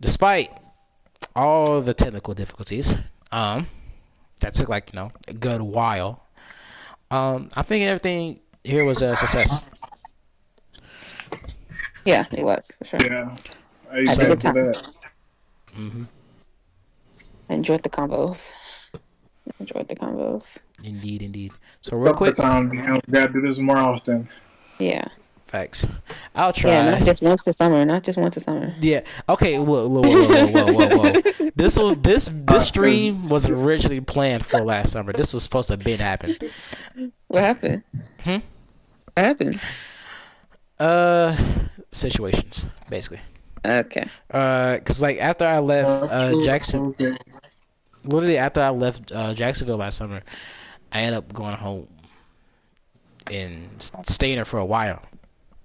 despite all the technical difficulties, that took like a good while. I think everything here was a success. Yeah, it was for sure. Yeah, I Had a agree good to time. that. Hmm. I enjoyed the combos. Enjoyed the combos. Indeed, indeed. So real quick, Summertime, we gotta do this more often. Yeah. facts. I'll Yeah, not try. just once a summer. Not just once a summer. Yeah. Okay. Whoa. This stream was originally planned for last summer. This was supposed to have been happen. What happened? Hmm? What happened? Situations basically. Okay. Cause like after I left Jackson, literally after I left Jacksonville last summer, I ended up going home and staying there for a while,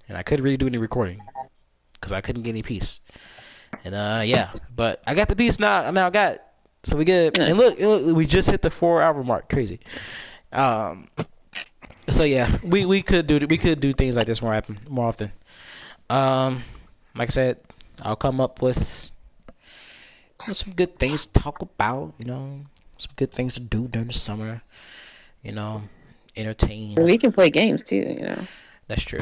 and I couldn't really do any recording because I couldn't get any peace. And yeah, but I got the peace now. Now I got, so we good. Nice. And look, we just hit the 4 hour mark. Crazy. So yeah, we could do things like this more often. Like I said, I'll come up with some good things to talk about. Some good things to do during the summer. Entertain. We can play games too. That's true.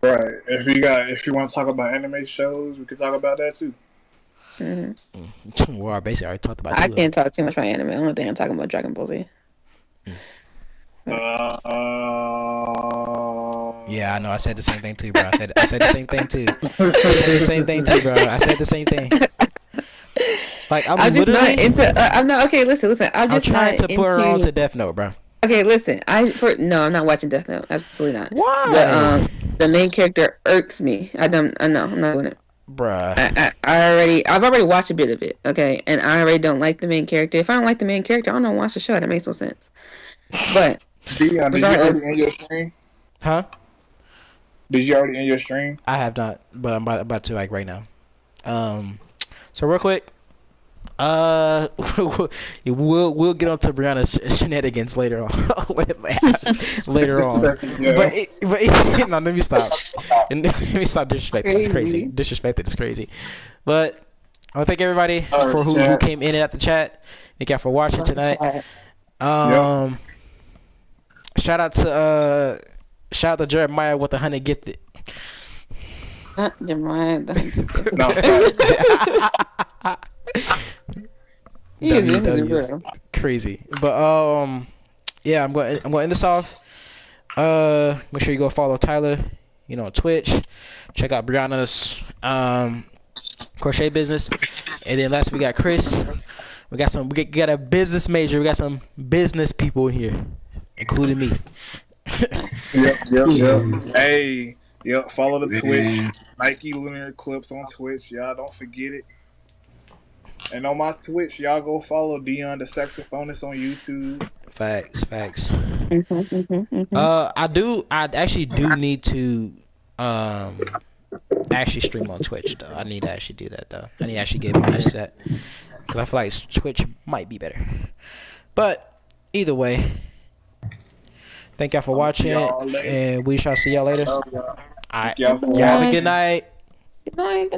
Right. If you want to talk about anime shows, we could talk about that too. Mm-hmm. Well, I basically already talked about. I can't talk too much about anime. The only thing I'm talking about Dragon Ball Z. Yeah, I know. I said the same thing too, bro. I said the same thing too. I said the same thing too, bro. I said the same thing. Like I'm just literally. not into. I'm not okay. Listen. I'm just trying not to put her on into. to Death Note, bro. Okay, listen. No, I'm not watching Death Note. Absolutely not. Why? The main character irks me. I know. I'm not doing it. Bruh. I've already watched a bit of it. Okay, and I already don't like the main character. If I don't like the main character, I don't watch the show. That makes no sense. But Dion, did you already end your stream? Huh? Did you already end your stream? I have not, but I'm about to like right now. So real quick, we'll get on to Brianna's shenanigans later on. later on. Yeah. But no, let me stop. And let me stop disrespecting. It's crazy. Disrespecting is crazy. But I want to thank everybody for who came in and out the chat. Thank y'all for watching tonight. Shout out to Jeremiah with 100 gifted. Jeremiah. Crazy. But yeah, I'm going to end this off. Make sure you go follow Tyler, on Twitch. Check out Brianna's crochet business. And then last we got Chris. We got a business major. We got some business people in here, including me. Yep. Hey, follow the Twitch. Nike Lunar Eclipse on Twitch. Y'all don't forget it. And on my Twitch, y'all go follow Dion the Saxophonist on YouTube. Facts. I actually do need to actually stream on Twitch though. I need to actually do that though. I need to actually get my set because I feel like Twitch might be better. But either way, thank y'all for watching, and we shall see y'all later. All right, y'all have a good night. Good night.